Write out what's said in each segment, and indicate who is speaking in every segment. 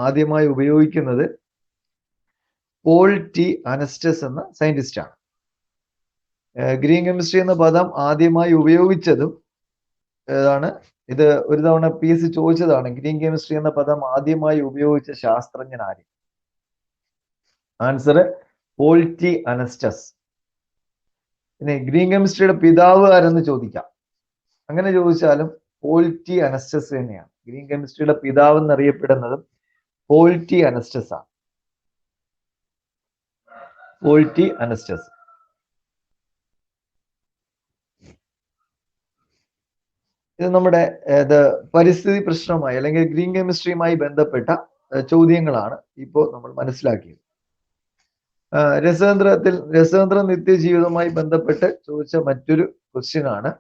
Speaker 1: ആദ്യമായി ഉപയോഗിക്കുന്നത് Paul T അനസ്റ്റസ് എന്ന സയന്റിസ്റ്റാണ്. ഗ്രീൻ കെമിസ്ട്രി എന്ന പദം ആദ്യമായി ഉപയോഗിച്ചതും ഏതാണ്? ഇത് ഒരു തവണ PSC ചോദിച്ചതാണ്. ഗ്രീൻ കെമിസ്ട്രി എന്ന പദം ആദ്യമായി ഉപയോഗിച്ച ശാസ്ത്രജ്ഞൻ ആര്? Answer Paul T Anastas. പിന്നെ ഗ്രീൻ കെമിസ്ട്രിയുടെ പിതാവ് ആരെന്ന് ചോദിക്കാം. അങ്ങനെ ചോദിച്ചാലും പോൾ ടി അനസ്റ്റസ് തന്നെയാണ്. ഗ്രീൻ കെമിസ്ട്രിയുടെ പിതാവ് എന്നറിയപ്പെടുന്നതും പോൾ ടി അനസ്റ്റസ് ആണ്. Paul T Anastas. ഇത് നമ്മുടെ പരിസ്ഥിതി പ്രശ്നവുമായി അല്ലെങ്കിൽ ഗ്രീൻ കെമിസ്ട്രിയുമായി ബന്ധപ്പെട്ട ചോദ്യങ്ങളാണ് ഇപ്പോൾ നമ്മൾ മനസ്സിലാക്കിയത്. രസതന്ത്ര നിത്യജീവിതവുമായി ബന്ധപ്പെട്ട് ചോദിച്ച മറ്റൊരു ക്വസ്റ്റ്യൻ ആണ്,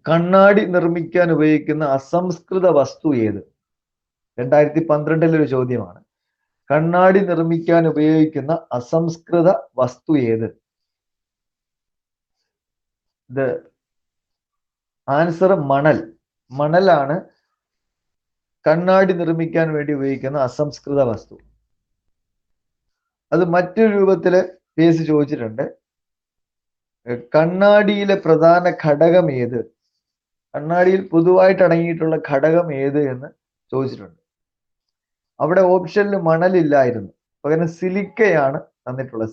Speaker 1: കണ്ണാടി നിർമ്മിക്കാൻ ഉപയോഗിക്കുന്ന അസംസ്കൃത വസ്തു ഏത്? 2012 ഒരു ചോദ്യമാണ്. കണ്ണാടി നിർമ്മിക്കാൻ ഉപയോഗിക്കുന്ന അസംസ്കൃത വസ്തു ഏത്? ഇത് ആൻസർ മണൽ. മണലാണ് കണ്ണാടി നിർമ്മിക്കാൻ വേണ്ടി ഉപയോഗിക്കുന്ന അസംസ്കൃത വസ്തു. അത് മറ്റൊരു രൂപത്തിൽ PSC ചോദിച്ചിട്ടുണ്ട്. കണ്ണാടിയിലെ പ്രധാന ഘടകം ഏത്? കണ്ണാടിയിൽ പൊതുവായിട്ട് അടങ്ങിയിട്ടുള്ള ഘടകം ഏത് എന്ന് ചോദിച്ചിട്ടുണ്ട്. അവിടെ ഓപ്ഷനിൽ മണലില്ലായിരുന്നു, പകരം സിലിക്കയാണ് തന്നിട്ടുള്ളത്.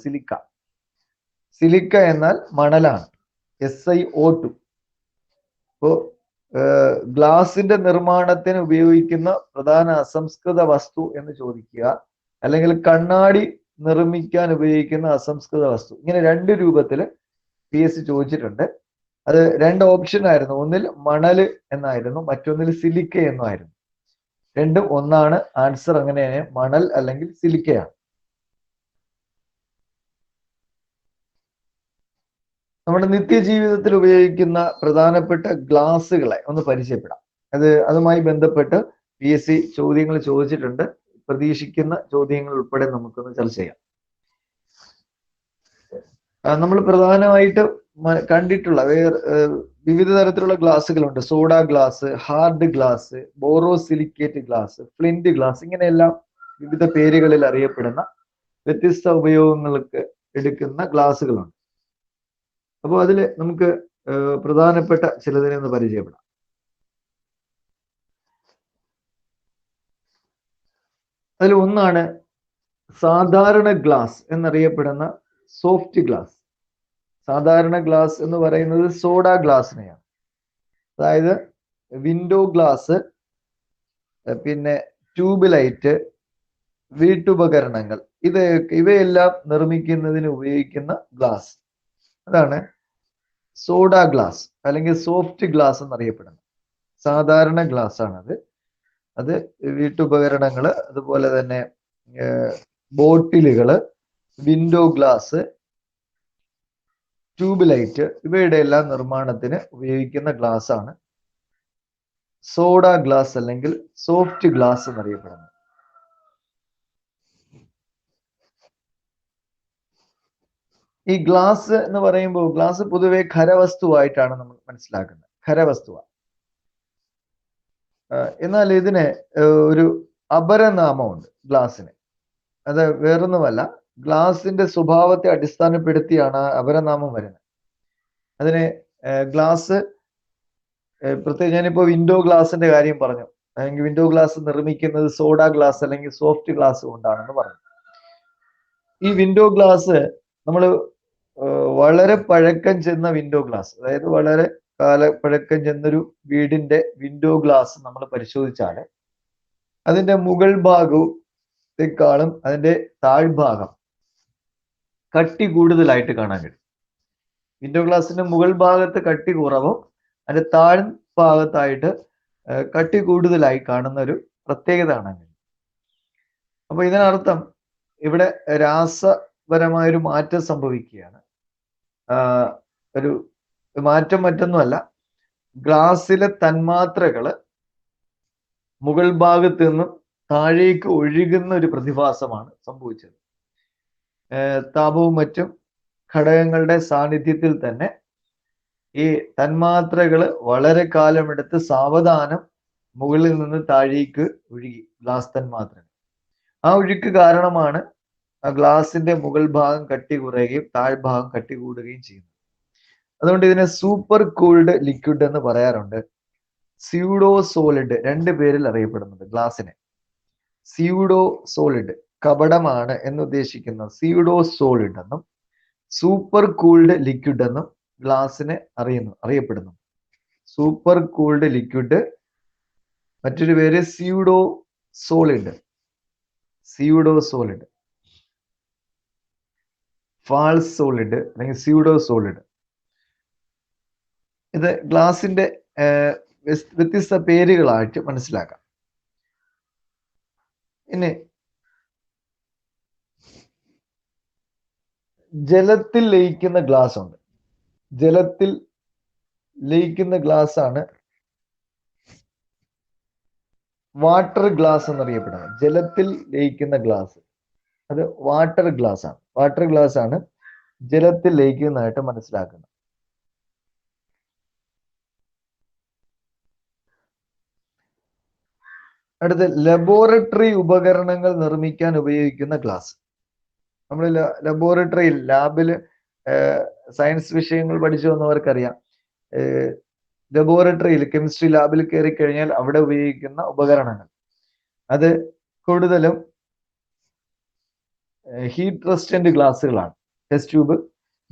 Speaker 1: സിലിക്ക എന്നാൽ മണലാണ്, SiO2. അപ്പോൾ ഗ്ലാസിന്റെ നിർമ്മാണത്തിന് ഉപയോഗിക്കുന്ന പ്രധാന അസംസ്കൃത വസ്തു എന്ന് ചോദിക്കുക, അല്ലെങ്കിൽ കണ്ണാടി നിർമ്മിക്കാൻ ഉപയോഗിക്കുന്ന അസംസ്കൃത വസ്തു, ഇങ്ങനെ രണ്ട് രൂപത്തിൽ PSC ചോദിച്ചിട്ടുണ്ട്. അത് രണ്ട് ഓപ്ഷൻ ആയിരുന്നു. ഒന്നിൽ മണല് എന്നായിരുന്നു, മറ്റൊന്നിൽ സിലിക്ക എന്നുമായിരുന്നു. രണ്ടും ഒന്നാണ്. ആൻസർ അങ്ങനെയാണ്, മണൽ അല്ലെങ്കിൽ സിലിക്കയാണ്. നമ്മുടെ നിത്യജീവിതത്തിൽ ഉപയോഗിക്കുന്ന പ്രധാനപ്പെട്ട ഗ്ലാസുകളെ ഒന്ന് പരിചയപ്പെടാം. അതുമായി ബന്ധപ്പെട്ട് PSC ചോദ്യങ്ങൾ ചോദിച്ചിട്ടുണ്ട്. പ്രതീക്ഷിക്കുന്ന ചോദ്യങ്ങൾ ഉൾപ്പെടെ നമുക്കൊന്ന് ചർച്ച ചെയ്യാം. നമ്മൾ പ്രധാനമായിട്ട് കണ്ടിട്ടുള്ള വിവിധ തരത്തിലുള്ള ഗ്ലാസുകളുണ്ട്. Soda glass, hard glass, borosilicate glass, flint glass, ഇങ്ങനെയെല്ലാം വിവിധ പേരുകളിൽ അറിയപ്പെടുന്ന വ്യത്യസ്ത ഉപയോഗങ്ങൾക്ക് എടുക്കുന്ന ഗ്ലാസുകളുണ്ട്. അപ്പോൾ അതിൽ നമുക്ക് പ്രധാനപ്പെട്ട ചിലതിനെ ഒന്ന് പരിചയപ്പെടാം. അതിൽ ഒന്നാണ് സാധാരണ ഗ്ലാസ് എന്നറിയപ്പെടുന്ന സോഫ്റ്റ് ഗ്ലാസ്. സാധാരണ ഗ്ലാസ് എന്ന് പറയുന്നത് സോഡ ഗ്ലാസിനെയാണ്. അതായത് വിൻഡോ ഗ്ലാസ്, പിന്നെ ട്യൂബ് ലൈറ്റ്, വീട്ടുപകരണങ്ങൾ, ഇവയെല്ലാം നിർമ്മിക്കുന്നതിന് ഉപയോഗിക്കുന്ന ഗ്ലാസ്, അതാണ് സോഡ ഗ്ലാസ് അല്ലെങ്കിൽ സോഫ്റ്റ് ഗ്ലാസ് എന്നറിയപ്പെടുന്നത്. സാധാരണ ഗ്ലാസ് ആണത്. അത് വീട്ടുപകരണങ്ങൾ, അതുപോലെ തന്നെ ബോട്ടിലുകൾ, വിൻഡോ ഗ്ലാസ്, ട്യൂബ് ലൈറ്റ്, ഇവയുടെ എല്ലാം നിർമ്മാണത്തിന് ഉപയോഗിക്കുന്ന ഗ്ലാസ് ആണ് സോഡ ഗ്ലാസ് അല്ലെങ്കിൽ സോഫ്റ്റ് ഗ്ലാസ് എന്നറിയപ്പെടുന്നത്. ഈ ഗ്ലാസ് എന്ന് പറയുമ്പോൾ ഗ്ലാസ് പൊതുവെ ഖരവസ്തുവായിട്ടാണ് നമ്മൾ മനസ്സിലാക്കുന്നത്. ഖരവസ്തുവാണ്. എന്നാൽ ഇതിന് ഒരു അപരനാമമുണ്ട് ഗ്ലാസിന്. അത് വേറൊന്നുമല്ല, ഗ്ലാസിന്റെ സ്വഭാവത്തെ അടിസ്ഥാനപ്പെടുത്തിയാണ് അപരനാമം വരുന്നത്. അതിന് ഗ്ലാസ് പ്രത്യേകിച്ച് ഞാനിപ്പോൾ വിൻഡോ ഗ്ലാസിന്റെ കാര്യം പറഞ്ഞു. അല്ലെങ്കിൽ വിൻഡോ ഗ്ലാസ് നിർമ്മിക്കുന്നത് സോഡ ഗ്ലാസ് അല്ലെങ്കിൽ സോഫ്റ്റ് ഗ്ലാസ് കൊണ്ടാണെന്ന് പറഞ്ഞു. ഈ വിൻഡോ ഗ്ലാസ് നമ്മൾ വളരെ പഴക്കം ചെന്ന വിൻഡോ ഗ്ലാസ്, അതായത് വളരെ പഴക്കം ചെന്നൊരു വീടിന്റെ വിൻഡോ ഗ്ലാസ് നമ്മൾ പരിശോധിച്ചാൽ അതിന്റെ മുകൾ ഭാഗത്തെക്കാളും അതിന്റെ താഴ്ഭാഗം കട്ടി കൂടുതലായിട്ട് കാണാൻ കഴിയും. വിൻഡോ ഗ്ലാസിന്റെ മുകൾ ഭാഗത്ത് കട്ടി കുറവും അതിന്റെ താഴ്ഭാഗത്തായിട്ട് കട്ടി കൂടുതലായി കാണുന്ന ഒരു പ്രത്യേകത കാണാൻ കഴിയും. അപ്പൊ ഇതിനർത്ഥം ഇവിടെ രാസപരമായൊരു മാറ്റം സംഭവിക്കുകയാണ്. ഒരു മാറ്റം മറ്റൊന്നുമല്ല, ഗ്ലാസ്സിലെ തന്മാത്രകള് മുകൾ ഭാഗത്ത് നിന്നും താഴേക്ക് ഒഴുകുന്ന ഒരു പ്രതിഭാസമാണ് സംഭവിച്ചത്. താപവും മറ്റും ഘടകങ്ങളുടെ സാന്നിധ്യത്തിൽ തന്നെ ഈ തന്മാത്രകൾ വളരെ കാലമെടുത്ത് സാവധാനം മുകളിൽ നിന്ന് താഴേക്ക് ഒഴുകി ഗ്ലാസ് തന്മാത്രകൾ. ആ ഒഴുക്ക് കാരണമാണ് ആ ഗ്ലാസിന്റെ മുകൾ ഭാഗം കട്ടി കുറയുകയും താഴ്ഭാഗം കട്ടി കൂടുകയും ചെയ്യുന്നത്. അതുകൊണ്ട് ഇതിനെ സൂപ്പർ കൂൾഡ് ലിക്വിഡ് എന്ന് പറയാറുണ്ട്. സ്യൂഡോ സോളിഡ് രണ്ട് പേരിൽ അറിയപ്പെടുന്നത് ഗ്ലാസിനെ. സ്യൂഡോ സോളിഡ് കപടമാണ് എന്ന് ഉദ്ദേശിക്കുന്ന സ്യൂഡോ സോളിഡ് എന്നും സൂപ്പർ കൂൾഡ് ലിക്വിഡ് എന്നും ഗ്ലാസിനെ അറിയപ്പെടുന്നു. സൂപ്പർ കൂൾഡ് ലിക്വിഡ്, മറ്റൊരു പേര് pseudo solid. Pseudo solid, false solid അല്ലെങ്കിൽ സ്യൂഡോ സോളിഡ്. ഇത് ഗ്ലാസിന്റെ വ്യത്യസ്ത പേരുകളായിട്ട് മനസ്സിലാക്കാം. ഇനി ജലത്തിൽ ലയിക്കുന്ന ഗ്ലാസ് ഉണ്ട്. ജലത്തിൽ ലയിക്കുന്ന ഗ്ലാസ് ആണ് വാട്ടർ ഗ്ലാസ് എന്നറിയപ്പെടുന്നത്. ജലത്തിൽ ലയിക്കുന്ന ഗ്ലാസ് അത് വാട്ടർ ഗ്ലാസ് ആണ്. വാട്ടർ ഗ്ലാസ് ആണ് ജലത്തിൽ ലയിക്കുന്നതായിട്ട് മനസ്സിലാക്കുന്നത്. അടുത്ത ലബോറട്ടറി ഉപകരണങ്ങൾ നിർമ്മിക്കാൻ ഉപയോഗിക്കുന്ന ഗ്ലാസ്. നമ്മൾ ലബോറട്ടറിയിൽ ലാബിൽ സയൻസ് വിഷയങ്ങൾ പഠിച്ചു വന്നവർക്കറിയാം, ലബോറട്ടറിയിൽ കെമിസ്ട്രി ലാബിൽ കയറി കഴിഞ്ഞാൽ അവിടെ ഉപയോഗിക്കുന്ന ഉപകരണങ്ങൾ അത് കൂടുതലും ഹീറ്റ് റെസിസ്റ്റന്റ് ഗ്ലാസ്സുകളാണ്. ടെസ്റ്റ് ട്യൂബ്,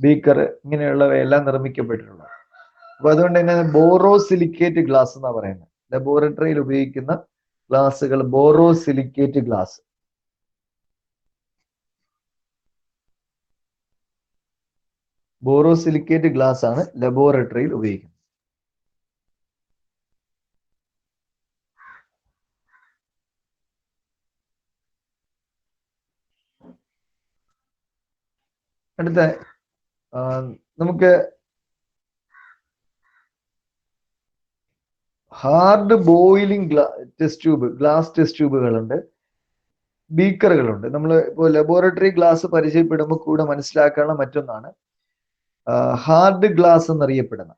Speaker 1: ബീക്കർ ഇങ്ങനെയുള്ളവയെല്ലാം നിർമ്മിക്കപ്പെട്ടിട്ടുള്ളത്. അപ്പൊ അതുകൊണ്ട് തന്നെ ബോറോസിലിക്കേറ്റ് ഗ്ലാസ് എന്നാ പറയുന്നത്. ലബോറട്ടറിയിൽ ഉപയോഗിക്കുന്ന ഗ്ലാസ്സുകൾ ബോറോസിലിക്കേറ്റ് ഗ്ലാസ്. ബോറോസിലിക്കേറ്റ് ഗ്ലാസ് ആണ് ലബോറട്ടറിയിൽ ഉപയോഗിക്കുന്നത്. അടുത്ത നമുക്ക് hard boiling test tube, glass test ട്യൂബുകളുണ്ട്, ബീക്കറുകളുണ്ട്. നമ്മൾ ഇപ്പോൾ ലബോറട്ടറി ഗ്ലാസ് പരിചയപ്പെടുമ്പോൾ കൂടെ മനസ്സിലാക്കാനുള്ള മറ്റൊന്നാണ് ഹാർഡ് ഗ്ലാസ് എന്നറിയപ്പെടുന്ന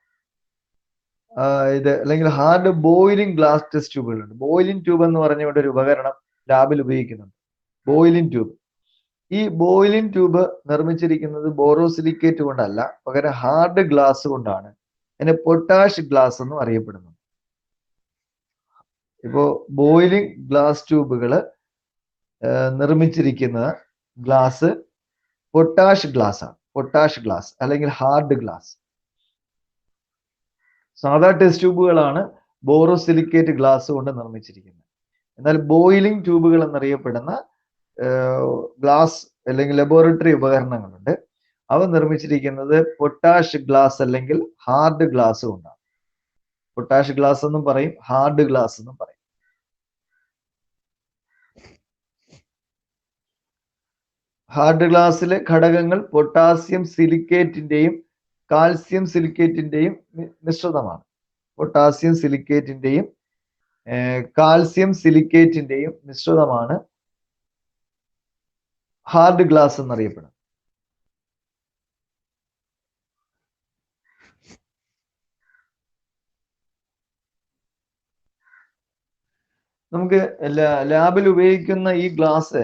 Speaker 1: ഇത്, അല്ലെങ്കിൽ ഹാർഡ് ബോയിലിംഗ് ഗ്ലാസ് ടെസ്റ്റ് ട്യൂബുകളുണ്ട്. ബോയിലിംഗ് ട്യൂബ് എന്ന് പറഞ്ഞുകൊണ്ട് ഒരു ഉപകരണം ലാബിൽ ഉപയോഗിക്കുന്നുണ്ട്. Boiling tube. ഈ ബോയിലിംഗ് ട്യൂബ് നിർമ്മിച്ചിരിക്കുന്നത് ബോറോസിലിക്കേറ്റ് കൊണ്ടല്ല, പകരം ഹാർഡ് ഗ്ലാസ് കൊണ്ടാണ്. അതിനെ പൊട്ടാഷ് ഗ്ലാസ് എന്നും അറിയപ്പെടുന്നു. ഇപ്പോ ബോയിലിംഗ് ഗ്ലാസ് ട്യൂബുകൾ നിർമ്മിച്ചിരിക്കുന്ന ഗ്ലാസ് പൊട്ടാഷ് ഗ്ലാസ് ആണ്. പൊട്ടാഷ് ഗ്ലാസ് അല്ലെങ്കിൽ ഹാർഡ് ഗ്ലാസ്. സാധാ ടെസ്റ്റ് ട്യൂബുകളാണ് ബോറോസിലിക്കേറ്റ് ഗ്ലാസ് കൊണ്ട് നിർമ്മിച്ചിരിക്കുന്നത്. എന്നാൽ ബോയിലിംഗ് ട്യൂബുകൾ എന്നറിയപ്പെടുന്ന ഗ്ലാസ് അല്ലെങ്കിൽ ലബോറട്ടറി ഉപകരണങ്ങളുണ്ട്. അവ നിർമ്മിച്ചിരിക്കുന്നത് പൊട്ടാഷ് ഗ്ലാസ് അല്ലെങ്കിൽ ഹാർഡ് ഗ്ലാസ് കൊണ്ടാണ്. പൊട്ടാഷ് ഗ്ലാസ് എന്നും പറയും, ഹാർഡ് ഗ്ലാസ് എന്നും പറയും. ഹാർഡ് ഗ്ലാസ്സിലെ ഘടകങ്ങൾ പൊട്ടാസ്യം സിലിക്കേറ്റിന്റെയും കാൽസ്യം സിലിക്കേറ്റിന്റെയും മിശ്രിതമാണ്. പൊട്ടാസ്യം സിലിക്കേറ്റിന്റെയും കാൽസ്യം സിലിക്കേറ്റിന്റെയും മിശ്രിതമാണ് ഹാർഡ് ഗ്ലാസ് എന്നറിയപ്പെടുന്നത്. നമുക്ക് ലാബിൽ ഉപയോഗിക്കുന്ന ഈ ഗ്ലാസ്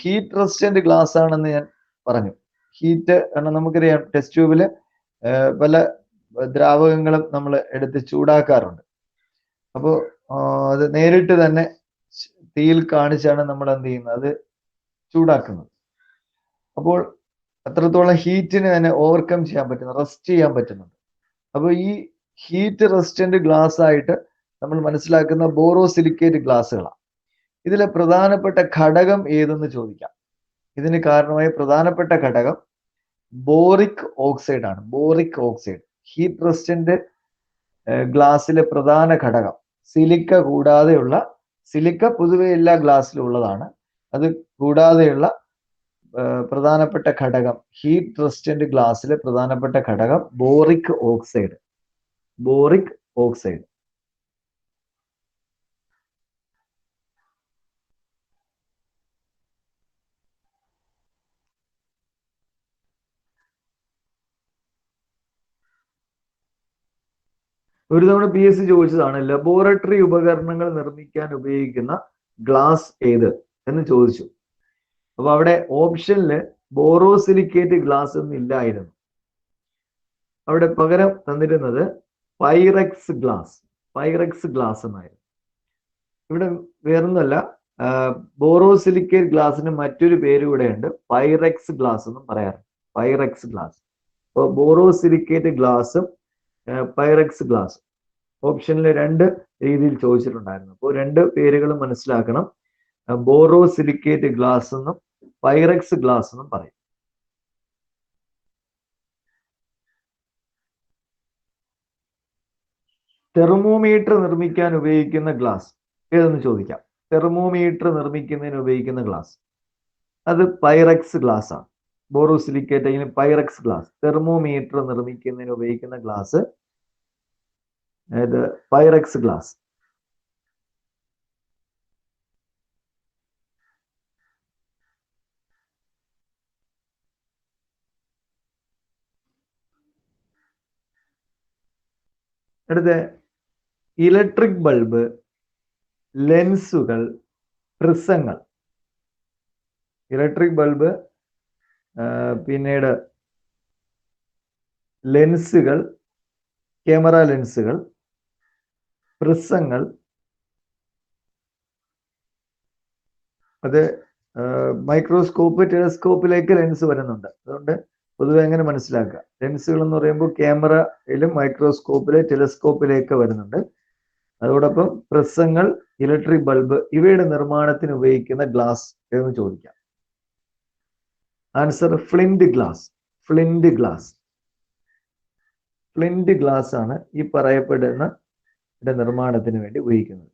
Speaker 1: ഹീറ്റ് റെസിസ്റ്റന്റ് ഗ്ലാസ് ആണെന്ന് ഞാൻ പറഞ്ഞു. ഹീറ്റ്, കാരണം നമുക്കറിയാം ടെസ്റ്റ് ട്യൂബിൽ പല ദ്രാവകങ്ങളും നമ്മൾ എടുത്ത് ചൂടാക്കാറുണ്ട്. അപ്പോൾ അത് നേരിട്ട് തന്നെ തീയിൽ കാണിച്ചാണ് നമ്മൾ എന്ത് ചെയ്യുന്നത്, അത് ചൂടാക്കുന്നത്. അപ്പോൾ അത്രത്തോളം ഹീറ്റിന് തന്നെ ഓവർകം ചെയ്യാൻ പറ്റുന്നു, റെസ്റ്റ് ചെയ്യാൻ പറ്റുന്നുണ്ട്. അപ്പോൾ ഈ ഹീറ്റ് റെസിസ്റ്റന്റ് ഗ്ലാസ് ആയിട്ട് നമ്മൾ മനസ്സിലാക്കുന്ന ബോറോസിലിക്കേറ്റ് ഗ്ലാസ്സുകളാണ്. ഇതിലെ പ്രധാനപ്പെട്ട ഘടകം ഏതെന്ന് ചോദിക്കാം. ഇതിന് കാരണമായ പ്രധാനപ്പെട്ട ഘടകം ബോറിക് ഓക്സൈഡ് ആണ്. ബോറിക് ഓക്സൈഡ് ഹീറ്റ് റെസിസ്റ്റന്റ് ഗ്ലാസ്സിലെ പ്രധാന ഘടകം. സിലിക്ക കൂടാതെയുള്ള, സിലിക്ക പൊതുവെ എല്ലാ ഗ്ലാസ്സിലും ഉള്ളതാണ്, അത് കൂടാതെയുള്ള പ്രധാനപ്പെട്ട ഘടകം, ഹീറ്റ് റെസിസ്റ്റന്റ് ഗ്ലാസ്സിലെ പ്രധാനപ്പെട്ട ഘടകം ബോറിക് ഓക്സൈഡ്. Boric oxide. ഒരു തവണ PSC ചോദിച്ചതാണ് ലബോറട്ടറി ഉപകരണങ്ങൾ നിർമ്മിക്കാൻ ഉപയോഗിക്കുന്ന ഗ്ലാസ് ഏത് എന്ന് ചോദിച്ചു. അപ്പൊ അവിടെ ഓപ്ഷനിൽ ബോറോസിലിക്കേറ്റ് ഗ്ലാസ് ഒന്നും ഇല്ലായിരുന്നു. അവിടെ പകരം തന്നിരുന്നത് പൈറക്സ് ഗ്ലാസ് എന്നായിരുന്നു. ഇവിടെ വേറൊന്നുമല്ല, ബോറോസിലിക്കേറ്റ് ഗ്ലാസിന് മറ്റൊരു പേര് കൂടെ ഉണ്ട്, പൈറക്സ് ഗ്ലാസ് എന്നും പറയാറുണ്ട്. Pyrex glass. അപ്പോൾ ബോറോസിലിക്കേറ്റ് ഗ്ലാസും പൈറക്സ് ഗ്ലാസ് ഓപ്ഷനിൽ രണ്ട് രീതിയിൽ ചോദിച്ചിട്ടുണ്ടായിരുന്നു. അപ്പോൾ രണ്ട് പേരുകൾ മനസ്സിലാക്കണം. ബോറോസിലിക്കേറ്റ് ഗ്ലാസ് എന്നും പൈറക്സ് ഗ്ലാസ് എന്നും പറയും. തെർമോമീറ്റർ നിർമ്മിക്കാൻ ഉപയോഗിക്കുന്ന ഗ്ലാസ് ഏതെന്ന് ചോദിക്കാം. തെർമോമീറ്റർ നിർമ്മിക്കുന്നതിന് ഉപയോഗിക്കുന്ന ഗ്ലാസ് അത് പൈറക്സ് ഗ്ലാസ് ആണ്. ബോറോസിലിക്കേറ്റ് അല്ലെങ്കിൽ പൈറക്സ് ഗ്ലാസ്. തെർമോമീറ്റർ നിർമ്മിക്കുന്നതിന് ഉപയോഗിക്കുന്ന ഗ്ലാസ് പൈറക്സ് ഗ്ലാസ്. അടുത്ത ഇലക്ട്രിക് ബൾബ്, ലെൻസുകൾ, പ്രിസങ്ങൾ. ഇലക്ട്രിക് ബൾബ്, പിന്നീട് ലെൻസുകൾ, ക്യാമറ ലെൻസുകൾ, പ്രിസങ്ങൾ. അത് മൈക്രോസ്കോപ്പ്, ടെലസ്കോപ്പിലേക്ക് ലെൻസ് വരുന്നുണ്ട്. അതുകൊണ്ട് പൊതുവെ എങ്ങനെ മനസ്സിലാക്കുക, ലെൻസുകൾ എന്ന് പറയുമ്പോൾ ക്യാമറയിലും മൈക്രോസ്കോപ്പിലെ ടെലസ്കോപ്പിലേക്ക് വരുന്നുണ്ട്. അതോടൊപ്പം പ്രിസങ്ങൾ, ഇലക്ട്രിക് ബൾബ് ഇവയുടെ നിർമ്മാണത്തിന് ഉപയോഗിക്കുന്ന ഗ്ലാസ് എന്ന് ചോദിക്കാം. Answer flint glass. Flint glass. Flint glass ആണ് ഈ പറയപ്പെടുന്ന നിർമ്മാണത്തിന് വേണ്ടി ഉപയോഗിക്കുന്നത്.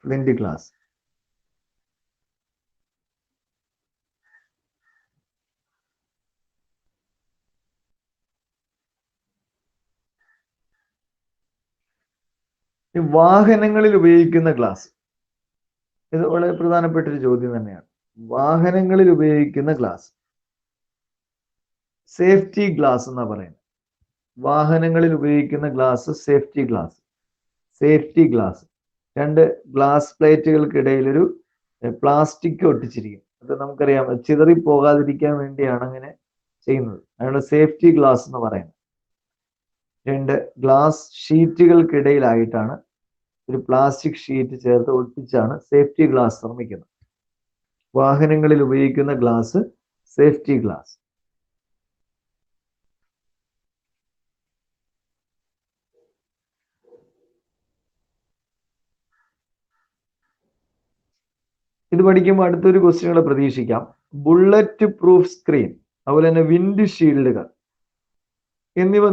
Speaker 1: Flint glass. വാഹനങ്ങളിൽ ഉപയോഗിക്കുന്ന ഗ്ലാസ്, ഇത് വളരെ പ്രധാനപ്പെട്ട ഒരു ചോദ്യം തന്നെയാണ്. വാഹനങ്ങളിൽ ഉപയോഗിക്കുന്ന ഗ്ലാസ് സേഫ്റ്റി ഗ്ലാസ് എന്നാ പറയുന്നത്. വാഹനങ്ങളിൽ ഉപയോഗിക്കുന്ന glass safety glass. Safety glass. രണ്ട് ഗ്ലാസ് പ്ലേറ്റുകൾക്കിടയിൽ ഒരു പ്ലാസ്റ്റിക് ഒട്ടിച്ചിരിക്കും. അത് നമുക്കറിയാം, ചിതറി പോകാതിരിക്കാൻ വേണ്ടിയാണ് അങ്ങനെ ചെയ്യുന്നത്. അതാണ് സേഫ്റ്റി ഗ്ലാസ് എന്ന് പറയുന്നത്. രണ്ട് ഗ്ലാസ് ഷീറ്റുകൾക്കിടയിലായിട്ടാണ് ഒരു പ്ലാസ്റ്റിക് ഷീറ്റ് ചേർത്ത് ഒട്ടിച്ചാണ് സേഫ്റ്റി ഗ്ലാസ് നിർമ്മിക്കുന്നത്. വാഹനങ്ങളിൽ ഉപയോഗിക്കുന്ന ഗ്ലാസ് സേഫ്റ്റി ഗ്ലാസ്. ഇത് പഠിക്കുമ്പോൾ അടുത്തൊരു ക്വസ്റ്റ്യനുകളെ പ്രതീക്ഷിക്കാം. ബുള്ളറ്റ് പ്രൂഫ് സ്ക്രീൻ, അതുപോലെ തന്നെ വിൻഡ് ഷീൽഡുകൾ എന്നിവ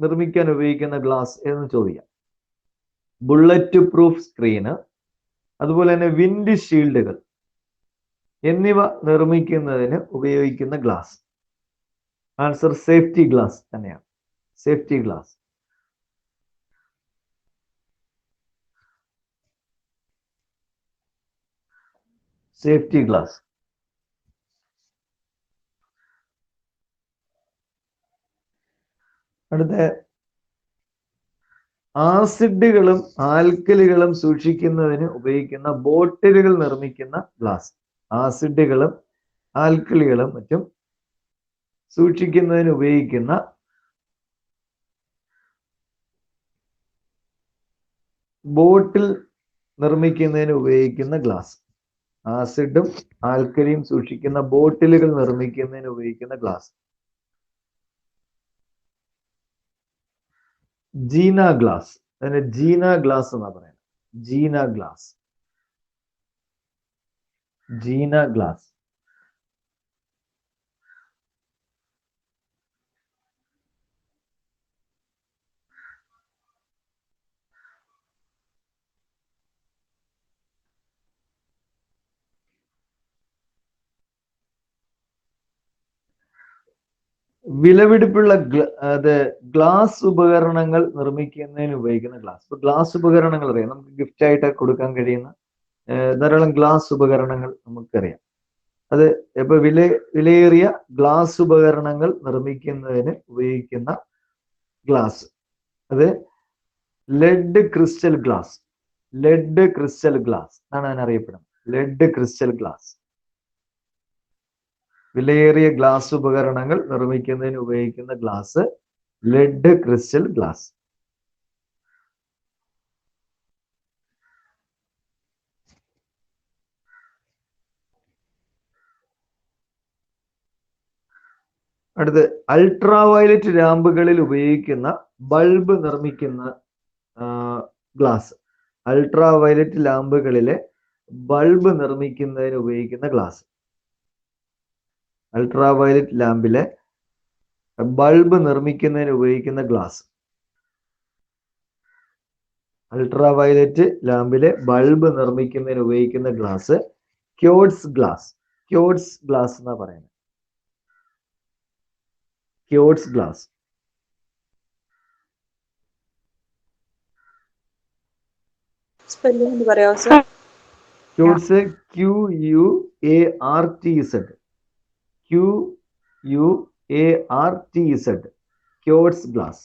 Speaker 1: നിർമ്മിക്കാൻ ഉപയോഗിക്കുന്ന ഗ്ലാസ് എന്ന് ചോദിക്കാം. ബുള്ളറ്റ് പ്രൂഫ് സ്ക്രീന്, അതുപോലെ തന്നെ വിൻഡ് ഷീൽഡുകൾ എന്നിവ നിർമ്മിക്കുന്നതിന് ഉപയോഗിക്കുന്ന ഗ്ലാസ്. ആൻസർ സേഫ്റ്റി ഗ്ലാസ് തന്നെയാണ്. Safety glass. Safety glass. അടുത്ത ആസിഡുകളും ആൽക്കലികളും സൂക്ഷിക്കുന്നതിന് ഉപയോഗിക്കുന്ന ബോട്ടിലുകൾ നിർമ്മിക്കുന്ന ഗ്ലാസ്. ആസിഡുകളും ആൽക്കലികളും മറ്റും സൂക്ഷിക്കുന്നതിന് ഉപയോഗിക്കുന്ന ബോട്ടിൽ നിർമ്മിക്കുന്നതിന് ഉപയോഗിക്കുന്ന ഗ്ലാസ്. ആസിഡും ആൽക്കലിയും സൂക്ഷിക്കുന്ന ബോട്ടിലുകൾ നിർമ്മിക്കുന്നതിന് ഉപയോഗിക്കുന്ന ഗ്ലാസ്. ജീന ഗ്ലാസ്. അതിന് ജീന ഗ്ലാസ് എന്നാ പറയുന്നത്. ജീന ഗ്ലാസ്. ജീന ഗ്ലാസ്. വിലപിടിപ്പുള്ള ഗ്ലാസ് ഉപകരണങ്ങൾ നിർമ്മിക്കുന്നതിന് ഉപയോഗിക്കുന്ന ഗ്ലാസ്. ഇപ്പൊ ഗ്ലാസ് ഉപകരണങ്ങൾ അറിയാം, നമുക്ക് ഗിഫ്റ്റ് ആയിട്ട് കൊടുക്കാൻ കഴിയുന്ന ധാരാളം ഗ്ലാസ് ഉപകരണങ്ങൾ നമുക്കറിയാം. അത് ഇപ്പൊ വിലയേറിയ ഗ്ലാസ് ഉപകരണങ്ങൾ നിർമ്മിക്കുന്നതിന് ഉപയോഗിക്കുന്ന ഗ്ലാസ്, അത് lead crystal glass. Lead crystal glass എന്നാണ് അതിനറിയപ്പെടുന്നത്. Lead crystal glass. വിലയേറിയ ഗ്ലാസ് ഉപകരണങ്ങൾ നിർമ്മിക്കുന്നതിന് ഉപയോഗിക്കുന്ന ഗ്ലാസ് ലെഡ് ക്രിസ്റ്റൽ ഗ്ലാസ്. അടുത്ത് അൾട്രാ വയലറ്റ് ലാമ്പുകളിൽ ഉപയോഗിക്കുന്ന ബൾബ് നിർമ്മിക്കുന്ന ഗ്ലാസ്. അൾട്രാ വയലറ്റ് ലാമ്പുകളിലെ ബൾബ് നിർമ്മിക്കുന്നതിന് ഉപയോഗിക്കുന്ന ഗ്ലാസ്. അൾട്രാ വയലറ്റ് ലാമ്പിലെ ബൾബ് നിർമ്മിക്കുന്നതിന് ഉപയോഗിക്കുന്ന ഗ്ലാസ്. അൾട്രാ വയലറ്റ് ലാമ്പിലെ ബൾബ് നിർമ്മിക്കുന്നതിന് ഉപയോഗിക്കുന്ന ഗ്ലാസ് ക്യോട്സ് ഗ്ലാസ്. ക്യോട്സ് ഗ്ലാസ് എന്നാ പറയുന്നത്. ക്യോട്സ് ഗ്ലാസ്.
Speaker 2: സ്പെല്ലിംഗ് പറയാമോ sir?
Speaker 1: ക്യോട്സ് QUARTZ. QUARTZ. ക്യോട്സ് glass.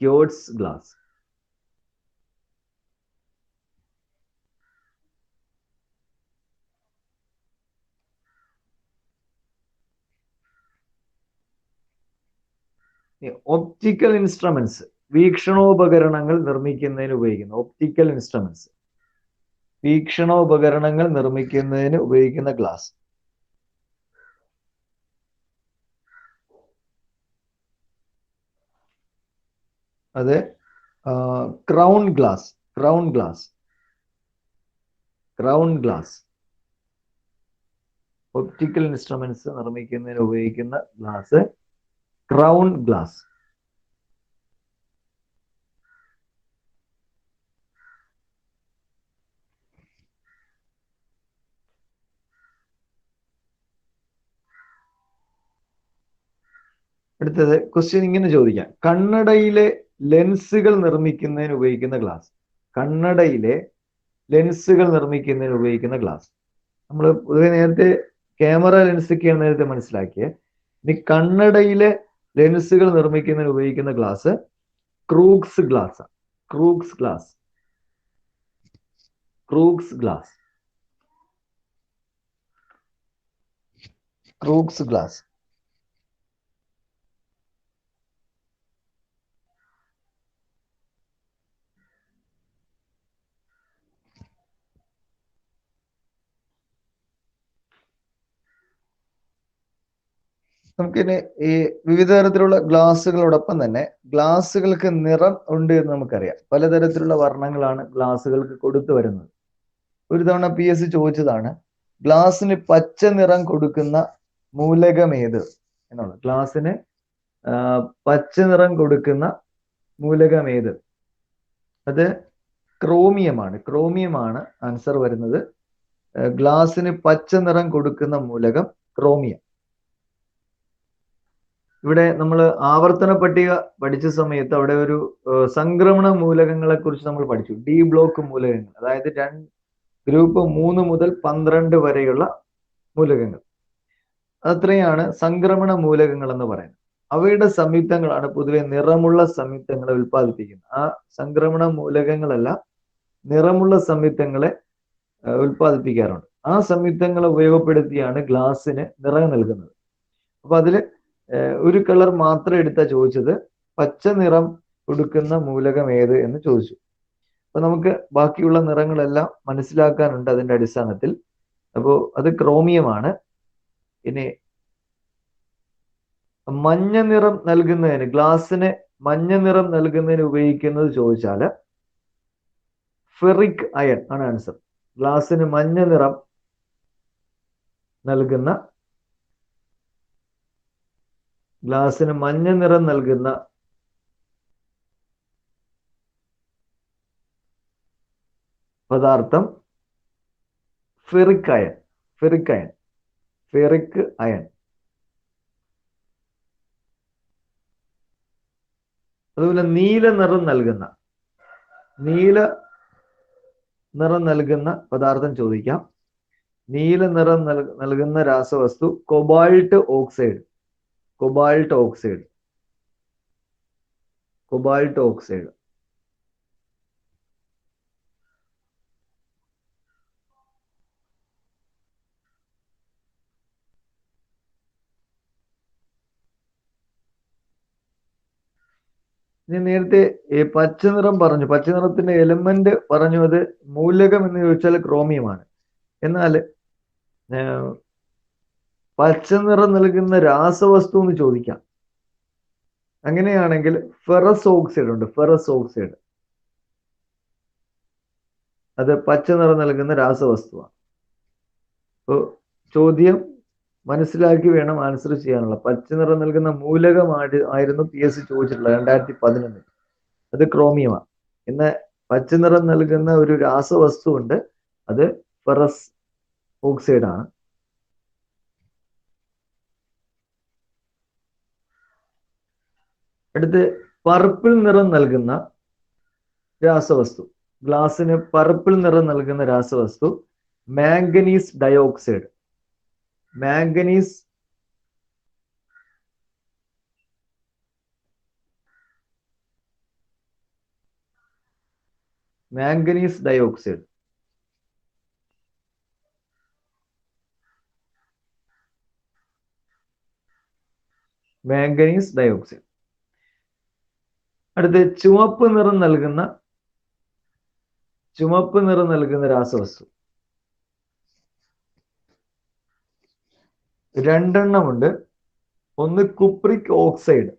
Speaker 1: ക്യോട്സ് glass. Optical instruments, വീക്ഷണോപകരണങ്ങൾ നിർമ്മിക്കുന്നതിന് ഉപയോഗിക്കുന്ന ഒപ്റ്റിക്കൽ ഇൻസ്ട്രുമെന്റ്സ്, വീക്ഷണോപകരണങ്ങൾ നിർമ്മിക്കുന്നതിന് ഉപയോഗിക്കുന്ന ഗ്ലാസ്. അത് crown glass. Crown glass. Crown glass. Optical instruments നിർമ്മിക്കുന്നതിന് ഉപയോഗിക്കുന്ന ഗ്ലാസ് ക്രൗൺ ഗ്ലാസ്. അടുത്തത് ക്വസ്റ്റ്യൻ ഇങ്ങനെ ചോദിക്കാം. കണ്ണടയിലെ ലെൻസുകൾ നിർമ്മിക്കുന്നതിന് ഉപയോഗിക്കുന്ന ഗ്ലാസ്. കണ്ണടയിലെ ലെൻസുകൾ നിർമ്മിക്കുന്നതിന് ഉപയോഗിക്കുന്ന ഗ്ലാസ്. നമ്മൾ പൊതുവെ നേരത്തെ ക്യാമറ ലെൻസൊക്കെയാണ് നേരത്തെ മനസ്സിലാക്കിയത്. ഇനി കണ്ണടയിലെ ലെൻസുകൾ നിർമ്മിക്കുന്നതിന് ഉപയോഗിക്കുന്ന glass Crookes glass. Crookes glass. Crookes glass. Crookes glass. നമുക്കിനി ഈ വിവിധ തരത്തിലുള്ള ഗ്ലാസുകളോടൊപ്പം തന്നെ ഗ്ലാസുകൾക്ക് നിറം ഉണ്ട് എന്ന് നമുക്കറിയാം. പലതരത്തിലുള്ള വർണ്ണങ്ങളാണ് ഗ്ലാസുകൾക്ക് കൊടുത്തു വരുന്നത്. ഒരു തവണ PSC ചോദിച്ചതാണ് ഗ്ലാസിന് പച്ച നിറം കൊടുക്കുന്ന മൂലകം ഏത് എന്നുള്ളത്. ഗ്ലാസിന് പച്ച നിറം കൊടുക്കുന്ന മൂലകം ഏത്? അത് ക്രോമിയമാണ്. ക്രോമിയമാണ് ആൻസർ വരുന്നത്. ഗ്ലാസിന് പച്ച നിറം കൊടുക്കുന്ന മൂലകം ക്രോമിയം. ഇവിടെ നമ്മൾ ആവർത്തന പട്ടിക പഠിച്ച സമയത്ത് അവിടെ ഒരു സംക്രമണ മൂലകങ്ങളെ കുറിച്ച് നമ്മൾ പഠിച്ചു. ഡി ബ്ലോക്ക് മൂലകങ്ങൾ, അതായത് ഗ്രൂപ്പ് 3 മുതൽ 12 വരെയുള്ള മൂലകങ്ങൾ. അത്രയാണ് സംക്രമണ മൂലകങ്ങൾ എന്ന് പറയുന്നത്. അവയുടെ സംയുക്തങ്ങളാണ് പൊതുവെ നിറമുള്ള സംയുക്തങ്ങളെ ഉൽപ്പാദിപ്പിക്കുന്നത്. ആ സംക്രമണ മൂലകങ്ങളെല്ലാം നിറമുള്ള സംയുക്തങ്ങളെ ഉൽപ്പാദിപ്പിക്കാറുണ്ട്. ആ സംയുക്തങ്ങളെ ഉപയോഗപ്പെടുത്തിയാണ് ഗ്ലാസിന് നിറം നൽകുന്നത്. അപ്പൊ അതില് ഒരു കളർ മാത്രം എടുത്താ ചോദിച്ചത് പച്ച നിറം കൊടുക്കുന്ന മൂലകം ഏത് എന്ന് ചോദിച്ചു. അപ്പൊ നമുക്ക് ബാക്കിയുള്ള നിറങ്ങളെല്ലാം മനസ്സിലാക്കാനുണ്ട് അതിന്റെ അടിസ്ഥാനത്തിൽ. അപ്പോൾ അത് ക്രോമിയമാണ്. ഇനി മഞ്ഞ നിറം നൽകുന്നതിന്, ഗ്ലാസിന് മഞ്ഞ നിറം നൽകുന്നതിന് ഉപയോഗിക്കുന്നത് ചോദിച്ചാൽ ഫെറിക് അയൺ ആണ് ആൻസർ. ഗ്ലാസിന് മഞ്ഞ നിറം നൽകുന്ന പദാർത്ഥം ferric iron. Ferric iron. Ferric iron. അതുപോലെ നീല നിറം നൽകുന്ന നിറം നൽകുന്ന പദാർത്ഥം ചോദിക്കാം. നീല നിറം നൽകുന്ന രാസവസ്തു cobalt oxide. Cobalt oxide. Cobalt oxide. ഞാൻ നേരത്തെ പച്ച നിറം പറഞ്ഞു. പച്ച നിറത്തിന്റെ എലമെന്റ് പറഞ്ഞു. അത് മൂലകം എന്ന് ചോദിച്ചാൽ ക്രോമിയമാണ്. എന്നാൽ പച്ച നിറം നൽകുന്ന രാസവസ്തു എന്ന് ചോദിക്കാം. അങ്ങനെയാണെങ്കിൽ ഫെറസ് ഓക്സൈഡ് ഉണ്ട്. ഫെറസ് ഓക്സൈഡ് അത് പച്ച നിറം നൽകുന്ന രാസവസ്തുവാണ്. അപ്പോൾ ചോദ്യം മനസ്സിലാക്കി വേണം ആൻസർ ചെയ്യാനുള്ള. പച്ച നിറം നൽകുന്ന മൂലകമായിരുന്നു PSC ചോദിച്ചിട്ടുള്ളത് 2011. അത് ക്രോമിയമാണ്. ഇന്ന് പച്ച നിറം നൽകുന്ന ഒരു രാസവസ്തു ഉണ്ട്. അത് ഫെറസ് ഓക്സൈഡ് ആണ്. അടുത്ത് പർപ്പിൾ നിറം നൽകുന്ന രാസവസ്തു. ഗ്ലാസിന് പർപ്പിൾ നിറം നൽകുന്ന രാസവസ്തു manganese dioxide. Manganese dioxide. Manganese dioxide. അടുത്ത് ചുവപ്പ് നിറം നൽകുന്ന രാസവസ്തു. രണ്ടെണ്ണമുണ്ട്. ഒന്ന് കുപ്രിക് ഓക്സൈഡ്.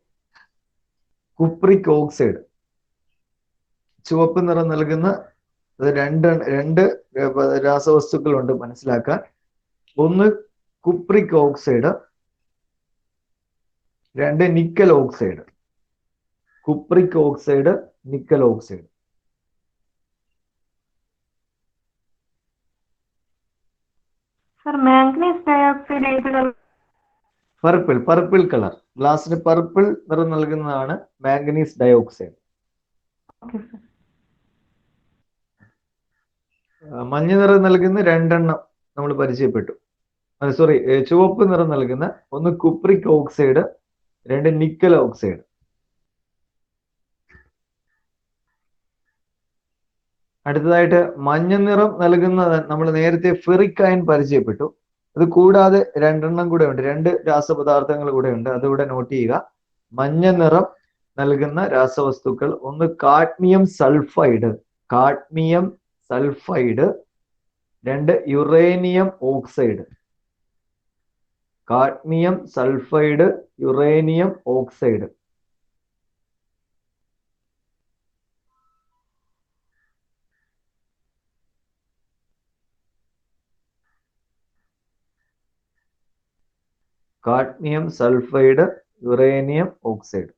Speaker 1: കുപ്രിക് ഓക്സൈഡ് ചുവപ്പ് നിറം നൽകുന്ന രണ്ട് രാസവസ്തുക്കളുണ്ട് മനസ്സിലാക്കാൻ. ഒന്ന് കുപ്രിക് ഓക്സൈഡ്, രണ്ട് nickel oxide. Cupric oxide, nickel oxide. Purple colour. ഗ്ലാസിന് പർപ്പിൾ നിറം നൽകുന്നതാണ് മാംഗനീസ് ഡയോക്സൈഡ്. മഞ്ഞ നിറം നൽകുന്ന രണ്ടെണ്ണം നമ്മൾ പരിചയപ്പെട്ടു. സോറി, ചുവപ്പ് നിറം നൽകുന്ന ഒന്ന് കുപ്രിക് ഓക്സൈഡ്, രണ്ട് നിക്കൽ ഓക്സൈഡ്. അടുത്തതായിട്ട് മഞ്ഞ നിറം നൽകുന്ന നമ്മൾ നേരത്തെ ഫെറിക് അയൺ പരിചയപ്പെട്ടു. അത് കൂടാതെ രണ്ടെണ്ണം കൂടെ ഉണ്ട്. രണ്ട് രാസപദാർത്ഥങ്ങൾ കൂടെ ഉണ്ട്. അതുകൂടെ നോട്ട് ചെയ്യുക. മഞ്ഞ നിറം നൽകുന്ന രാസവസ്തുക്കൾ ഒന്ന് കാഡ്മിയം സൾഫൈഡ്. Cadmium sulphide. രണ്ട് uranium oxide. Cadmium sulphide, uranium oxide. Cadmium sulphide, uranium oxide.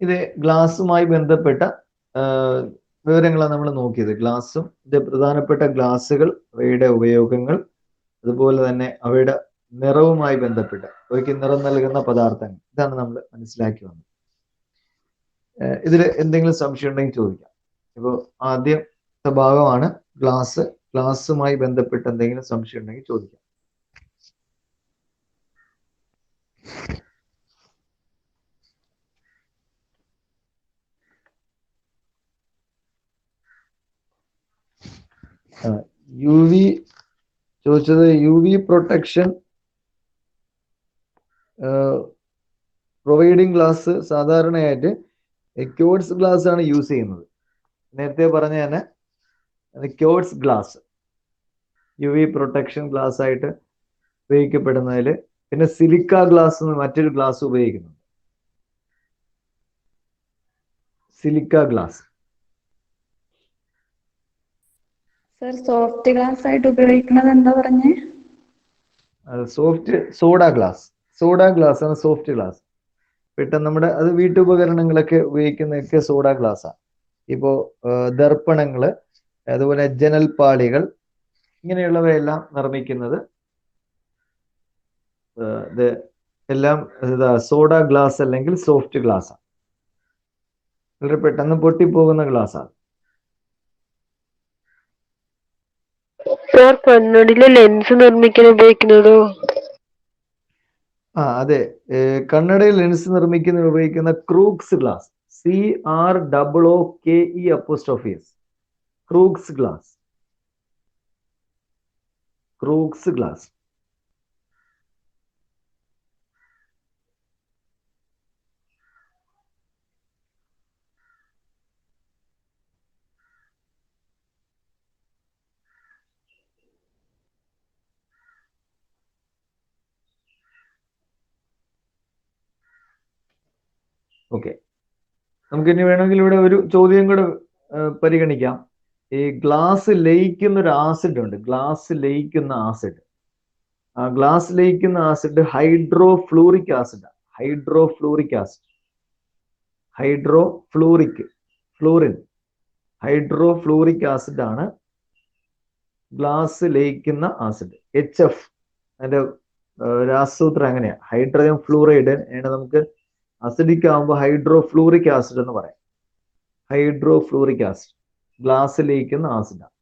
Speaker 1: ഇത് ഗ്ലാസുമായി ബന്ധപ്പെട്ട വിവരങ്ങളാണ് നമ്മൾ നോക്കിയത്. ഗ്ലാസും പ്രധാനപ്പെട്ട ഗ്ലാസുകൾ, അവയുടെ ഉപയോഗങ്ങൾ, അതുപോലെ തന്നെ അവയുടെ നിറവുമായി ബന്ധപ്പെട്ട അവയ്ക്ക് നിറം നൽകുന്ന പദാർത്ഥങ്ങൾ, ഇതാണ് നമ്മൾ മനസ്സിലാക്കി വന്നത്. ഇതിൽ എന്തെങ്കിലും സംശയം ഉണ്ടെങ്കിൽ ചോദിക്കാം. ഇപ്പോൾ ആദ്യത്തെ ഭാഗമാണ് ഗ്ലാസ്. ഗ്ലാസുമായി ബന്ധപ്പെട്ട് എന്തെങ്കിലും സംശയം ഉണ്ടെങ്കിൽ ചോദിക്കാം. UV ചോദിച്ചത്, UV പ്രൊട്ടക്ഷൻ പ്രൊവൈഡിങ് ഗ്ലാസ് സാധാരണയായിട്ട് ക്യോട്സ് ഗ്ലാസ് ആണ് യൂസ് ചെയ്യുന്നത്. നേരത്തെ പറഞ്ഞ തന്നെ ക്യോട്സ് ഗ്ലാസ് UV പ്രൊട്ടക്ഷൻ ഗ്ലാസ് ആയിട്ട് ഉപയോഗിക്കപ്പെടുന്നതിൽ. പിന്നെ സിലിക്ക ഗ്ലാസ് എന്ന് മറ്റൊരു ഗ്ലാസ് ഉപയോഗിക്കുന്നുണ്ട്. Silica glass.
Speaker 2: Sir, soft glass ആയിട്ട് ഉപയോഗിക്കുന്നത് എന്താ പറഞ്ഞേ?
Speaker 1: Soft soda glass. Soda glass ആണ് സോഫ്റ്റ് ഗ്ലാസ്. പെട്ടെന്ന് നമ്മുടെ അത് വീട്ടുപകരണങ്ങളൊക്കെ ഉപയോഗിക്കുന്നതൊക്കെ സോഡ ഗ്ലാസ്സാണ്. ഇപ്പോൾ ദർപ്പണങ്ങള്, അതുപോലെ ജനൽപ്പാളികൾ, ഇങ്ങനെയുള്ളവയെല്ലാം നിർമ്മിക്കുന്നത് ഇത് എല്ലാം സോഡ ഗ്ലാസ് അല്ലെങ്കിൽ സോഫ്റ്റ് ഗ്ലാസ് ആണ്. വളരെ പെട്ടെന്ന് പൊട്ടിപ്പോകുന്ന ഗ്ലാസ് ആണ്.
Speaker 3: സർ, കണ്ണടിയിലെ ലെൻസ് നിർമ്മിക്കാൻ ഉപയോഗിക്കുന്നതോ?
Speaker 1: അതെ, കണ്ണടയിൽ ലെൻസ് നിർമ്മിക്കുന്നതിന് ഉപയോഗിക്കുന്ന Crookes glass, CROOKE', Crookes glass. Crookes glass. Okay, നമുക്കിനി വേണമെങ്കിൽ ഇവിടെ ഒരു ചോദ്യം കൂടെ പരിഗണിക്കാം. ഈ ഗ്ലാസ് ലയിക്കുന്ന ഒരു ആസിഡ് ഉണ്ട്, ഗ്ലാസ് ലയിക്കുന്ന ആസിഡ്. ആ ഗ്ലാസ് ലയിക്കുന്ന acid hydrofluoric acid. Hydrofluoric acid, fluorine, hydrofluoric acid ആണ് ഗ്ലാസ് ലയിക്കുന്ന ആസിഡ്. HF, അതിന്റെ രാസസൂത്രം അങ്ങനെയാ, ഹൈഡ്രജൻ ഫ്ലൂറൈഡ് ആണ്. നമുക്ക് അസിഡിക് ആകുമ്പോൾ ഹൈഡ്രോഫ്ലൂറിക് ആസിഡ് എന്ന് പറയാം. ഹൈഡ്രോഫ്ലൂറിക് ആസിഡ് ഗ്ലാസ് ലയിക്കുന്ന ആസിഡാണ്.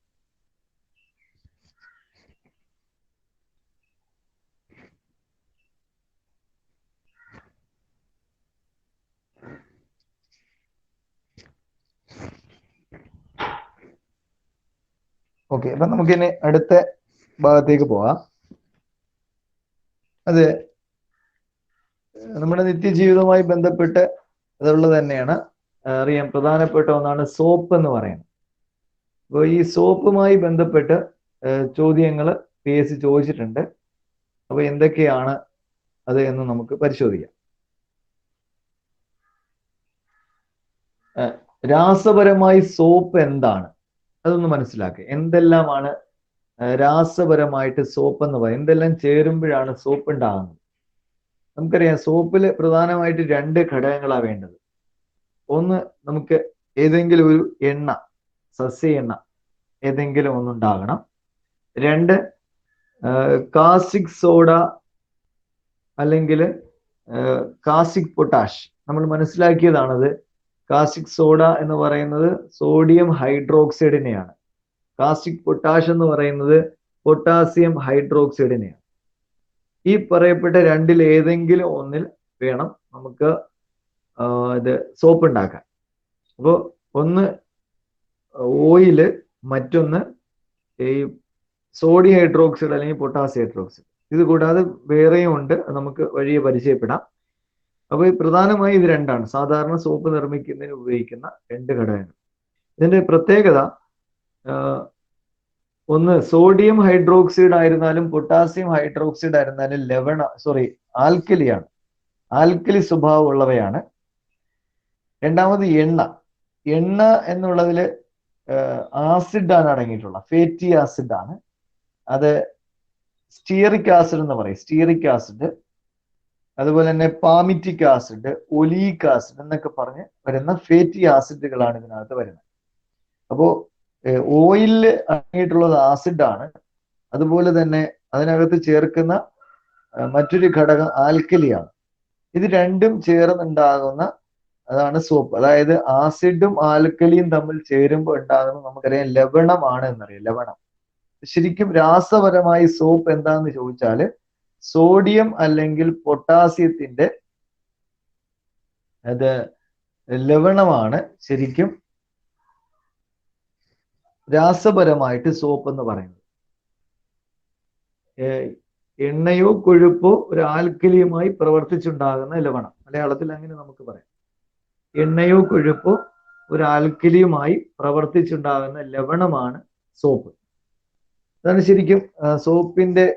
Speaker 1: ഓക്കെ, അപ്പൊ നമുക്കിനി അടുത്ത ഭാഗത്തേക്ക് പോവാം. അത് നമ്മുടെ നിത്യജീവിതവുമായി ബന്ധപ്പെട്ട് അതുള്ളത് തന്നെയാണ്. അറിയാം, പ്രധാനപ്പെട്ട ഒന്നാണ് സോപ്പ് എന്ന് പറയുന്നത്. അപ്പോൾ ഈ സോപ്പുമായി ബന്ധപ്പെട്ട് ചോദ്യങ്ങൾ PSC ചോദിച്ചിട്ടുണ്ട്. അപ്പോൾ എന്തൊക്കെയാണ് അത് എന്ന് നമുക്ക് പരിശോധിക്കാം. രാസപരമായി സോപ്പ് എന്താണ്, അതൊന്ന് മനസ്സിലാക്കുക. എന്തെല്ലാമാണ് രാസപരമായിട്ട് സോപ്പ് എന്ന് പറയുന്നത്, എന്തെല്ലാം ചേരുമ്പോഴാണ് സോപ്പ് ഉണ്ടാകുന്നത്. നമുക്കറിയാം, സോപ്പിൽ പ്രധാനമായിട്ട് 2 ഘടകങ്ങളാണ് വേണ്ടത്. ഒന്ന്, നമുക്ക് ഏതെങ്കിലും ഒരു എണ്ണ, സസ്യ എണ്ണ ഏതെങ്കിലും ഒന്നുണ്ടാകണം. 2, കാസ്റ്റിക് സോഡ അല്ലെങ്കിൽ കാസ്റ്റിക് പൊട്ടാഷ്. നമ്മൾ മനസ്സിലാക്കിയതാണത്. കാസ്റ്റിക് സോഡ എന്ന് പറയുന്നത് സോഡിയം ഹൈഡ്രോക്സൈഡിനെയാണ്. കാസ്റ്റിക് പൊട്ടാഷ് എന്ന് പറയുന്നത് പൊട്ടാസ്യം ഹൈഡ്രോക്സൈഡിനെയാണ്. ഈ പറയപ്പെട്ട 2-ൽ ഏതെങ്കിലും ഒന്നിൽ വേണം നമുക്ക് ഇത് സോപ്പ് ഉണ്ടാക്കാൻ. അപ്പോൾ ഒന്ന് ഓയില്, മറ്റൊന്ന് ഈ സോഡിയം ഹൈഡ്രോക്സൈഡ് അല്ലെങ്കിൽ പൊട്ടാസ്യം ഹൈഡ്രോക്സൈഡ്. ഇത് കൂടാതെ വേറെയും ഉണ്ട്, നമുക്ക് വഴിയെ പരിചയപ്പെടാം. അപ്പോൾ പ്രധാനമായി ഇത് 2ആണ് സാധാരണ സോപ്പ് നിർമ്മിക്കുന്നതിന് ഉപയോഗിക്കുന്ന 2 ഘടകങ്ങൾ. ഇതിന്റെ പ്രത്യേകത, ഒന്ന് സോഡിയം ഹൈഡ്രോക്സൈഡ് ആയിരുന്നാലും പൊട്ടാസ്യം ഹൈഡ്രോക്സൈഡ് ആയിരുന്നാലും ആൽക്കലിയാണ്, ആൽക്കലി സ്വഭാവമുള്ളവയാണ്. രണ്ടാമത് എണ്ണ എന്നുള്ളതിൽ ആസിഡാണ് അടങ്ങിയിട്ടുള്ള, ഫാറ്റി ആസിഡാണ്. അത് സ്റ്റിയറിക് ആസിഡ് എന്ന് പറയും, സ്റ്റിയറിക് ആസിഡ്. അതുപോലെ തന്നെ പാമിറ്റിക് ആസിഡ്, ഒലീക് ആസിഡ് എന്നൊക്കെ പറഞ്ഞ് വരുന്ന ഫാറ്റി ആസിഡുകളാണ് ഇതിനകത്ത് വരുന്നത്. അപ്പോൾ ഓയിലിൽ അടങ്ങിയിട്ടുള്ളത് ആസിഡാണ്. അതുപോലെ തന്നെ അതിനകത്ത് ചേർക്കുന്ന മറ്റൊരു ഘടകം ആൽക്കലിയാണ്. ഇത് രണ്ടും ചേർന്നുണ്ടാകുന്ന അതാണ് സോപ്പ്. അതായത് ആസിഡും ആൽക്കലിയും തമ്മിൽ ചേരുമ്പോൾ ഉണ്ടാകുന്ന നമുക്കറിയാം ലവണമാണ് എന്നറിയാം, ലവണം. ശരിക്കും രാസപരമായി സോപ്പ് എന്താണെന്ന് ചോദിച്ചാൽ സോഡിയം അല്ലെങ്കിൽ പൊട്ടാസ്യത്തിന്റെ അത് ലവണമാണ് ശരിക്കും രാസപരമായിട്ട് സോപ്പ് എന്ന് പറയുന്നത്. എണ്ണയോ കൊഴുപ്പോ ഒരു ആൽക്കലിയുമായി പ്രവർത്തിച്ചുണ്ടാകുന്ന ലവണം, മലയാളത്തിൽ അങ്ങനെ നമുക്ക് പറയാം. എണ്ണയോ കൊഴുപ്പോ ഒരു ആൽക്കലിയുമായി പ്രവർത്തിച്ചുണ്ടാകുന്ന ലവണമാണ് സോപ്പ്. അതാണ് ശരിക്കും സോപ്പിന്റെ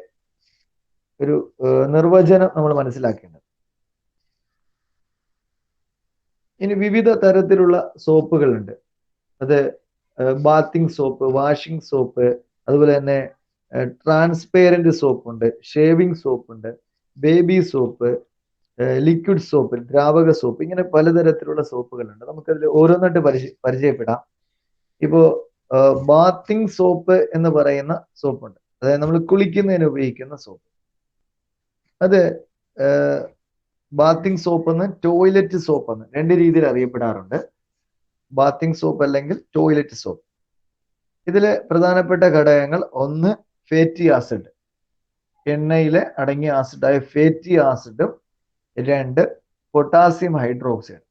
Speaker 1: ഒരു നിർവചനം നമ്മൾ മനസ്സിലാക്കേണ്ടത്. ഇനി വിവിധ തരത്തിലുള്ള സോപ്പുകളുണ്ട്. അത് ബാത്തിങ് സോപ്പ്, വാഷിംഗ് സോപ്പ്, അതുപോലെ തന്നെ ട്രാൻസ്പെയറന്റ് സോപ്പ് ഉണ്ട്, ഷേവിംഗ് സോപ്പ് ഉണ്ട്, ബേബി സോപ്പ്, ലിക്വിഡ് സോപ്പ്, ദ്രാവക സോപ്പ്, ഇങ്ങനെ പലതരത്തിലുള്ള സോപ്പുകളുണ്ട്. നമുക്കതിൽ ഓരോന്നായിട്ട് പരിചയപ്പെടാം. ഇപ്പോ ബാത്തിങ് സോപ്പ് എന്ന് പറയുന്ന സോപ്പുണ്ട്. അതായത് നമ്മൾ കുളിക്കുന്നതിന് ഉപയോഗിക്കുന്ന സോപ്പ്. അത് ബാത്തിങ് സോപ്പ് എന്ന് ടോയ്ലറ്റ് സോപ്പ് എന്ന് 2 രീതിയിൽ അറിയപ്പെടാറുണ്ട്. ബാത്തിങ് സോപ്പ് അല്ലെങ്കിൽ ടോയ്ലറ്റ് സോപ്പ്. ഇതിലെ പ്രധാനപ്പെട്ട ഘടകങ്ങൾ: 1 ഫാറ്റി ആസിഡ്, എണ്ണയിലെ അടങ്ങിയ ആസിഡായ ഫാറ്റി ആസിഡും 2 potassium hydroxide.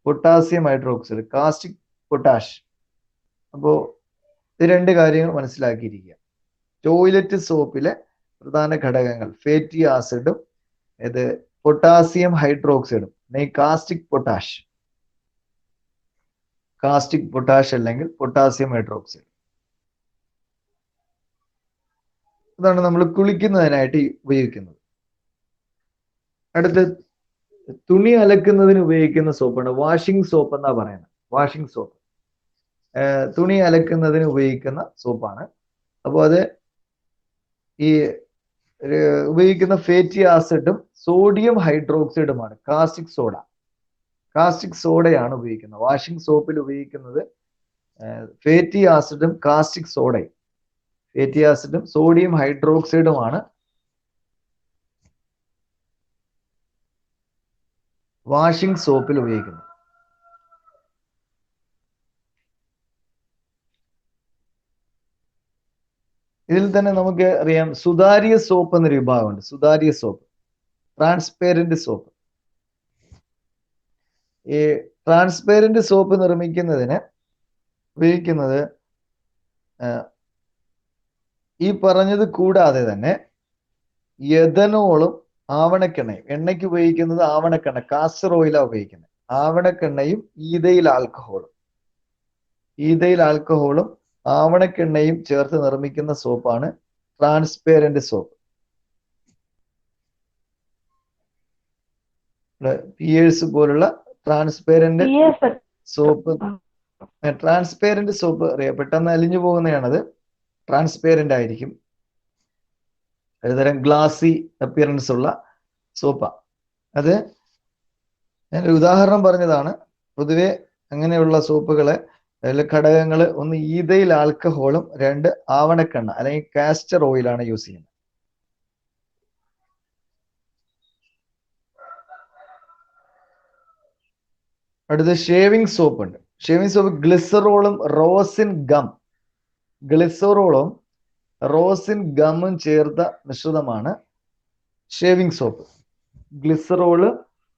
Speaker 1: Potassium hydroxide, caustic potash. അപ്പോൾ ഇത് 2 കാര്യങ്ങൾ മനസ്സിലാക്കിയിരിക്കുക. ടോയ്ലറ്റ് സോപ്പിലെ പ്രധാന ഘടകങ്ങൾ ഫാറ്റി ആസിഡും ഇത് പൊട്ടാസ്യം ഹൈഡ്രോക്സൈഡും, കാസ്റ്റിക് പൊട്ടാഷ്. കാസ്റ്റിക് പൊട്ടാഷ് അല്ലെങ്കിൽ പൊട്ടാസ്യം ഹൈഡ്രോക്സൈഡ്. ഇതാണ് നമ്മൾ കുളിക്കുന്നതിനായിട്ട് ഉപയോഗിക്കുന്നത്. അടുത്ത് തുണി അലക്കുന്നതിന് ഉപയോഗിക്കുന്ന സോപ്പാണ് വാഷിംഗ് സോപ്പ് എന്നാ പറയുന്നത്. വാഷിംഗ് സോപ്പ് തുണി അലക്കുന്നതിന് ഉപയോഗിക്കുന്ന സോപ്പാണ്. അപ്പോൾ അത് ഈ ഉപയോഗിക്കുന്ന ഫാറ്റി ആസിഡും സോഡിയം ഹൈഡ്രോക്സൈഡുമാണ്. കാസ്റ്റിക് സോഡ, കാസ്റ്റിക് സോഡയാണ് ഉപയോഗിക്കുന്നത്. വാഷിംഗ് സോപ്പിൽ ഉപയോഗിക്കുന്നത് ഫാറ്റി ആസിഡും കാസ്റ്റിക് സോഡയും, ഫാറ്റി ആസിഡും സോഡിയം ഹൈഡ്രോക്സൈഡുമാണ് വാഷിംഗ് സോപ്പിൽ ഉപയോഗിക്കുന്നത്. ഇതിൽ തന്നെ നമുക്ക് അറിയാം സുതാര്യ സോപ്പ് എന്നൊരു വിഭാഗമുണ്ട്. സുതാര്യ സോപ്പ്, ട്രാൻസ്പെറന്റ് സോപ്പ്. ഈ ട്രാൻസ്പെറന്റ് സോപ്പ് നിർമ്മിക്കുന്നതിന് ഉപയോഗിക്കുന്നത് ഈ പറഞ്ഞത് കൂടാതെ തന്നെ എഥനോളും ആവണക്കെണ്ണയും, എണ്ണയ്ക്ക് ഉപയോഗിക്കുന്നത് ആവണക്കെണ്ണ, കാസ്റ്റർ ഓയിലാണ് ഉപയോഗിക്കുന്നത്. ആവണക്കെണ്ണയും ഈഥയിൽ ആൽക്കഹോളും ആവണക്കെണ്ണയും ചേർത്ത് നിർമ്മിക്കുന്ന സോപ്പാണ് ട്രാൻസ്പെറന്റ് സോപ്പ്. പിയേഴ്സ് പോലുള്ള ട്രാൻസ്പെറന്റ് സോപ്പ്. ട്രാൻസ്പെറന്റ് സോപ്പ് അറിയാം, പെട്ടെന്ന് അലിഞ്ഞു പോകുന്നതാണത്. ട്രാൻസ്പെറന്റ് ആയിരിക്കും, ഒരുതരം ഗ്ലാസി അപ്പിയറൻസ് ഉള്ള സോപ്പാണ് അത്. ഞാൻ ഒരു ഉദാഹരണം പറഞ്ഞതാണ്. പൊതുവെ അങ്ങനെയുള്ള സോപ്പുകളെ ഘടകങ്ങൾ: 1 ഈഥയിൽ ആൽക്കഹോളും 2 ആവണക്കെണ്ണ അല്ലെങ്കിൽ കാസ്റ്റർ ഓയിലാണ് യൂസ് ചെയ്യുന്നത്. അടുത്ത ഷേവിംഗ് സോപ്പ് ഉണ്ട്. ഷേവിംഗ് സോപ്പ് ഗ്ലിസറോളും റോസിൻ ഗമ്മും ചേർത്ത മിശ്രിതമാണ് shaving soap. Glycerol,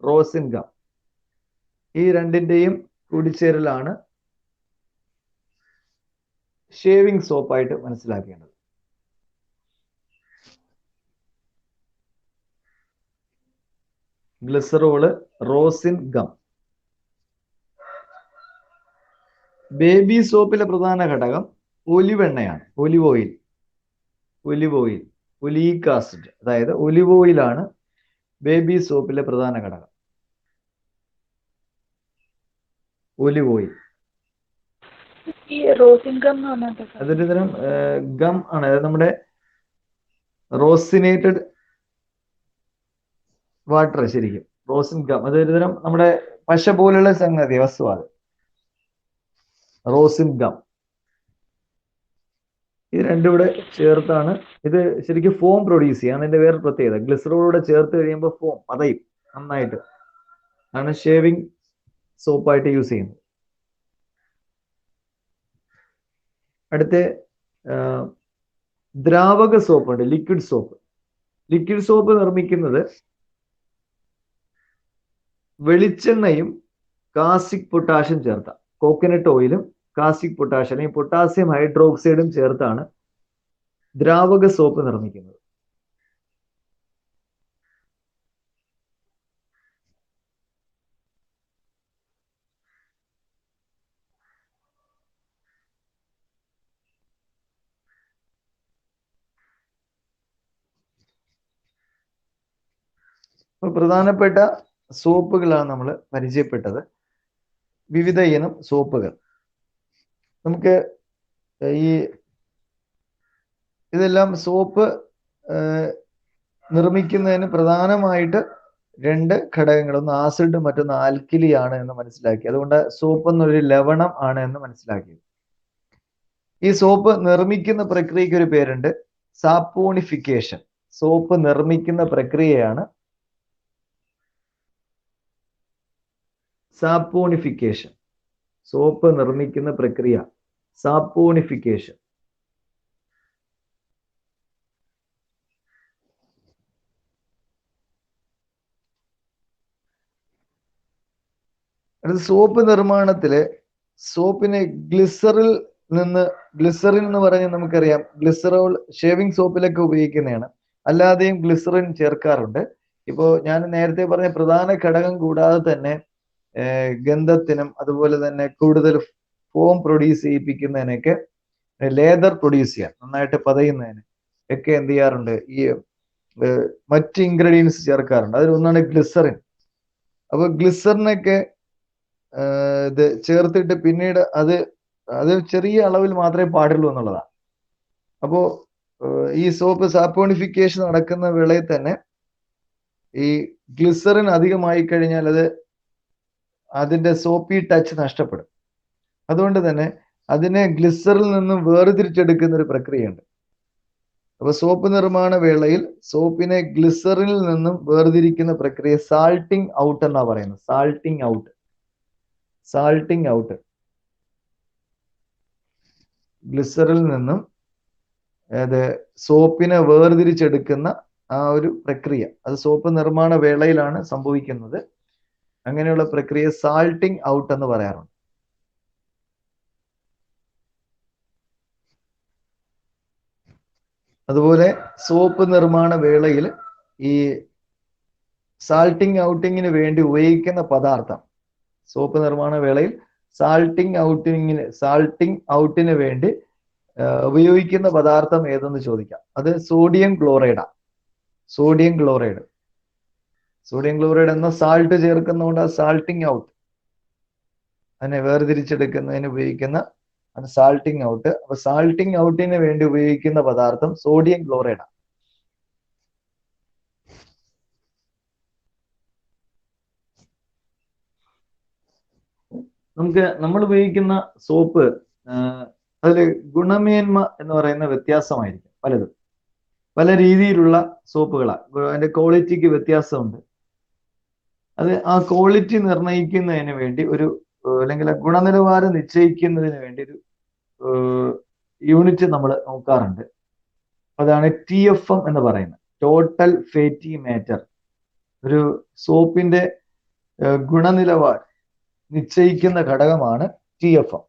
Speaker 1: Rosin gum, ഈ രണ്ടിന്റെയും കൂടിച്ചേരലാണ് ഷേവിംഗ് സോപ്പായിട്ട് മനസ്സിലാക്കേണ്ടത്. Glycerol, Rosin gum. ബേബി സോപ്പിലെ പ്രധാന ഘടകം ഒലിവ് എണ്ണയാണ്. ഒലിവ് ഓയിൽ, ഒലീക് ആസിഡ്, അതായത് ഒലിവ് ഓയിലാണ് ബേബി സോപ്പിലെ പ്രധാന ഘടകം. ഒലിവ് ഓയിൽ അതൊരു തരം ഗം ആണ്. അതായത് നമ്മുടെ റോസിനേറ്റഡ് വാട്ടർ, ശരിക്കും റോസിൻ ഗം. അതൊരു തരം നമ്മുടെ പശ പോലുള്ള സംഗതി, വസ്തുവാണ് റോസിൻ ഗം. ഇത് രണ്ടും കൂടെ ചേർത്താണ് ഇത് ശരിക്കും ഫോം പ്രൊഡ്യൂസ് ചെയ്യുക. അതിന്റെ വേറെ പ്രത്യേകത, ഗ്ലിസറോളൂടെ ചേർത്ത് കഴിയുമ്പോൾ ഫോം പതയും നന്നായിട്ട്. ആണ് ഷേവിംഗ് സോപ്പായിട്ട് യൂസ് ചെയ്യുന്നത്. അടുത്ത ദ്രാവക സോപ്പുണ്ട്, ലിക്വിഡ് സോപ്പ്. ലിക്വിഡ് സോപ്പ് നിർമ്മിക്കുന്നത് വെളിച്ചെണ്ണയും കാസ്റ്റിക് പൊട്ടാഷ്യം ചേർത്ത, കോക്കനട്ട് ഓയിലും കാസ്റ്റിക് പൊട്ടാഷ്യം അല്ലെങ്കിൽ പൊട്ടാസ്യം ഹൈഡ്രോക്സൈഡും ചേർത്താണ് ദ്രാവക സോപ്പ് നിർമ്മിക്കുന്നത്. അപ്പോൾ പ്രധാനപ്പെട്ട സോപ്പുകളാണ് നമ്മൾ പരിചയപ്പെട്ടത്. വിവിധ ഇനം സോപ്പുകൾ. നമുക്ക് ഈ ഇതെല്ലാം സോപ്പ് നിർമ്മിക്കുന്നതിന് പ്രധാനമായിട്ട് 2 ഘടകങ്ങൾ, ഒന്ന് ആസിഡ് മറ്റൊന്ന് ആൽക്കലി ആണ് എന്ന് മനസ്സിലാക്കി. അതുകൊണ്ട് സോപ്പ് എന്നൊരു ലവണം ആണ് എന്ന് മനസ്സിലാക്കി. ഈ സോപ്പ് നിർമ്മിക്കുന്ന പ്രക്രിയയ്ക്ക് ഒരു പേരുണ്ട്, സാപ്പോണിഫിക്കേഷൻ. സോപ്പ് നിർമ്മിക്കുന്ന പ്രക്രിയയാണ് സാപ്പോണിഫിക്കേഷൻ. സോപ്പ് നിർമ്മിക്കുന്ന പ്രക്രിയ സാപ്പോണിഫിക്കേഷൻ. അടുത്ത സോപ്പ് നിർമ്മാണത്തില് സോപ്പിനെ ഗ്ലിസറിൽ എന്ന് പറഞ്ഞാൽ നമുക്കറിയാം ഗ്ലിസറോൾ ഷേവിംഗ് സോപ്പിലൊക്കെ ഉപയോഗിക്കുന്നതാണ്. അല്ലാതെയും ഗ്ലിസറിൻ ചേർക്കാറുണ്ട്. ഇപ്പോ ഞാൻ നേരത്തെ പറഞ്ഞ പ്രധാന ഘടകം കൂടാതെ തന്നെ ഗന്ധത്തിനും അതുപോലെ തന്നെ കൂടുതൽ ഫോം പ്രൊഡ്യൂസ് ചെയ്യിപ്പിക്കുന്നതിനൊക്കെ ലേദർ പ്രൊഡ്യൂസ് ചെയ്യാൻ നന്നായിട്ട് പതയുന്നതിന് ഒക്കെ എന്ത് ചെയ്യാറുണ്ട്, ഈ മറ്റ് ഇൻഗ്രീഡിയൻസ് ചേർക്കാറുണ്ട്. അതിലൊന്നാണ് ഗ്ലിസറിൻ. അപ്പൊ ഗ്ലിസറിനൊക്കെ ഇത് ചേർത്തിട്ട് പിന്നീട് അത് ചെറിയ അളവിൽ മാത്രമേ പാടുള്ളൂ എന്നുള്ളതാണ്. അപ്പോ ഈ സോപ്പ് സാപ്പോണിഫിക്കേഷൻ നടക്കുന്ന വേളയിൽ തന്നെ ഈ ഗ്ലിസറിൻ അധികമായി കഴിഞ്ഞാൽ അതിന്റെ സോപ്പി ടച്ച് നഷ്ടപ്പെടും. അതുകൊണ്ട് തന്നെ അതിനെ ഗ്ലിസറിൽ നിന്നും വേർതിരിച്ചെടുക്കുന്ന ഒരു പ്രക്രിയയുണ്ട്. അപ്പൊ സോപ്പ് നിർമ്മാണ വേളയിൽ സോപ്പിനെ ഗ്ലിസറിനിൽ നിന്നും വേർതിരിക്കുന്ന പ്രക്രിയ സാൾട്ടിങ് ഔട്ട് എന്നാ പറയുന്നത്. സാൾട്ടിങ് ഔട്ട് ഗ്ലിസറിൽ നിന്നും സോപ്പിനെ വേർതിരിച്ചെടുക്കുന്ന ആ ഒരു പ്രക്രിയ, അത് സോപ്പ് നിർമ്മാണ വേളയിലാണ് സംഭവിക്കുന്നത്. അങ്ങനെയുള്ള പ്രക്രിയ സാൾട്ടിങ് ഔട്ട് എന്ന് പറയാറുണ്ട്. അതുപോലെ സോപ്പ് നിർമ്മാണ വേളയിൽ ഈ സാൾട്ടിങ് ഔട്ടിങ്ങിന് വേണ്ടി ഉപയോഗിക്കുന്ന പദാർത്ഥം, സോപ്പ് നിർമ്മാണ വേളയിൽ സാൾട്ടിങ് ഔട്ടിന് വേണ്ടി ഉപയോഗിക്കുന്ന പദാർത്ഥം ഏതെന്ന് ചോദിക്കാം. അത് സോഡിയം ക്ലോറൈഡാണ്. സോഡിയം ക്ലോറൈഡ് എന്ന സാൾട്ട് ചേർക്കുന്നതുകൊണ്ട് അത് സാൾട്ടിങ് ഔട്ട്, അതിനെ വേർതിരിച്ചെടുക്കുന്നതിന് ഉപയോഗിക്കുന്ന സാൾട്ടിങ് ഔട്ട്. അപ്പൊ സാൾട്ടിങ് ഔട്ടിന് വേണ്ടി ഉപയോഗിക്കുന്ന പദാർത്ഥം സോഡിയം ക്ലോറൈഡാണ്. നമ്മൾ ഉപയോഗിക്കുന്ന സോപ്പ് അതിൽ ഗുണമേന്മ എന്ന് പറയുന്ന വ്യത്യാസമായിരിക്കും പലതും. പല രീതിയിലുള്ള സോപ്പുകളാണ്, അതിന്റെ ക്വാളിറ്റിക്ക് വ്യത്യാസമുണ്ട്. അത് ആ ക്വാളിറ്റി നിർണ്ണയിക്കുന്നതിന് വേണ്ടി അല്ലെങ്കിൽ ഗുണനിലവാരം നിശ്ചയിക്കുന്നതിന് വേണ്ടി ഒരു യൂണിറ്റ് നമ്മൾ നോക്കാറുണ്ട്. അതാണ് TFM എന്ന് പറയുന്നത്, ടോട്ടൽ ഫാറ്റി മാറ്റർ. ഒരു സോപ്പിന്റെ ഗുണനിലവാരം നിശ്ചയിക്കുന്ന ഘടകമാണ് TFM.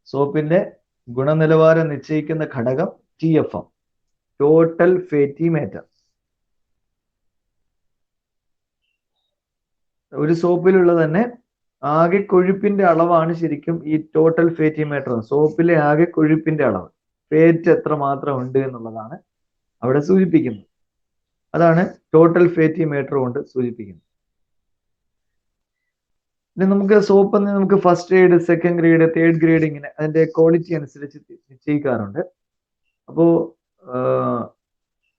Speaker 1: സോപ്പിന്റെ ഗുണനിലവാരം നിശ്ചയിക്കുന്ന ഘടകം TFM, ടോട്ടൽ ഫാറ്റി മാറ്റർ. ഒരു സോപ്പിലുള്ള തന്നെ ആകെ കൊഴുപ്പിന്റെ അളവാണ് ശരിക്കും ഈ ടോട്ടൽ ഫാറ്റി മാറ്റർ. സോപ്പിലെ ആകെ കൊഴുപ്പിന്റെ അളവ്, ഫേറ്റ് എത്ര മാത്രം ഉണ്ട് എന്നുള്ളതാണ് അവിടെ സൂചിപ്പിക്കുന്നത്. അതാണ് ടോട്ടൽ ഫാറ്റി മാറ്റർ കൊണ്ട് സൂചിപ്പിക്കുന്നത്. പിന്നെ നമുക്ക് സോപ്പ് നമുക്ക് first grade, second grade, third grade ഇങ്ങനെ അതിന്റെ ക്വാളിറ്റി അനുസരിച്ച് നിശ്ചയിക്കാറുണ്ട്. അപ്പോ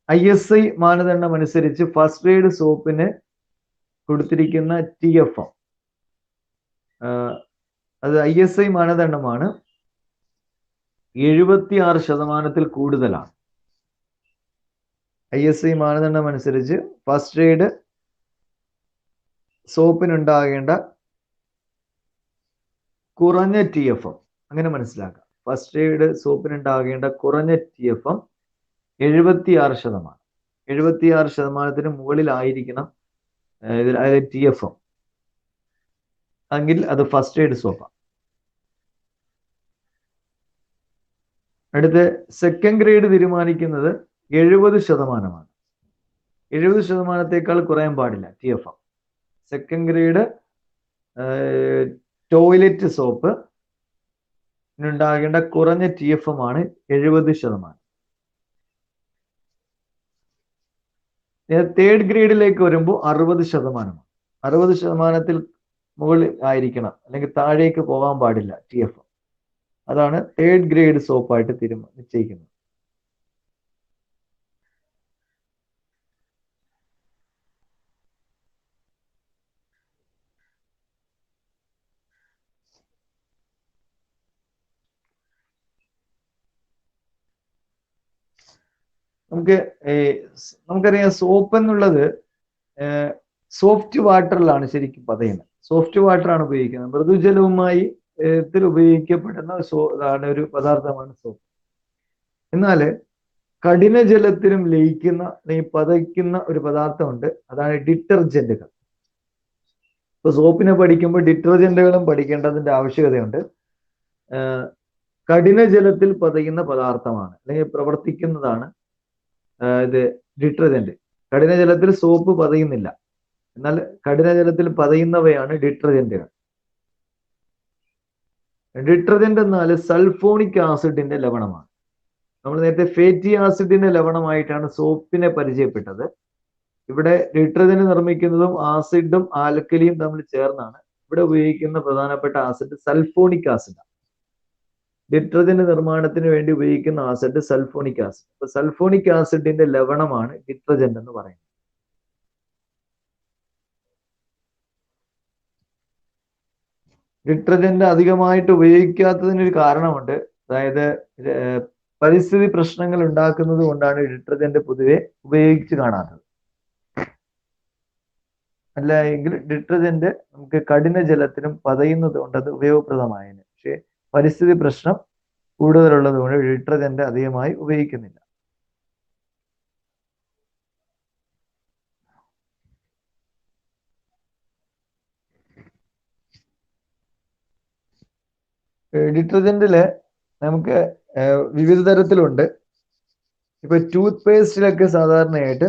Speaker 1: ISI മാനദണ്ഡം അനുസരിച്ച് ഫസ്റ്റ് ഗ്രേഡ് സോപ്പിന് കൊടുത്തിരിക്കുന്ന TFM അത് ISI മാനദണ്ഡമാണ് 76% കൂടുതലാണ്. ISI മാനദണ്ഡം അനുസരിച്ച് ഫസ്റ്റ് ഗ്രേഡ് സോപ്പിനുണ്ടാകേണ്ട കുറഞ്ഞ TFM, അങ്ങനെ മനസ്സിലാക്കാം. ഫസ്റ്റ് ഗ്രേഡ് സോപ്പിനുണ്ടാകേണ്ട കുറഞ്ഞ TFM 76%. 76% മുകളിലായിരിക്കണം അതിലെ TFM എങ്കിൽ അത് ഫസ്റ്റ് ഗ്രേഡ് സോപ്പാണ്. അടുത്ത് സെക്കൻഡ് ഗ്രേഡ് തീരുമാനിക്കുന്നത് 70%. 70%-ത്തേക്കാൾ കുറയാൻ പാടില്ല TFM. Second grade toilet soap ഉണ്ടാകേണ്ട കുറഞ്ഞ TFM ആണ് 70%. തേർഡ് ഗ്രേഡിലേക്ക് വരുമ്പോൾ 60%. 60%-ത്തിൽ മുകളിൽ ആയിരിക്കണം, അല്ലെങ്കിൽ താഴേക്ക് പോകാൻ പാടില്ല TFM. അതാണ് തേർഡ് ഗ്രേഡ് സോപ്പായിട്ട് നിശ്ചയിക്കുന്നത്. നമുക്കറിയാം സോപ്പ് എന്നുള്ളത് സോഫ്റ്റ് വാട്ടറിലാണ് ശരിക്കും പതയുന്നത്. സോഫ്റ്റ് വാട്ടറാണ് ഉപയോഗിക്കുന്നത്. മൃദുജലവുമായി ഉപയോഗിക്കപ്പെടുന്ന ഒരു പദാർത്ഥമാണ് സോപ്പ്. എന്നാൽ കഠിനജലത്തിലും ലയിക്കുന്ന അല്ലെങ്കിൽ പതയ്ക്കുന്ന ഒരു പദാർത്ഥമുണ്ട്, അതാണ് ഡിറ്റർജന്റുകൾ. ഇപ്പൊ സോപ്പിനെ പഠിക്കുമ്പോൾ ഡിറ്റർജന്റുകളും പഠിക്കേണ്ടതിന്റെ ആവശ്യകതയുണ്ട്. കഠിനജലത്തിൽ പതയുന്ന പദാർത്ഥമാണ് അല്ലെങ്കിൽ പ്രവർത്തിക്കുന്നതാണ് ഇത് ഡിറ്റർജന്റ്. കഠിനജലത്തിൽ സോപ്പ് പതയുന്നില്ല, എന്നാൽ കഠിനജലത്തിൽ പതയുന്നവയാണ് ഡിറ്റർജന്റുകൾ. ഡിറ്റർജന്റ് എന്നാൽ സൾഫോണിക് ആസിഡിന്റെ ലവണമാണ്. നമ്മൾ നേരത്തെ ഫാറ്റി ആസിഡിന്റെ ലവണമായിട്ടാണ് സോപ്പിനെ പരിചയപ്പെട്ടത്. ഇവിടെ ഡിറ്റർജന്റ് നിർമ്മിക്കുന്നതും ആസിഡും ആൽക്കലിയും തമ്മിൽ ചേർന്നാണ്. ഇവിടെ ഉപയോഗിക്കുന്ന പ്രധാനപ്പെട്ട ആസിഡ് സൾഫോണിക് ആസിഡാണ്. ഡിറ്റർജന്റ് നിർമ്മാണത്തിന് വേണ്ടി ഉപയോഗിക്കുന്ന ആസിഡ് സൾഫോണിക് ആസിഡ്. അപ്പൊ സൾഫോണിക് ആസിഡിന്റെ ലവണമാണ് ഡിറ്റർജന്റ് എന്ന് പറയുന്നത്. ഡിറ്റർജന്റ് അധികമായിട്ട് ഉപയോഗിക്കാത്തതിനൊരു കാരണമുണ്ട്. അതായത് പരിസ്ഥിതി പ്രശ്നങ്ങൾ ഉണ്ടാക്കുന്നത് കൊണ്ടാണ് ഡിറ്റർജന്റ് പൊതുവെ ഉപയോഗിച്ച് കാണാത്തത്. അല്ല എങ്കിൽ ഡിറ്റർജന്റ് നമുക്ക് കഠിനജലത്തിലും പതയുന്നത് കൊണ്ട് അത് ഉപയോഗപ്രദമായേനെ. പക്ഷെ പരിസ്ഥിതി പ്രശ്നം കൂടുതലുള്ളത് കൊണ്ട് ഡിറ്റർജന്റ് അധികമായി ഉപയോഗിക്കുന്നില്ല. ഡിറ്റർജന്റില് നമുക്ക് വിവിധ തരത്തിലുണ്ട്. ഇപ്പൊ ടൂത്ത് പേസ്റ്റിലൊക്കെ സാധാരണയായിട്ട്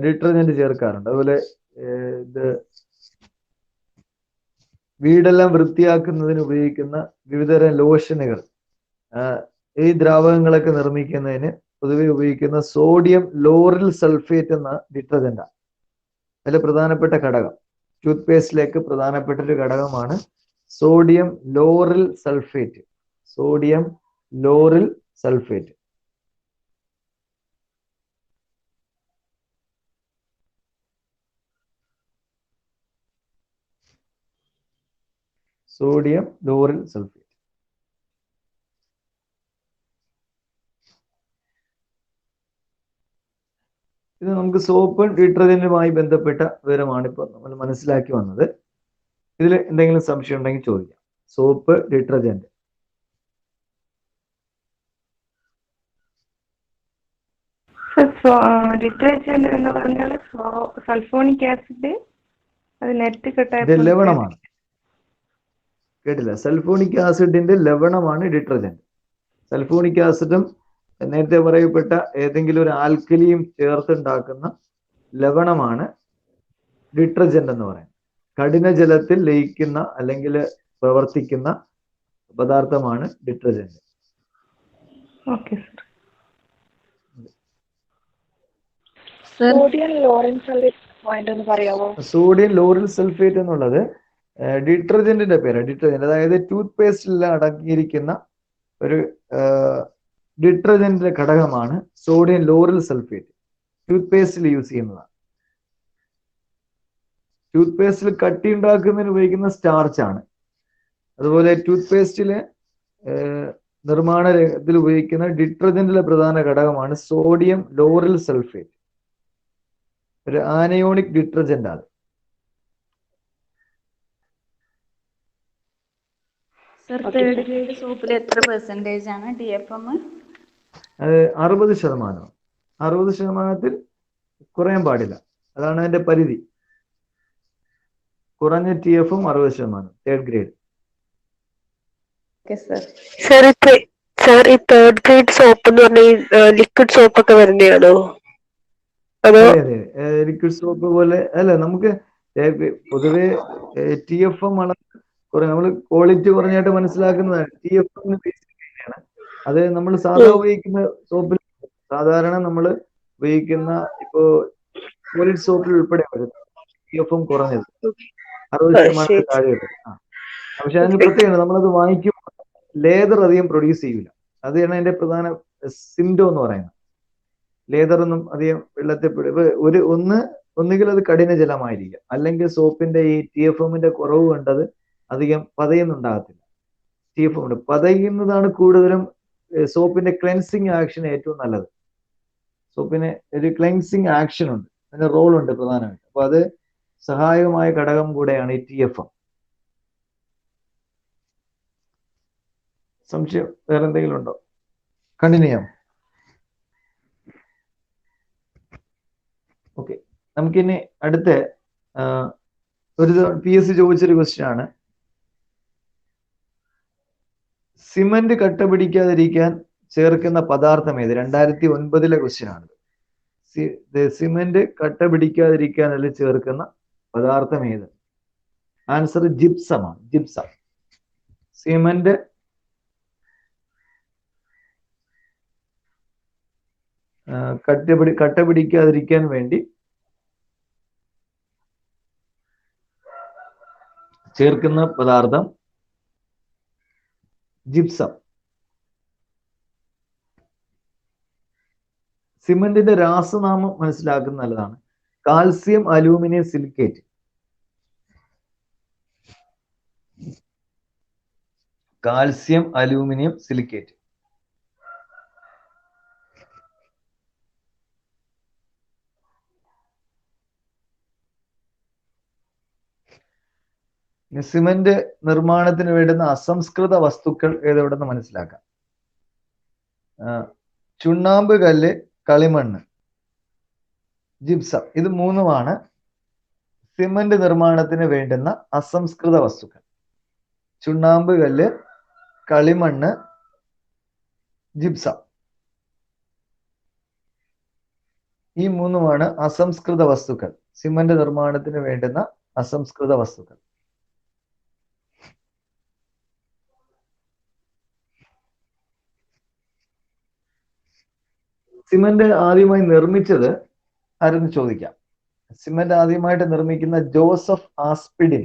Speaker 1: ഡിറ്റർജന്റ് ചേർക്കാറുണ്ട്. അതുപോലെ ഇത് വീടെല്ലാം വൃത്തിയാക്കുന്നതിന് ഉപയോഗിക്കുന്ന വിവിധതരം ലോഷനുകൾ, ഈ ദ്രാവകങ്ങളൊക്കെ നിർമ്മിക്കുന്നതിന് പൊതുവെ ഉപയോഗിക്കുന്ന സോഡിയം ലോറിൽ സൾഫേറ്റ് എന്ന ഡിറ്റർജന്റാണ് അതിൽ പ്രധാനപ്പെട്ട ഘടകം. ടൂത്ത് പേസ്റ്റിലേക്ക് പ്രധാനപ്പെട്ട ഒരു ഘടകമാണ് sodium ലോറിൽ sulphate. Sodium ലോറിൽ sulphate. Sodium ലോറിൽ sulphate. ഇത് നമുക്ക് സോപ്പ് ഡിറ്റർജന്റുമായി ബന്ധപ്പെട്ട വിവരമാണ് ഇപ്പോൾ നമ്മൾ മനസ്സിലാക്കി വന്നത്. ഇതിൽ എന്തെങ്കിലും സംശയം ഉണ്ടെങ്കിൽ ചോദിക്കാം. Soap, detergent.
Speaker 2: ഡിറ്റർജന്റ് എന്ന് പറഞ്ഞാൽ സൾഫോണിക് ആസിഡ് അത് നെറ്റ്
Speaker 1: ലവണമാണ്. കേട്ടില്ല? സൾഫോണിക് ആസിഡിന്റെ ലവണമാണ് ഡിറ്റർജന്റ്. സൾഫോണിക് ആസിഡും നേരത്തെ പറയപ്പെട്ട ഏതെങ്കിലും ഒരു ആൽക്കലിയും ചേർത്തുണ്ടാക്കുന്ന ലവണമാണ് ഡിറ്റർജന്റ് എന്ന് പറയുന്നത്. കഠിനജലത്തിൽ ലയിക്കുന്ന അല്ലെങ്കിൽ പ്രവർത്തിക്കുന്ന പദാർത്ഥമാണ് detergent.
Speaker 2: Okay
Speaker 3: sir.
Speaker 2: Sodium ലോറിൽ sulphate point ഒന്ന് പറയാമോ?
Speaker 1: സോഡിയം ലോറിൽ സൾഫേറ്റ് എന്നുള്ളത് ഡിറ്റർജന്റിന്റെ പേര്. ഡിറ്റർജന്റ് അതായത് ടൂത്ത് പേസ്റ്റിൽ അടങ്ങിയിരിക്കുന്ന ഒരു ഡിറ്റർജന്റിന്റെ ഘടകമാണ് സോഡിയം ലോറിൽ സൾഫേറ്റ്. ടൂത്ത് പേസ്റ്റിൽ യൂസ് ചെയ്യുന്നതാണ്. ടൂത്ത് പേസ്റ്റിൽ കട്ടി ഉണ്ടാക്കുന്നതിന് ഉപയോഗിക്കുന്ന സ്റ്റാർച്ച് ആണ്. അതുപോലെ ടൂത്ത് പേസ്റ്റിലെ നിർമ്മാണ രംഗത്തിൽ ഉപയോഗിക്കുന്ന ഡിറ്റർജന്റിലെ പ്രധാന ഘടകമാണ് സോഡിയം ലോറിൽ സൾഫേറ്റ്. ഒരു ആനയോണിക് ഡിറ്റർജന്റ് ആണ്.
Speaker 2: സർ, തേർഡ് ഗ്രേഡ് സോപ്പിൽ എത്ര പെർസെന്റേജ് ആണ് DFM?
Speaker 1: 60%. 60% കുറയാൻ പാടില്ല. അതാണ് അതിന്റെ പരിധി. കുറഞ്ഞ TFM 60%. Third grade.
Speaker 3: സർ, ഈ തേർഡ് ഗ്രേഡ് സോപ്പ് എന്ന് പറഞ്ഞാൽ ലിക്വിഡ് സോപ്പ് ഒക്കെ വരുന്നതാണോ?
Speaker 1: അതെ, ലിക്വിഡ് സോപ്പ് പോലെ അല്ല. നമുക്ക് പൊതുവെ TFM നമ്മൾ ക്വാളിറ്റി കുറഞ്ഞായിട്ട് മനസ്സിലാക്കുന്നതാണ്. TFM അത് നമ്മൾ സാധാരണ ഉപയോഗിക്കുന്ന സോപ്പിൽ, സാധാരണ നമ്മൾ ഉപയോഗിക്കുന്ന ഇപ്പോ സോളിഡ് സോപ്പിൽ ഉൾപ്പെടെ TFM കുറഞ്ഞത് 60% താഴെ. പക്ഷെ അതിന് പ്രത്യേകത, നമ്മളത് വാങ്ങിക്കുമ്പോൾ ലേദർ അധികം പ്രൊഡ്യൂസ് ചെയ്യൂല. അതാണ് അതിന്റെ പ്രധാന സിംറ്റം എന്ന് പറയുന്നത്. ലേദറൊന്നും അധികം വെള്ളത്തിൽ ഒന്നുകിൽ അത് കഠിന ജലമായിരിക്കും, അല്ലെങ്കിൽ സോപ്പിന്റെ ഈ TFMന്റെ കുറവ് കണ്ടത് അധികം പതയുന്നുണ്ടാകത്തില്ല. TFM പതയുന്നതാണ് കൂടുതലും സോപ്പിന്റെ ക്ലെൻസിങ് ആക്ഷൻ ഏറ്റവും നല്ലത്. സോപ്പിന് ഒരു ക്ലെൻസിങ് ആക്ഷൻ ഉണ്ട്, അതിന് റോൾ ഉണ്ട് പ്രധാനമായിട്ട്. അപ്പൊ അത് സഹായകമായ ഘടകം കൂടെയാണ് ഈ TFM. സംശയം വേറെ എന്തെങ്കിലും ഉണ്ടോ? കണ്ടിന്യൂ ചെയ്യാം. ഓക്കെ, നമുക്കിനി അടുത്ത ഒരു PSC ചോദിച്ചൊരു ക്വസ്റ്റ്യൻ ആണ്. സിമന്റ് കട്ട പിടിക്കാതിരിക്കാൻ ചേർക്കുന്ന പദാർത്ഥം ഏത്? 2009 ക്വസ്റ്റ്യൻ ആണ്. സിമന്റ് കട്ട പിടിക്കാതിരിക്കാൻ അതിൽ ചേർക്കുന്ന പദാർത്ഥം ഏത്? ആൻസർ ജിപ്സം ആണ്. ജിപ്സം. സിമന്റ് കട്ട പിടിക്കാതിരിക്കാൻ വേണ്ടി ചേർക്കുന്ന പദാർത്ഥം ജിപ്സം. സിമന്റിന്റെ രാസനാമം മനസ്സിലാക്കുന്നത് നല്ലതാണ്. Calcium aluminium silicate. Calcium aluminium silicate. Cement നിർമ്മാണത്തിന് വേണ്ടുന്ന അസംസ്കൃത വസ്തുക്കൾ ഏതെവിടെന്ന് മനസ്സിലാക്കാം. ചുണ്ണാമ്പ് കല്ല്, കളിമണ്ണ്, ജിപ്സം. ഇത് മൂന്നുമാണ് സിമന്റ് നിർമ്മാണത്തിന് വേണ്ടുന്ന അസംസ്കൃത വസ്തുക്കൾ. ചുണ്ണാമ്പ് കല്ല്, കളിമണ്ണ്, ജിപ്സം. ഈ മൂന്നുമാണ് അസംസ്കൃത വസ്തുക്കൾ, സിമന്റ് നിർമ്മാണത്തിന് വേണ്ടുന്ന അസംസ്കൃത വസ്തുക്കൾ. സിമന്റ് ആദ്യമായി നിർമ്മിച്ചത് ആരെന്ന് ചോദിക്കാം. സിമന്റ് ആദ്യമായിട്ട് നിർമ്മിക്കുന്ന ജോസഫ് ആസ്പിഡിൻ.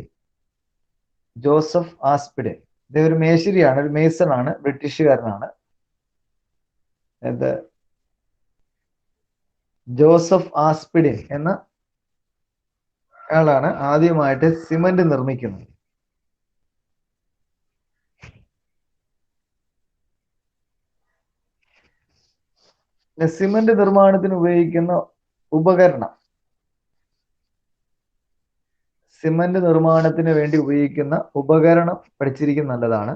Speaker 1: Joseph Aspdin. ഇദ്ദേഹം ഒരു മേശരിയാണ്, ഒരു മേസൺ ആണ്, ബ്രിട്ടീഷുകാരനാണ്. ജോസഫ് ആസ്പിഡിൻ എന്ന ആളാണ് ആദ്യമായിട്ട് സിമന്റ് നിർമ്മിക്കുന്നത്. സിമന്റ് നിർമ്മാണത്തിന് ഉപയോഗിക്കുന്ന ഉപകരണം, സിമന്റ് നിർമ്മാണത്തിന് വേണ്ടി ഉപയോഗിക്കുന്ന ഉപകരണം പഠിച്ചിരിക്കുന്ന നല്ലതാണ്.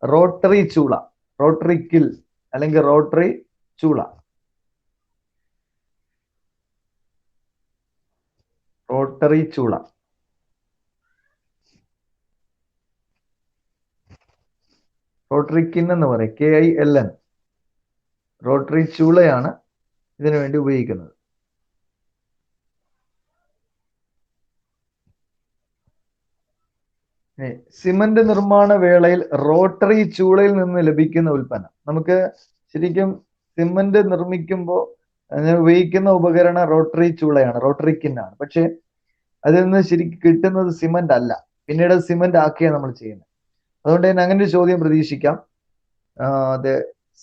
Speaker 1: റോട്ടറി ചൂള, റോട്ടറി കിൽ അല്ലെങ്കിൽ റോട്ടറി ചൂള. റോട്ടറി ചൂള. റോട്ടറി കിൻ എന്ന് പറയും, KILN. റോട്ടറി ചൂളയാണ് ഇതിനു വേണ്ടി ഉപയോഗിക്കുന്നത്. സിമന്റ് നിർമ്മാണ വേളയിൽ റോട്ടറി ചൂളയിൽ നിന്ന് ലഭിക്കുന്ന ഉൽപ്പന്നം. നമുക്ക് ശരിക്കും സിമന്റ് നിർമ്മിക്കുമ്പോൾ ഉപയോഗിക്കുന്ന ഉപകരണം റോട്ടറി ചൂളയാണ്, റോട്ടറി കിന്നാണ്. പക്ഷെ അതിൽ നിന്ന് ശരിക്കും കിട്ടുന്നത് സിമന്റ് അല്ല, പിന്നീട് സിമന്റ് ആക്കിയാണ് നമ്മൾ ചെയ്യുന്നത്. അതുകൊണ്ട് തന്നെ അങ്ങനെ ഒരു ചോദ്യം പ്രതീക്ഷിക്കാം. അതെ,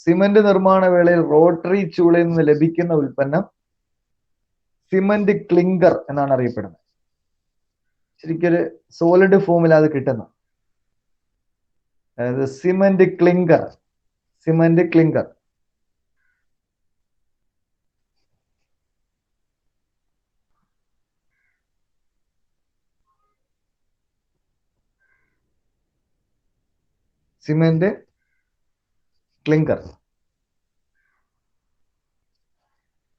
Speaker 1: സിമന്റ് നിർമ്മാണ വേളയിൽ റോട്ടറി ചൂളയിൽ നിന്ന് ലഭിക്കുന്ന ഉൽപ്പന്നം സിമന്റ് ക്ലിങ്കർ എന്നാണ് അറിയപ്പെടുന്നത്. ശരിക്കൊരു സോളിഡ് ഫോമിൽ അത് കിട്ടുന്നു. അതായത് cement clinker. Cement clinker. Cement clinker.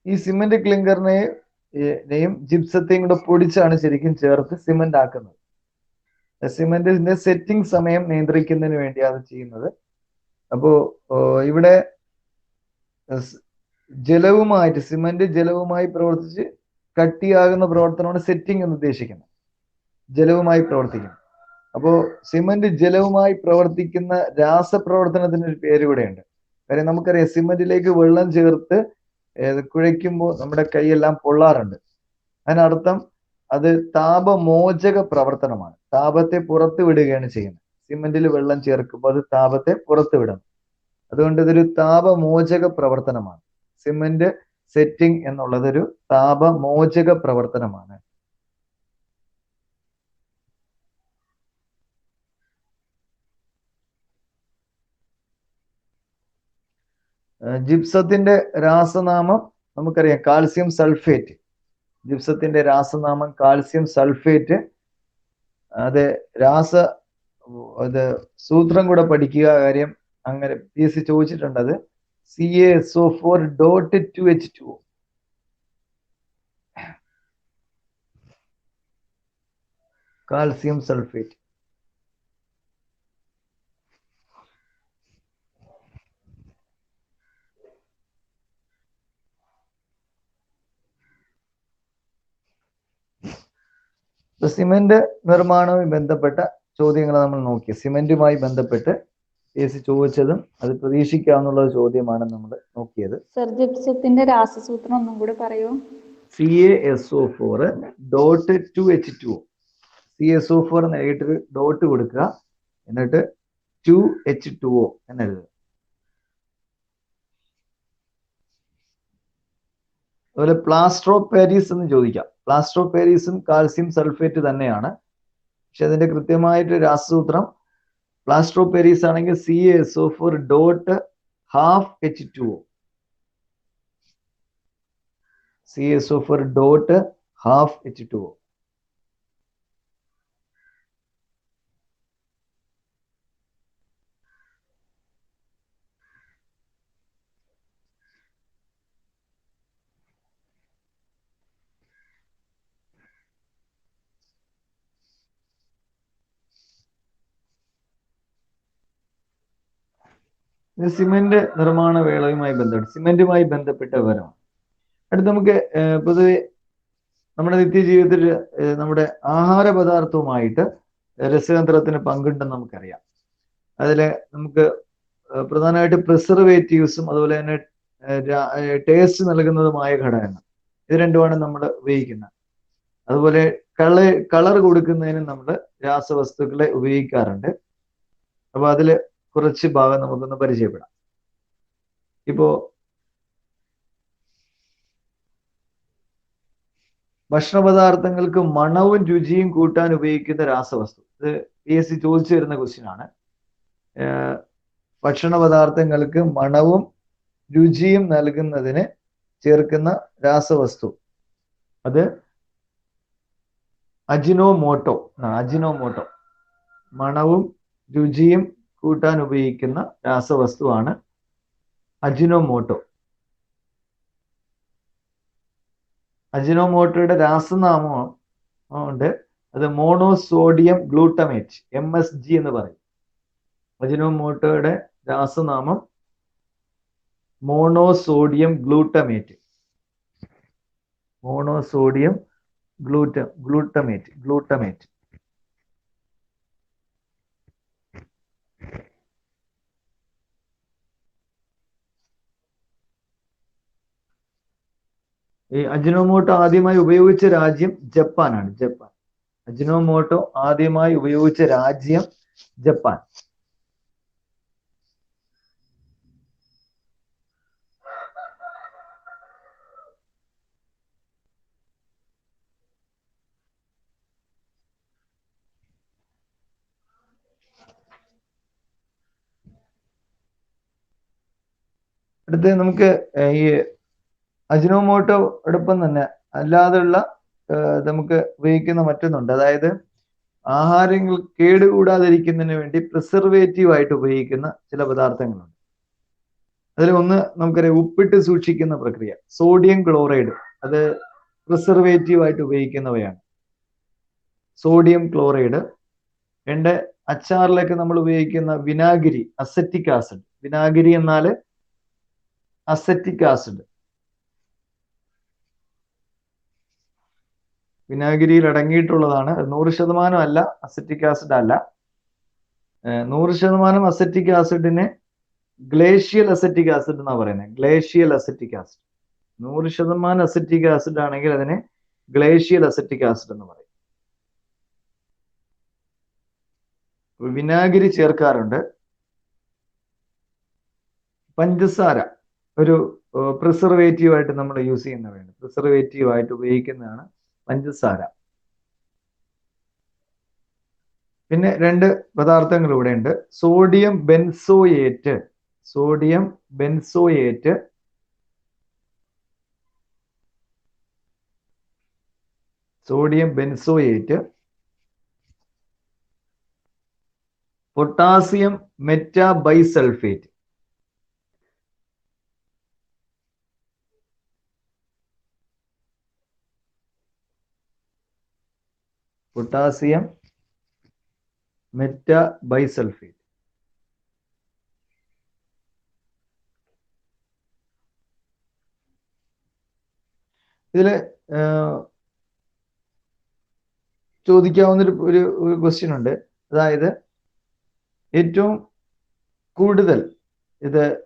Speaker 1: ഈ സിമന്റ് ക്ലിങ്കറിനെയും ജിപ്സത്തെയും കൂടെ പൊടിച്ചാണ് ശരിക്കും ചേർത്ത് സിമന്റ് ആക്കുന്നത്. സിമന്റിന്റെ സെറ്റിംഗ് സമയം നിയന്ത്രിക്കുന്നതിന് വേണ്ടിയാണ് ചെയ്യുന്നത്. അപ്പോ ഇവിടെ ജലവുമായിട്ട്, സിമന്റ് ജലവുമായി പ്രവർത്തിച്ച് കട്ടിയാകുന്ന പ്രവർത്തനമാണ് സെറ്റിംഗ് എന്ന് ഉദ്ദേശിക്കുന്നത്. ജലവുമായി പ്രവർത്തിക്കുന്നു. അപ്പോ സിമന്റ് ജലവുമായി പ്രവർത്തിക്കുന്ന രാസപ്രവർത്തനത്തിന് ഒരു പേര് കൂടെയുണ്ട്. കാര്യം നമുക്കറിയാം, സിമന്റിലേക്ക് വെള്ളം ചേർത്ത് കുഴയ്ക്കുമ്പോൾ നമ്മുടെ കൈയെല്ലാം പൊള്ളാറുണ്ട്. അതിനർത്ഥം അത് താപമോചക പ്രവർത്തനമാണ്. താപത്തെ പുറത്തു വിടുകയാണ് ചെയ്യുന്നത്. സിമന്റിൽ വെള്ളം ചേർക്കുമ്പോൾ അത് താപത്തെ പുറത്തു വിടുന്നു. അതുകൊണ്ട് ഇതൊരു താപമോചക പ്രവർത്തനമാണ്. സിമന്റ് സെറ്റിംഗ് എന്നുള്ളത് ഒരു താപമോചക പ്രവർത്തനമാണ്. ജിപ്സത്തിന്റെ രാസനാമം നമുക്കറിയാം കാൽസ്യം സൾഫേറ്റ്, ജിപ്സത്തിന്റെ രാസനാമം കാൽസ്യം സൾഫേറ്റ്. അത് സൂത്രം കൂടെ പഠിക്കുക. കാര്യം അങ്ങനെ PSC ചോദിച്ചിട്ടുണ്ട്. അത് CaSO4.2H2O. Calcium sulphate. സിമെന്റ് നിർമ്മാണവുമായി ബന്ധപ്പെട്ട ചോദ്യങ്ങൾ നമ്മൾ നോക്കി. സിമെന്റുമായി ബന്ധപ്പെട്ട് PSC ചോദിച്ചതും അത് പ്രതീക്ഷിക്കാവുന്ന ചോദ്യമാണ് നമ്മൾ നോക്കിയത്.
Speaker 2: സർ, ജിപ്സത്തിന്റെ രാസസൂത്രം ഒന്നും കൂടി പറയൂ.
Speaker 1: CaSO4.2H2O. CaSO4 എന്ന് എഴുതിയിട്ട് ഡോട്ട് കൊടുക്കുക, എന്നിട്ട് 2H2O എന്നെഴുതുക. അതുപോലെ പ്ലാസ്റ്റർ ഓഫ് പാരീസ് എന്ന് ചോദിക്കാം. പ്ലാസ്റ്റർ ഓഫ് പാരീസും കാൽസ്യം സൾഫേറ്റ് തന്നെയാണ്, പക്ഷെ അതിന്റെ കൃത്യമായിട്ട് രാസസൂത്രം പ്ലാസ്റ്റർ ഓഫ് പാരീസ് ആണെങ്കിൽ CaSO4.12H2O. CaSO4.12H2O. സിമെന്റ് നിർമ്മാണ വേളയുമായി സിമെന്റുമായി ബന്ധപ്പെട്ട വിവരമാണ്. അടുത്ത് നമുക്ക് പൊതുവെ നമ്മുടെ നിത്യജീവിതത്തിൽ നമ്മുടെ ആഹാര പദാർത്ഥവുമായിട്ട് രസതന്ത്രത്തിന് പങ്കുണ്ടെന്ന് നമുക്കറിയാം. അതിൽ നമുക്ക് പ്രധാനമായിട്ട് പ്രിസർവേറ്റീവ്സും അതുപോലെ തന്നെ ടേസ്റ്റ് നൽകുന്നതുമായ ഘടകങ്ങൾ, ഇത് രണ്ടുമാണ് നമ്മൾ ഉപയോഗിക്കുന്നത്. അതുപോലെ കളർ കൊടുക്കുന്നതിന് നമ്മൾ രാസവസ്തുക്കളെ ഉപയോഗിക്കാറുണ്ട്. അപ്പൊ അതില് കുറച്ച് ഭാഗം നമുക്കൊന്ന് പരിചയപ്പെടാം. ഇപ്പോ ഭക്ഷണപദാർത്ഥങ്ങൾക്ക് മണവും രുചിയും കൂട്ടാൻ ഉപയോഗിക്കുന്ന രാസവസ്തു. ഇത് PSC ചോദിച്ചു വരുന്ന ക്വസ്റ്റ്യൻ ആണ്. ഭക്ഷണ പദാർത്ഥങ്ങൾക്ക് മണവും രുചിയും നൽകുന്നതിന് ചേർക്കുന്ന രാസവസ്തു അത് അജിനോമോട്ടോ. അജിനോമോട്ടോ മണവും രുചിയും കൂട്ടാൻ ഉപയോഗിക്കുന്ന രാസവസ്തുവാണ് അജിനോമോട്ടോ. അജിനോമോട്ടോയുടെ രാസനാമം ഉണ്ട്, അത് മോണോസോഡിയം ഗ്ലൂട്ടമേറ്റ്, MSG എന്ന് പറയും. അജിനോമോട്ടോയുടെ രാസനാമം മോണോസോഡിയം ഗ്ലൂട്ടമേറ്റ്. Monosodium glutamate. ഈ അജിനോമോട്ടോ ആദ്യമായി ഉപയോഗിച്ച രാജ്യം ജപ്പാനാണ്. ജപ്പാൻ. അജിനോമോട്ടോ ആദ്യമായി ഉപയോഗിച്ച രാജ്യം ജപ്പാൻ. അടുത്ത് നമുക്ക് ഈ അജിനോമോട്ടോടൊപ്പം തന്നെ അല്ലാതെയുള്ള നമുക്ക് ഉപയോഗിക്കുന്ന മറ്റൊന്നുണ്ട്. അതായത് ആഹാരങ്ങൾ കേടുകൂടാതിരിക്കുന്നതിന് വേണ്ടി പ്രിസർവേറ്റീവ് ആയിട്ട് ഉപയോഗിക്കുന്ന ചില പദാർത്ഥങ്ങളുണ്ട്. അതിൽ ഒന്ന് നമുക്കറിയാം, ഉപ്പിട്ട് സൂക്ഷിക്കുന്ന പ്രക്രിയ, സോഡിയം ക്ലോറൈഡ്. അത് പ്രിസർവേറ്റീവ് ആയിട്ട് ഉപയോഗിക്കുന്നവയാണ്. Sodium chloride. രണ്ട്, അച്ചാറിലൊക്കെ നമ്മൾ ഉപയോഗിക്കുന്ന വിനാഗിരി, അസറ്റിക് ആസിഡ്. വിനാഗിരി എന്നാൽ അസറ്റിക് ആസിഡ്. വിനാഗിരിയിൽ അടങ്ങിയിട്ടുള്ളതാണ്. 100% അല്ല, അസറ്റിക് ആസിഡ് അല്ല. 100% അസറ്റിക് ആസിഡിനെ ഗ്ലേഷ്യൽ അസറ്റിക് ആസിഡ് എന്നാണ് പറയുന്നത്. Glacial acetic acid. 100% acetic acid ആണെങ്കിൽ അതിനെ ഗ്ലേഷ്യൽ അസറ്റിക് ആസിഡ് എന്ന് പറയും. വിനാഗിരി ചേർക്കാറുണ്ട്. പഞ്ചസാര ഒരു പ്രിസർവേറ്റീവ് ആയിട്ട് നമ്മൾ യൂസ് ചെയ്യുന്നവയാണ്. പ്രിസർവേറ്റീവ് ആയിട്ട് ഉപയോഗിക്കുന്നതാണ് പഞ്ചസാര. പിന്നെ രണ്ട് പദാർത്ഥങ്ങൾ ഇവിടെ ഉണ്ട്. Sodium benzoate. Sodium benzoate. Sodium benzoate, potassium metabisulphite, potassium metabisulphite. ഇതില് ചോദിക്കാവുന്ന ഒരു ക്വസ്റ്റ്യൻ ഉണ്ട്. അതായത് ഏറ്റവും കൂടുതൽ ഇത്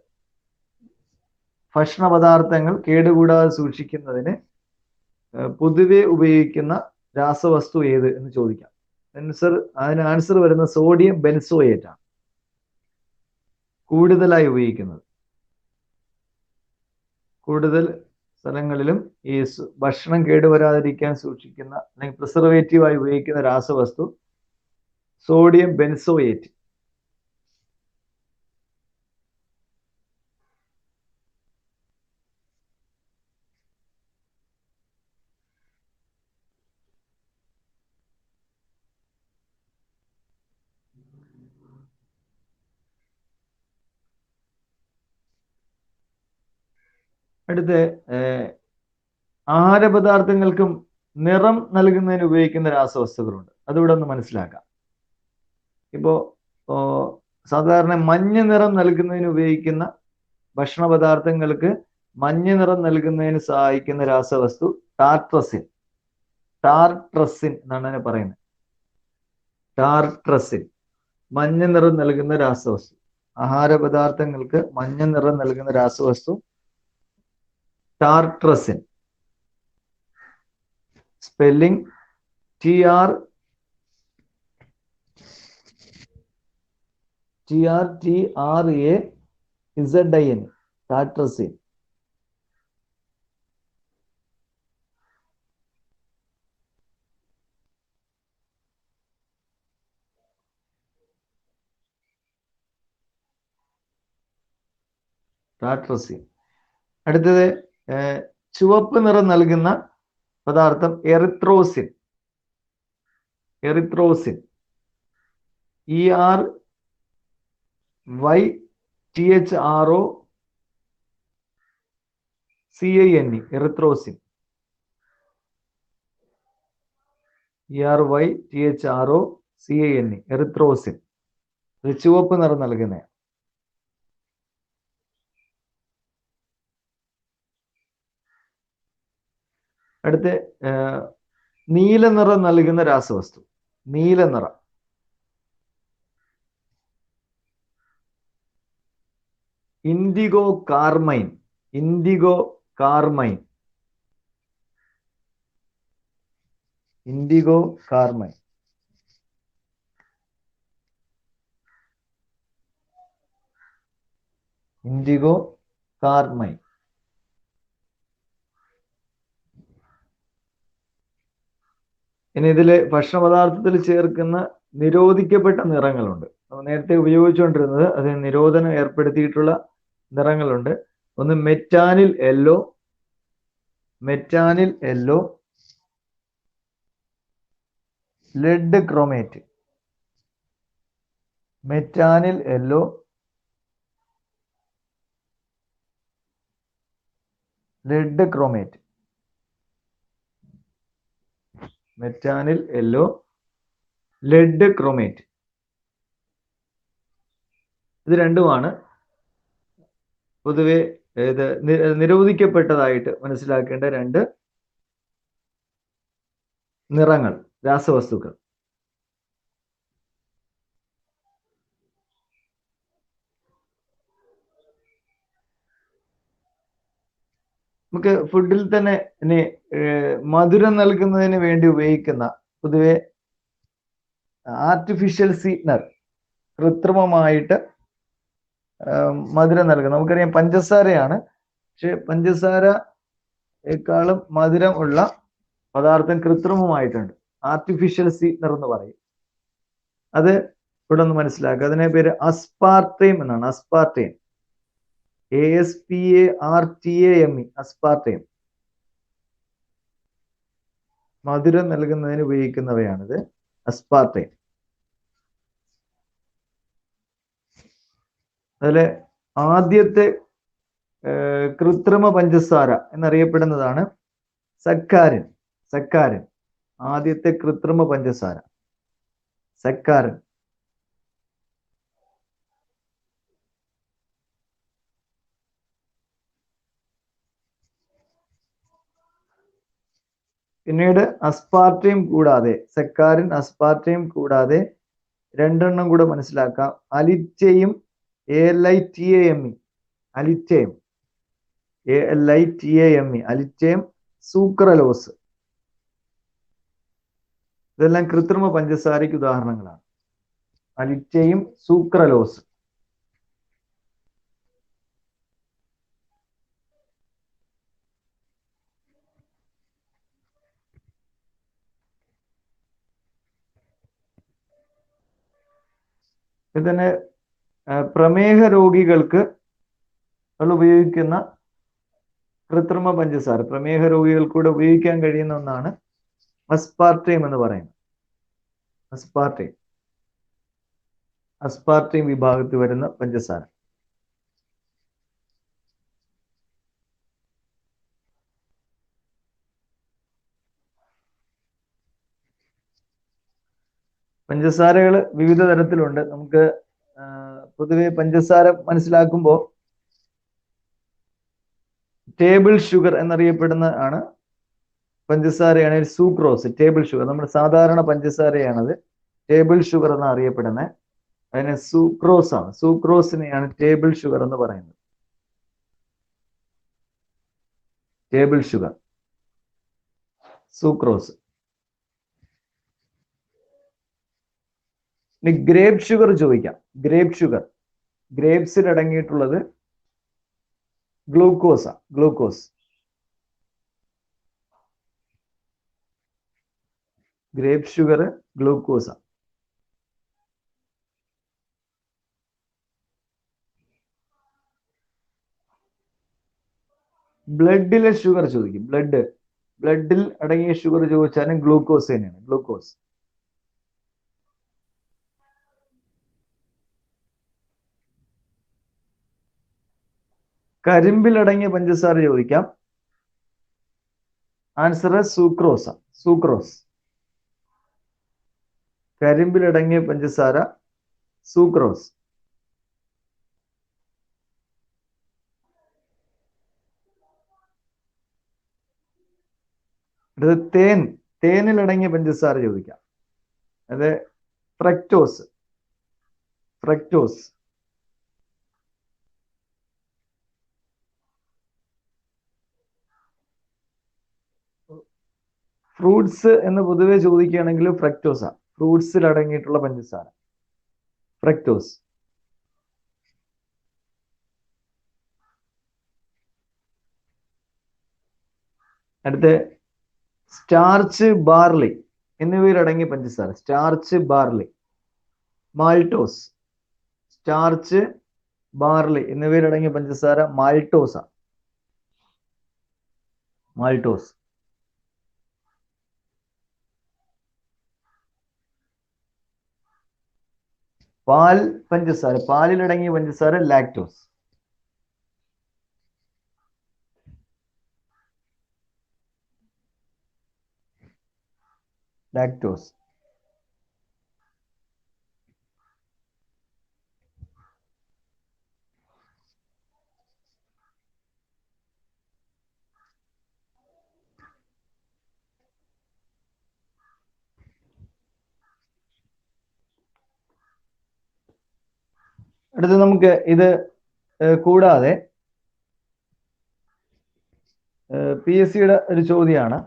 Speaker 1: ഭക്ഷണ പദാർത്ഥങ്ങൾ കേടുകൂടാതെ സൂക്ഷിക്കുന്നതിന് പൊതുവെ ഉപയോഗിക്കുന്ന രാസവസ്തു ഏത് എന്ന് ചോദിക്കാം. അതിന് ആൻസർ വരുന്ന സോഡിയം ബെൻസോയേറ്റ് ആണ് കൂടുതലായി ഉപയോഗിക്കുന്നത്. കൂടുതൽ സ്ഥലങ്ങളിലും ഈ ഭക്ഷണം കേടുവരാതിരിക്കാൻ സൂക്ഷിക്കുന്ന അല്ലെങ്കിൽ പ്രിസർവേറ്റീവായി ഉപയോഗിക്കുന്ന രാസവസ്തു സോഡിയം ബെൻസോയേറ്റ്. അടുത്ത് ആഹാരപദാർത്ഥങ്ങൾക്കും നിറം നൽകുന്നതിന് ഉപയോഗിക്കുന്ന രാസവസ്തുക്കളുണ്ട്. അതിവിടെ ഒന്ന് മനസ്സിലാക്കാം. ഇപ്പോ സാധാരണ മഞ്ഞ നിറം നൽകുന്നതിന് ഉപയോഗിക്കുന്ന ഭക്ഷണ പദാർത്ഥങ്ങൾക്ക് മഞ്ഞ നിറം നൽകുന്നതിന് സഹായിക്കുന്ന രാസവസ്തു ടാർട്രസിൻ. ടാർട്രസിൻ എന്നാണ് അതിനെ പറയുന്നത്. ടാർട്രസിൻ മഞ്ഞ നിറം നൽകുന്ന രാസവസ്തു. ആഹാരപദാർത്ഥങ്ങൾക്ക് മഞ്ഞ നിറം നൽകുന്ന രാസവസ്തു tartrazine. Spelling TRTRZIN. Tartrazine. Tartrazine. അടുത്തത് ചുവപ്പ് നിറം നൽകുന്ന പദാർത്ഥം erythrosine. Erythrosine ERYTHROCINE. Erythrosine. ERYTHROCINE. Erythrosine. ഇത് ചുവപ്പ് നിറം നൽകുന്ന. അടുത്ത നീല നിറം നൽകുന്ന രാസവസ്തു. നീല നിറം. IndiGo carmine. IndiGo carmine. IndiGo carmine. IndiGo carmine. ഇനി ഇതില് ഭക്ഷണ പദാർത്ഥത്തിൽ ചേർക്കുന്ന നിരോധിക്കപ്പെട്ട നിറങ്ങളുണ്ട്. നേരത്തെ ഉപയോഗിച്ചുകൊണ്ടിരുന്നത് അത് നിരോധനം ഏർപ്പെടുത്തിയിട്ടുള്ള നിറങ്ങളുണ്ട്. ഒന്ന് metanil yellow. Metanil yellow. Lead chromate. Metanil yellow, lead chromate. Metanil yellow, lead chromate. ഇത് രണ്ടുമാണ് പൊതുവെ ഇത് നിരോധിക്കപ്പെട്ടതായിട്ട് മനസ്സിലാക്കേണ്ട രണ്ട് നിറങ്ങൾ, രാസവസ്തുക്കൾ. നമുക്ക് ഫുഡിൽ തന്നെ ഇനി മധുരം നൽകുന്നതിന് വേണ്ടി ഉപയോഗിക്കുന്ന പൊതുവെ ആർട്ടിഫിഷ്യൽ സ്വീറ്റ്നർ, കൃത്രിമമായിട്ട് മധുരം നൽകുന്നത്. നമുക്കറിയാം പഞ്ചസാരയാണ്. പക്ഷെ പഞ്ചസാരയെക്കാളും മധുരം ഉള്ള പദാർത്ഥം കൃത്രിമമായിട്ടുണ്ട്. ആർട്ടിഫിഷ്യൽ സ്വീറ്റ്നർ എന്ന് പറയും. അത് ഇവിടെ ഒന്ന് മനസ്സിലാക്കുക. അതിനെ പേര് അസ്പാർട്ടേം എന്നാണ്. അസ്പാർട്ടേം. ASPARTAME. അസ്പാർട്ടേം. മധുരം നൽകുന്നതിന് ഉപയോഗിക്കുന്നവയാണിത്. അസ്പാർട്ടൈം. അതിലെ ആദ്യത്തെ കൃത്രിമ പഞ്ചസാര എന്നറിയപ്പെടുന്നതാണ് സക്കാരിൻ. സക്കാരിൻ ആദ്യത്തെ കൃത്രിമ പഞ്ചസാര സക്കാരിൻ. പിന്നീട് അസ്പാർട്ടൈം കൂടാതെ, സക്കാരിൻ അസ്പാർട്ടൈം കൂടാതെ രണ്ടെണ്ണം കൂടെ മനസ്സിലാക്കാം. അലിറ്റയും ALITAME, അലിറ്റയം, ALITAME, അലിറ്റയം, സൂക്രലോസ്. ഇതെല്ലാം കൃത്രിമ പഞ്ചസാരയ്ക്ക് ഉദാഹരണങ്ങളാണ്. അലിറ്റയും സൂക്രലോസ്. ഇതിന് പ്രമേഹ രോഗികൾക്ക് ഉപയോഗിക്കുന്ന കൃത്രിമ പഞ്ചസാര, പ്രമേഹ രോഗികൾക്കൂടെ ഉപയോഗിക്കാൻ കഴിയുന്ന ഒന്നാണ് അസ്പാർട്ടൈം എന്ന് പറയുന്നത്. അസ്പാർട്ടൈം, അസ്പാർട്ടൈം വിഭാഗത്തിൽ വരുന്ന പഞ്ചസാര. പഞ്ചസാരകൾ വിവിധ തരത്തിലുണ്ട്. നമുക്ക് പൊതുവെ പഞ്ചസാര മനസ്സിലാക്കുമ്പോൾ ടേബിൾ ഷുഗർ എന്നറിയപ്പെടുന്ന ആണ് പഞ്ചസാരയാണ് സൂക്രോസ്. ടേബിൾ ഷുഗർ നമ്മുടെ സാധാരണ പഞ്ചസാരയാണത്. ടേബിൾ ഷുഗർ എന്ന് അറിയപ്പെടുന്നത് അതിന് സൂക്രോസ് ആണ്. സൂക്രോസിനെയാണ് ടേബിൾ ഷുഗർ എന്ന് പറയുന്നത്. Table sugar, sucrose. ഇനി ഗ്രേപ്പ് ഷുഗർ ചോദിക്കാം. ഗ്രേപ്പ് ഷുഗർ, ഗ്രേപ്സിൽ അടങ്ങിയിട്ടുള്ളത് ഗ്ലൂക്കോസാ. ഗ്ലൂക്കോസ്, ഗ്രേപ്പ് ഷുഗർ ഗ്ലൂക്കോസാ. ബ്ലഡിലെ ഷുഗർ ചോദിക്കും. ബ്ലഡിൽ അടങ്ങിയ ഷുഗർ ചോദിച്ചാലും ഗ്ലൂക്കോസ് തന്നെയാണ്. ഗ്ലൂക്കോസ്. കരിമ്പിൽ അടങ്ങിയ പഞ്ചസാര ചോദിക്കാം. Answer sucrose. സൂക്രോസ്. കരിമ്പിൽ അടങ്ങിയ പഞ്ചസാര സൂക്രോസ്. തേനിൽ അടങ്ങിയ പഞ്ചസാര ചോദിക്കാം. അത് ഫ്രക്ടോസ്. ഫ്രക്ടോസ്. ഫ്രൂട്ട്സ് എന്ന് പൊതുവെ ചോദിക്കുകയാണെങ്കിൽ ഫ്രക്ടോസാ. ഫ്രൂട്ട്സിൽ അടങ്ങിയിട്ടുള്ള പഞ്ചസാര ഫ്രക്ടോസ്. അടുത്ത സ്റ്റാർച്ച്, ബാർലി എന്നിവയിൽ അടങ്ങിയ പഞ്ചസാര. Starch, barley, maltose. Starch, barley എന്നിവയിൽ അടങ്ങിയ പഞ്ചസാര മാൾട്ടോസാ. മാൾട്ടോസ്. പാൽ പഞ്ചസാര, പാലിൽ അടങ്ങിയ പഞ്ചസാര ലാക്ടോസ്. ലാക്ടോസ്. അടുത്ത് നമുക്ക് ഇത് കൂടാതെ PSCയുടെ ഒരു ചോദ്യമാണ്.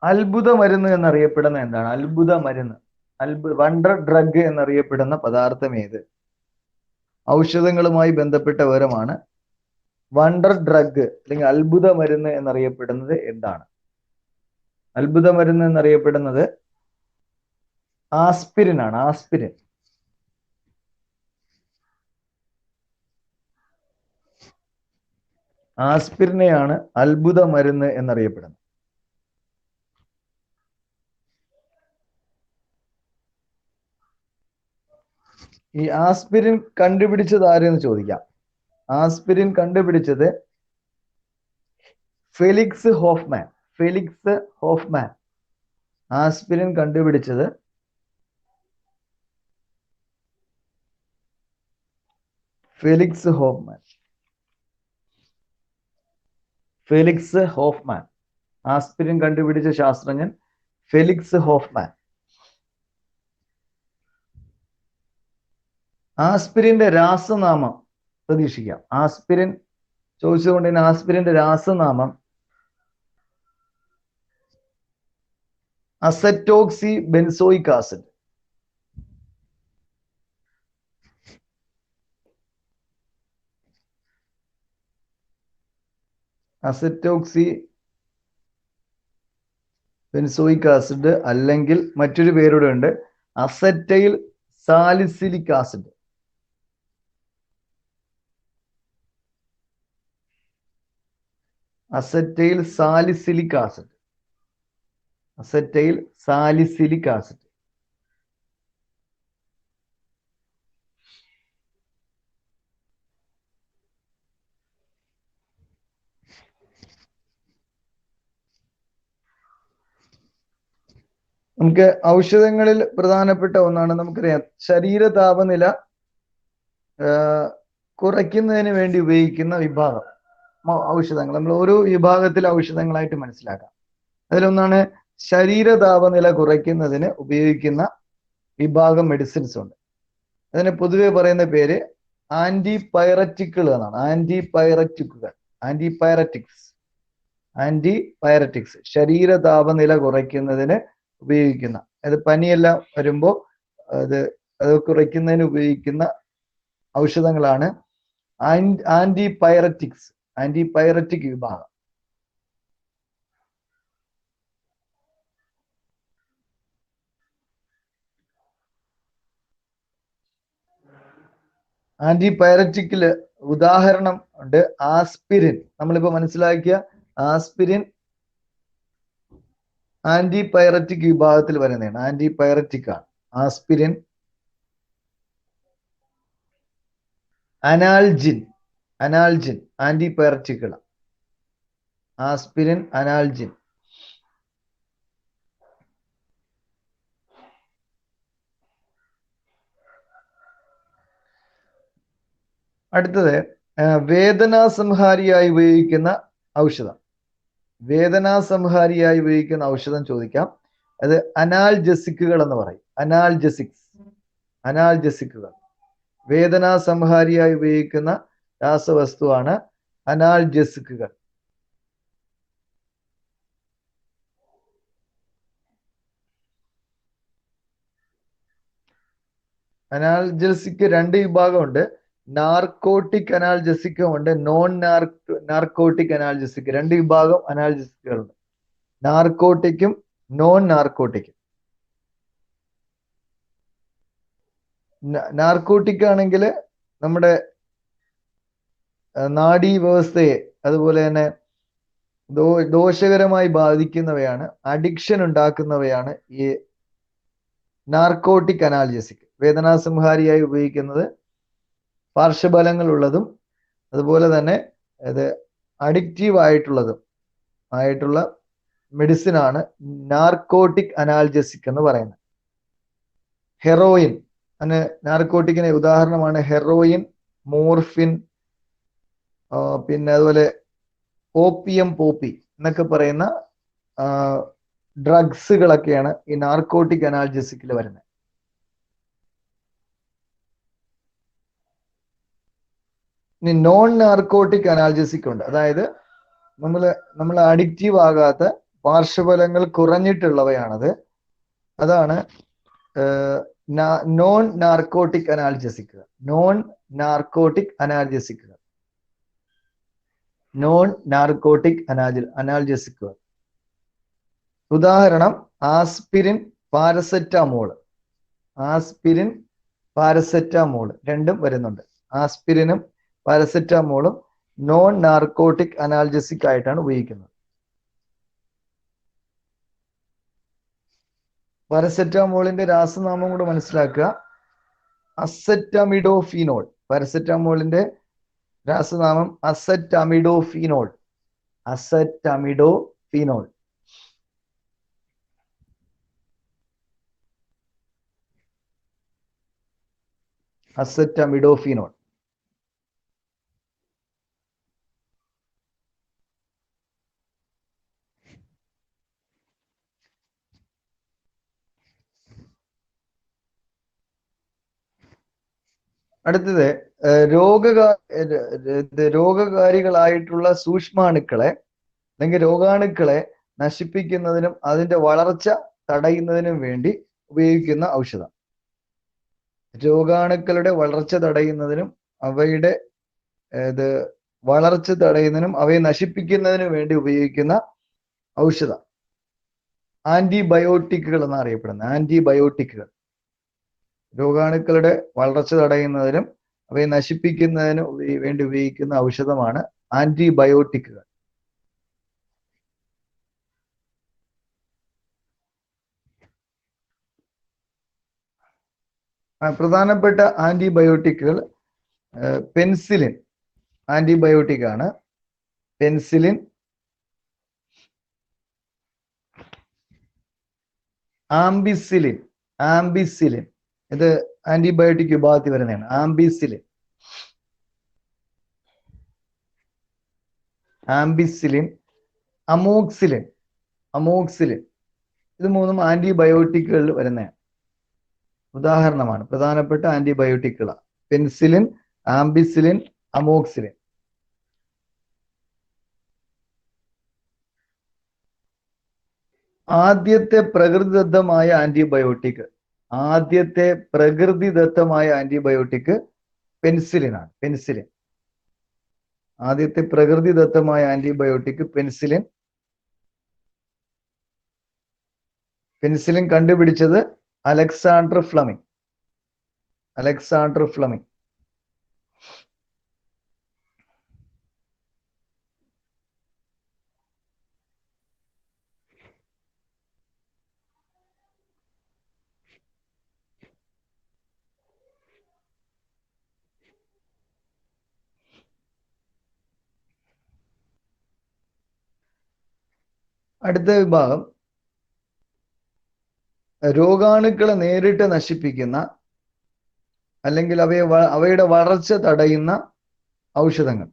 Speaker 1: അത്ഭുത മരുന്ന് എന്നറിയപ്പെടുന്ന എന്താണ്? അത്ഭുത മരുന്ന്, വണ്ടർ ഡ്രഗ് എന്നറിയപ്പെടുന്ന പദാർത്ഥം ഏത്? ഔഷധങ്ങളുമായി ബന്ധപ്പെട്ട വിവരമാണ്. വണ്ടർ ഡ്രഗ് അല്ലെങ്കിൽ അത്ഭുത മരുന്ന് എന്നറിയപ്പെടുന്നത് എന്താണ്? അത്ഭുത മരുന്ന് എന്നറിയപ്പെടുന്നത് ആസ്പിരിൻ ആണ്. ആസ്പിരിൻ. ആസ്പിരിനെയാണ് അത്ഭുത മരുന്ന് എന്നറിയപ്പെടുന്നത്. ഈ ആസ്പിരിൻ കണ്ടുപിടിച്ചത് ആരെന്ന് ചോദിക്കാം. ആസ്പിരിൻ കണ്ടുപിടിച്ചത് Felix Hoffmann. Felix Hoffmann aspirin കണ്ടുപിടിച്ചത് Felix Hoffmann. Felix Hoffmann aspirin കണ്ടുപിടിച്ച ശാസ്ത്രജ്ഞൻ ഫെലിക്സ് ഹോഫ്മാൻ. ആസ്പിരിന്റെ രാസനാമം പ്രതീക്ഷിക്കാം. ആസ്പിരിൻ ചോദിച്ചുകൊണ്ട് തന്നെ ആസ്പിരിന്റെ രാസനാമം acetoxy benzoic acid. Acetoxy benzoic acid അല്ലെങ്കിൽ മറ്റൊരു പേരുടെ ഉണ്ട് acetyl salicylic acid. Acetyl salicylic acid. Acetyl salicylic acid. നമുക്ക് ഔഷധങ്ങളിൽ പ്രധാനപ്പെട്ട ഒന്നാണ്. നമുക്കറിയാം ശരീര താപനില കുറയ്ക്കുന്നതിന് വേണ്ടി ഉപയോഗിക്കുന്ന വിഭാഗം ഔഷധങ്ങൾ. നമ്മൾ ഓരോ വിഭാഗത്തിൽ ഔഷധങ്ങളായിട്ട് മനസ്സിലാക്കാം. അതിലൊന്നാണ് ശരീര താപനില കുറയ്ക്കുന്നതിന് ഉപയോഗിക്കുന്ന വിഭാഗം മെഡിസിൻസ് ഉണ്ട്. അതിന് പൊതുവെ പറയുന്ന പേര് ആന്റിപൈററ്റിക്കുകൾ എന്നാണ്. ആന്റിപൈററ്റിക്കുകൾ, ആന്റിപൈററ്റിക്സ്. ആന്റിപൈററ്റിക്സ് ശരീര താപനില കുറയ്ക്കുന്നതിന് ഉപയോഗിക്കുന്ന, അത് പനിയെല്ലാം വരുമ്പോൾ അത് കുറയ്ക്കുന്നതിന് ഉപയോഗിക്കുന്ന ഔഷധങ്ങളാണ് ആന്റിപൈററ്റിക്സ്. ആന്റിപൈററ്റിക് വിഭാഗം. ആന്റിപൈററ്റിക്കില് ഉദാഹരണം ഉണ്ട് ആസ്പിരിൻ. നമ്മളിപ്പോ മനസ്സിലാക്കിയ ആസ്പിരിൻ ആന്റിപൈററ്റിക് വിഭാഗത്തിൽ വരുന്നതാണ്. ആന്റിപൈററ്റിക് ആണ് ആസ്പിരിൻ. അനാൽജിൻ. അനാൽജിൻ ആന്റിപൈററ്റിക്കുകൾ. ആസ്പിരിൻ, അനാൽജിൻ. അടുത്തത് വേദനാസംഹാരിയായി ഉപയോഗിക്കുന്ന ഔഷധം. വേദനാസംഹാരിയായി ഉപയോഗിക്കുന്ന ഔഷധം ചോദിക്കാം. അത് അനാൽജസിക്കുകൾ എന്ന് പറയും. അനാൽജസിക്സ്. അനാൽജസിക്കുകൾ വേദനാസംഹാരിയായി ഉപയോഗിക്കുന്ന രാസവസ്തുവാണ് അനാൽജസിക്കുകൾ. അനാൽജസിക് രണ്ട് വിഭാഗമുണ്ട്. നാർക്കോട്ടിക് അനാൽജസിക്കും ഉണ്ട്, നോൺ നാർക്കോട്ടിക് അനാൽജസിക്. രണ്ട് വിഭാഗം അനാൽജസിക്കുകളുണ്ട്, നാർക്കോട്ടിക്കും നോൺ നാർക്കോട്ടിക്കും. നാർക്കോട്ടിക് ആണെങ്കിൽ നമ്മുടെ നാഡീ വ്യവസ്ഥയെ അതുപോലെ തന്നെ ദോഷകരമായി ബാധിക്കുന്നവയാണ്, അഡിക്ഷൻ ഉണ്ടാക്കുന്നവയാണ് ഈ നാർക്കോട്ടിക് അനാൽജസിക്. വേദനാസംഹാരിയായി ഉപയോഗിക്കുന്നത് പാർശ്വഫലങ്ങൾ ഉള്ളതും അതുപോലെ തന്നെ അത് അഡിക്റ്റീവ് ആയിട്ടുള്ള മെഡിസിൻ ആണ് നാർക്കോട്ടിക് അനാൽജസിക് എന്ന് പറയുന്നത്. ഹെറോയിൻ നാർക്കോട്ടിക്കിന് ഉദാഹരണമാണ് ഹെറോയിൻ, മോർഫിൻ, പിന്നെ അതുപോലെ ഓപ്പിയം പോപ്പി എന്നൊക്കെ പറയുന്ന ഡ്രഗ്സുകളൊക്കെയാണ് ഈ നാർക്കോട്ടിക് അനാൽജസിക്കിൽ വരുന്നത്. ഇനി നോൺ നാർക്കോട്ടിക് അനാൽജസിക് ഉണ്ട്. അതായത് നമ്മൾ അഡിക്റ്റീവ് ആകാത്ത, പാർശ്വഫലങ്ങൾ കുറഞ്ഞിട്ടുള്ളവയാണത്. അതാണ് നോൺ നാർക്കോട്ടിക് അനാൽജസിക്കുകൾ. നോൺ നാർക്കോട്ടിക് അനാൽജസിക്കുകൾ. നോൺ നാർക്കോട്ടിക് അനാൽജസിക്കുകൾ. ഉദാഹരണം ആസ്പിരിൻ, പാരസെറ്റാമോൾ. ആസ്പിരിൻ, പാരസെറ്റാമോൾ രണ്ടും വരുന്നുണ്ട്. ആസ്പിരിനും പാരസെറ്റാമോളും നോൺ നാർക്കോട്ടിക് അനാൽജസിക് ആയിട്ടാണ് ഉപയോഗിക്കുന്നത്. പാരസെറ്റാമോളിന്റെ രാസനാമം കൂടെ മനസ്സിലാക്കുക. അസെറ്റമിഡോഫിനോൾ. പാരസെറ്റാമോളിന്റെ രാസനാമം അസെറ്റമിഡോഫിനോൾ. അസെറ്റമിഡോഫിനോൾ. അസെറ്റമിഡോഫിനോൾ. അടുത്തത് രോഗകാരികളായിട്ടുള്ള സൂക്ഷ്മാണുക്കളെ അല്ലെങ്കിൽ രോഗാണുക്കളെ നശിപ്പിക്കുന്നതിനും അതിന്റെ വളർച്ച തടയുന്നതിനും വേണ്ടി ഉപയോഗിക്കുന്ന ഔഷധം. രോഗാണുക്കളുടെ വളർച്ച തടയുന്നതിനും അവയുടെ വളർച്ച തടയുന്നതിനും അവയെ നശിപ്പിക്കുന്നതിനും വേണ്ടി ഉപയോഗിക്കുന്ന ഔഷധം ആന്റിബയോട്ടിക്കുകൾ എന്നറിയപ്പെടുന്നത്. ആന്റിബയോട്ടിക്കുകൾ രോഗാണുക്കളുടെ വളർച്ച തടയുന്നതിനും അവയെ നശിപ്പിക്കുന്നതിനും വേണ്ടി ഉപയോഗിക്കുന്ന ഔഷധമാണ് ആന്റിബയോട്ടിക്കുകൾ. പ്രധാനപ്പെട്ട ആന്റിബയോട്ടിക്കുകൾ പെൻസിലിൻ ആന്റിബയോട്ടിക് ആണ്. Penicillin, ampicillin. ആംബിസിലിൻ ഇത് ആന്റിബയോട്ടിക് വിഭാഗത്തിൽ വരുന്നതാണ്. Ampicillin, ampicillin, amoxicillin. അമോക്സിലിൻ ഇത് മൂന്നും ആന്റിബയോട്ടിക്കുകളിൽ വരുന്നതാണ്. ഉദാഹരണമാണ് പ്രധാനപ്പെട്ട ആന്റിബയോട്ടിക്കുകൾ. Penicillin, ampicillin, amoxicillin. ആദ്യത്തെ പ്രകൃതിദത്തമായ ആന്റിബയോട്ടിക് പെൻസിലിനാണ്. പെൻസിലിൻ ആദ്യത്തെ പ്രകൃതിദത്തമായ ആന്റിബയോട്ടിക് പെൻസിലിൻ. പെൻസിലിൻ കണ്ടുപിടിച്ചത് അലക്സാണ്ടർ ഫ്ലമിംഗ്. Alexander Fleming. അടുത്ത വിഭാഗം രോഗാണുക്കളെ നേരിട്ട് നശിപ്പിക്കുന്ന അല്ലെങ്കിൽ അവയുടെ വളർച്ച തടയുന്ന ഔഷധങ്ങൾ.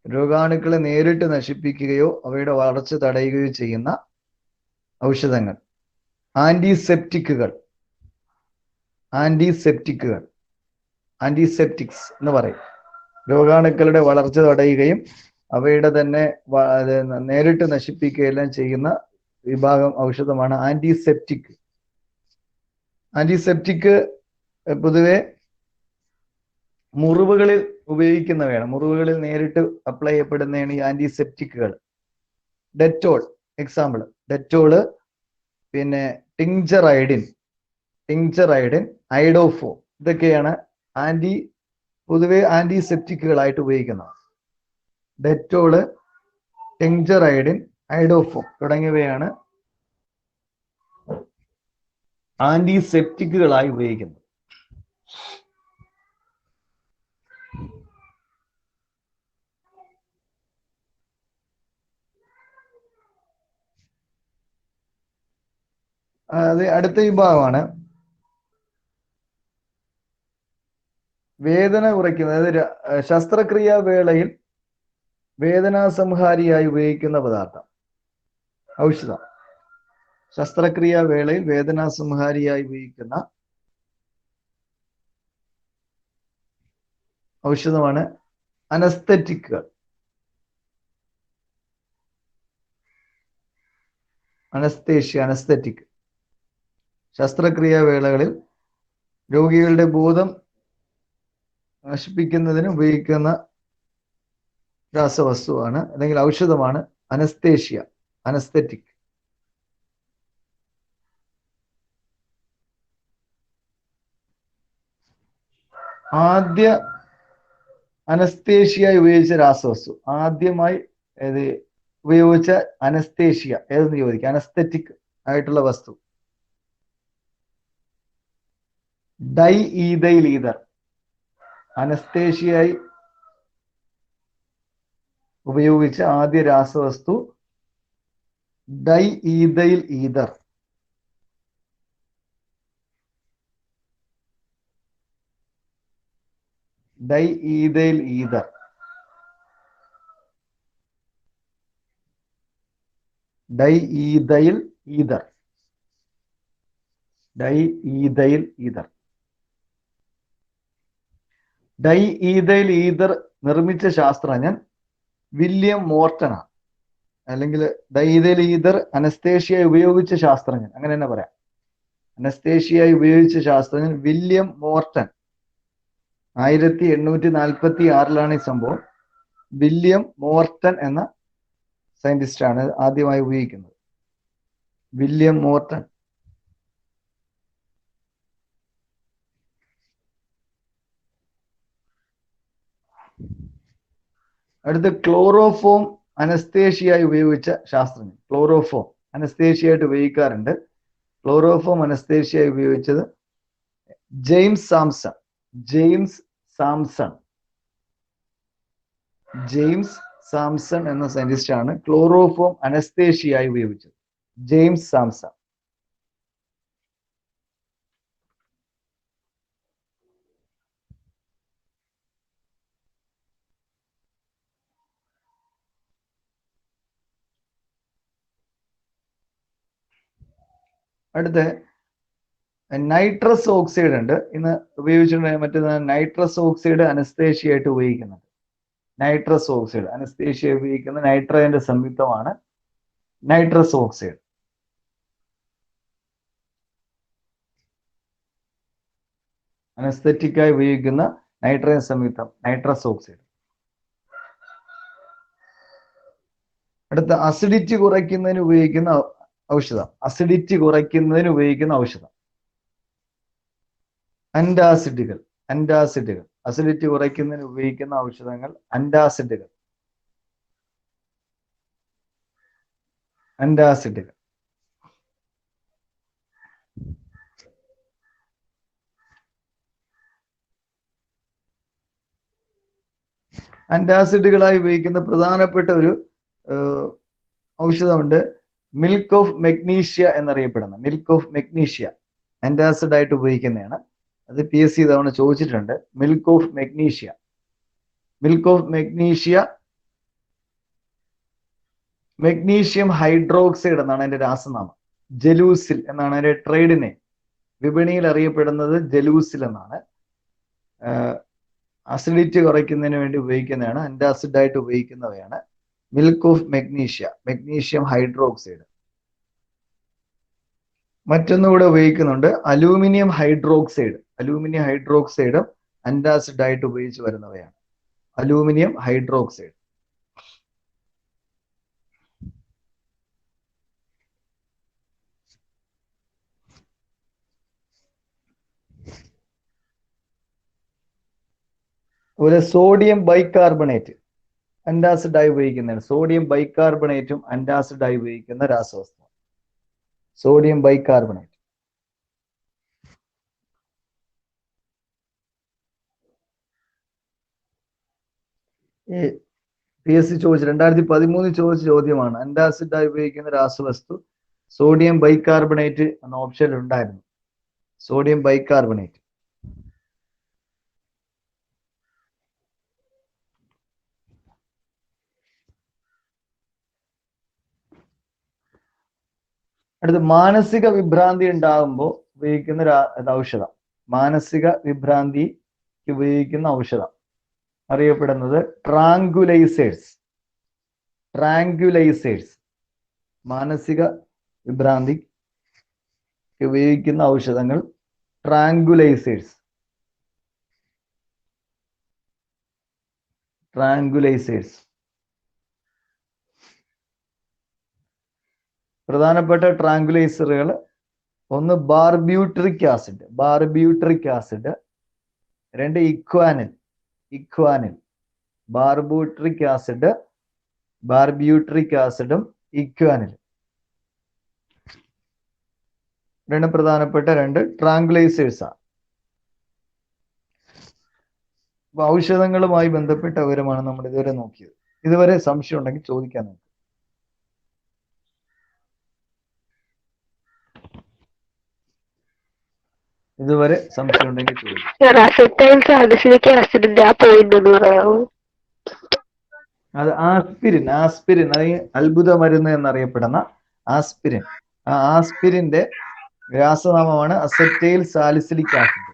Speaker 1: രോഗാണുക്കളെ നേരിട്ട് നശിപ്പിക്കുകയോ അവയുടെ വളർച്ച തടയുകയോ ചെയ്യുന്ന ഔഷധങ്ങൾ. ആന്റിസെപ്റ്റിക്കുകൾ. ആന്റിസെപ്റ്റിക്സ് എന്ന് പറയും. രോഗാണുക്കളുടെ വളർച്ച തടയുകയും അവയുടെ തന്നെ നേരിട്ട് നശിപ്പിക്കുകയെല്ലാം ചെയ്യുന്ന വിഭാഗം ഔഷധമാണ് ആന്റിസെപ്റ്റിക്. ആന്റിസെപ്റ്റിക് പൊതുവെ മുറിവുകളിൽ ഉപയോഗിക്കുന്നവയാണ്. മുറിവുകളിൽ നേരിട്ട് അപ്ലൈ ചെയ്യപ്പെടുന്നതാണ് ഈ ആന്റിസെപ്റ്റിക്കുകൾ. Dettol example. ഡെറ്റോള്, പിന്നെ ടിങ്ചർ ഐഡിൻ, ഐഡോഫോം ഇതൊക്കെയാണ് പൊതുവെ ആന്റിസെപ്റ്റിക്കുകളായിട്ട് ഉപയോഗിക്കുന്നത്. ഡെറ്റോള്, ടിങ്ചർ ഐഡിൻ, ഐഡോഫോം തുടങ്ങിയവയാണ് ആന്റിസെപ്റ്റിക്കുകളായി ഉപയോഗിക്കുന്നത്. അത് അടുത്ത വിഭാഗമാണ് വേദന കുറയ്ക്കുന്നത്. അതായത് ശസ്ത്രക്രിയാ വേളയിൽ വേദനാസംഹാരിയായി ഉപയോഗിക്കുന്ന പദാർത്ഥം, ഔഷധം. ശസ്ത്രക്രിയാ വേളയിൽ വേദനാസംഹാരിയായി ഉപയോഗിക്കുന്ന ഔഷധമാണ് അനസ്തെറ്റിക്കുകൾ. അനസ്തെറ്റിക്. ശസ്ത്രക്രിയാ വേളകളിൽ രോഗികളുടെ ബോധം നശിപ്പിക്കുന്നതിന് ഉപയോഗിക്കുന്ന രാസവസ്തുവാണ് അല്ലെങ്കിൽ ഔഷധമാണ് അനസ്തെറ്റിക്. അനസ്തേഷ്യ ഉപയോഗിച്ച രാസവസ്തു. ആദ്യമായി ഉപയോഗിച്ച അനസ്തേഷ്യ ഏതെന്ന് ചോദിക്കുക. അനസ്തെറ്റിക് ആയിട്ടുള്ള വസ്തു. Dye ethyl ether. അനസ്തേഷ്യയായി ഉപയോഗിച്ച ആദ്യ രാസവസ്തു diethyl ether. Diethyl ether. Diethyl ether. Diethyl ether. Diethyl ether നിർമ്മിച്ച ശാസ്ത്രജ്ഞൻ വില്യം മോർട്ടൺ ആണ്. അല്ലെങ്കിൽ ഡൈ ഈതൈൽ ഈതർ അനസ്തേഷ്യ ഉപയോഗിച്ച ശാസ്ത്രജ്ഞൻ, അങ്ങനെ തന്നെ പറയാം. അനസ്തേഷ്യ ഉപയോഗിച്ച ശാസ്ത്രജ്ഞൻ വില്യം മോർട്ടൺ. 1846 ഈ സംഭവം. വില്യം മോർട്ടൺ എന്ന സയന്റിസ്റ്റ് ആണ് ആദ്യമായി ഉപയോഗിക്കുന്നത്. William Morton. അടുത്ത് ക്ലോറോഫോം അനസ്തേഷ്യയായി ഉപയോഗിച്ച ശാസ്ത്രജ്ഞൻ. ക്ലോറോഫോം അനസ്തേഷ്യയായിട്ട് ഉപയോഗിക്കാറുണ്ട്. ക്ലോറോഫോം അനസ്തേഷ്യയായി ഉപയോഗിച്ചത് James Samson. James Samson. James Samson എന്ന സയന്റിസ്റ്റ് ആണ് ക്ലോറോഫോം അനസ്തേഷ്യയായി ഉപയോഗിച്ചത്. ജെയിംസ് സാംസൺ. അടുത്ത നൈട്രസ് ഓക്സൈഡ് ഉണ്ട്. ഇന്ന് ഉപയോഗിച്ചിട്ടുണ്ട്. മറ്റേ നൈട്രസ് ഓക്സൈഡ് അനസ്തേഷ്യ ആയിട്ട് ഉപയോഗിക്കുന്നത്. നൈട്രസ് ഓക്സൈഡ് അനസ്തേഷ്യ ഉപയോഗിക്കുന്ന നൈട്രജന്റെ സംയുക്തമാണ് നൈട്രസ് ഓക്സൈഡ്. അനസ്തെറ്റിക്കായി ഉപയോഗിക്കുന്ന നൈട്രജൻ സംയുക്തം നൈട്രസ് ഓക്സൈഡ്. അടുത്ത അസിഡിറ്റി കുറയ്ക്കുന്നതിന് ഉപയോഗിക്കുന്ന ഔഷധം. അസിഡിറ്റി കുറയ്ക്കുന്നതിന് ഉപയോഗിക്കുന്ന ഔഷധം അന്റാസിഡുകൾ. അന്റാസിഡുകൾ. അസിഡിറ്റി കുറയ്ക്കുന്നതിന് ഉപയോഗിക്കുന്ന ഔഷധങ്ങൾ അന്റാസിഡുകൾ. അന്റാസിഡുകൾ. അന്റാസിഡുകളായി ഉപയോഗിക്കുന്ന പ്രധാനപ്പെട്ട ഒരു ഔഷധമുണ്ട്. മിൽക്ക് ഓഫ് മെഗ്നീഷ്യ എന്നറിയപ്പെടുന്ന മിൽക്ക് ഓഫ് മെഗ്നീഷ്യ ആന്റാസിഡ് ആയിട്ട് ഉപയോഗിക്കുന്നതാണ്. അത് PSC തവണ ചോദിച്ചിട്ടുണ്ട്. Milk of മെഗ്നീഷ്യ. Milk of magnesia magnesium hydroxide എന്നാണ് അതിന്റെ രാസനാമം. ജലൂസിൽ എന്നാണ് അതിന്റെ ട്രേഡ് നെയിം. വിപണിയിൽ അറിയപ്പെടുന്നത് ജലൂസിൽ എന്നാണ്. അസിഡിറ്റി കുറയ്ക്കുന്നതിന് വേണ്ടി ഉപയോഗിക്കുന്നതാണ്. ആന്റാസിഡ് ആയിട്ട് ഉപയോഗിക്കുന്നവയാണ്. Milk of magnesia. Magnesium hydroxide. മറ്റൊന്നുകൂടെ ഉപയോഗിക്കുന്നുണ്ട്, അലൂമിനിയം ഹൈഡ്രോക്സൈഡ്. അലൂമിനിയം ഹൈഡ്രോക്സൈഡും ആന്റാസിഡ് ആയിട്ട് ഉപയോഗിച്ച് വരുന്നവയാണ്. Aluminium hydroxide. അതുപോലെ സോഡിയം ബൈകാർബണേറ്റ് ആന്റാസിഡ് ആയി ഉപയോഗിക്കുന്നതാണ്. സോഡിയം ബൈകാർബണേറ്റും ആന്റാസിഡ് ആയി ഉപയോഗിക്കുന്ന രാസവസ്തു. Sodium bicarbonate. PSC ചോദിച്ചു 2013 ചോദിച്ച ചോദ്യമാണ്. ആന്റാസിഡ് ആയി ഉപയോഗിക്കുന്ന രാസവസ്തു സോഡിയം ബൈകാർബണേറ്റ് എന്ന ഓപ്ഷനിൽ ഉണ്ടായിരുന്നു. Sodium bicarbonate. അടുത്ത് മാനസിക വിഭ്രാന്തി ഉണ്ടാകുമ്പോൾ ഉപയോഗിക്കുന്ന ഔഷധം. മാനസിക വിഭ്രാന്തിക്ക് ഉപയോഗിക്കുന്ന ഔഷധം അറിയപ്പെടുന്നത് ട്രാങ്കുലൈസേഴ്സ്. ട്രാങ്കുലൈസേഴ്സ്. മാനസിക വിഭ്രാന്തിക്ക് ഉപയോഗിക്കുന്ന ഔഷധങ്ങൾ ട്രാങ്കുലൈസേഴ്സ്. ട്രാങ്കുലൈസേഴ്സ്. പ്രധാനപ്പെട്ട ട്രാങ്കുലൈസറുകൾ ഒന്ന് ബാർബ്യൂട്രിക് ആസിഡ്. ബാർബ്യൂട്രിക് ആസിഡ്. രണ്ട് ഇക്വാനിൽ. ഇക്വാനിൽ. ബാർബൂട്രിക് ആസിഡും ഇക്വാനിലും. രണ്ട് പ്രധാനപ്പെട്ട രണ്ട് ട്രാങ്കുലൈസേഴ്സാണ്. അപ്പൊ ഔഷധങ്ങളുമായി ബന്ധപ്പെട്ട വിവരമാണ് നമ്മൾ ഇതുവരെ നോക്കിയത്. ഇതുവരെ സംശയം ഉണ്ടെങ്കിൽ ചോദിക്കാൻ നോക്കും. ഇതുവരെ സംശയം ഉണ്ടെങ്കിൽ ചോദിക്കും.
Speaker 3: അസറ്റൈൽ സാലിസിലിക് ആസിഡിന്റെ ആ പോയിന്റ് എന്ന് പറയാമോ?
Speaker 1: അത് ആസ്പിരിൻ അല്ലെങ്കിൽ അത്ഭുത മരുന്ന് എന്നറിയപ്പെടുന്ന ആസ്പിരിൻ. ആ ആസ്പിരിന്റെ രാസനാമമാണ് അസറ്റൈൽ സാലിസിലിക് ആസിഡ്.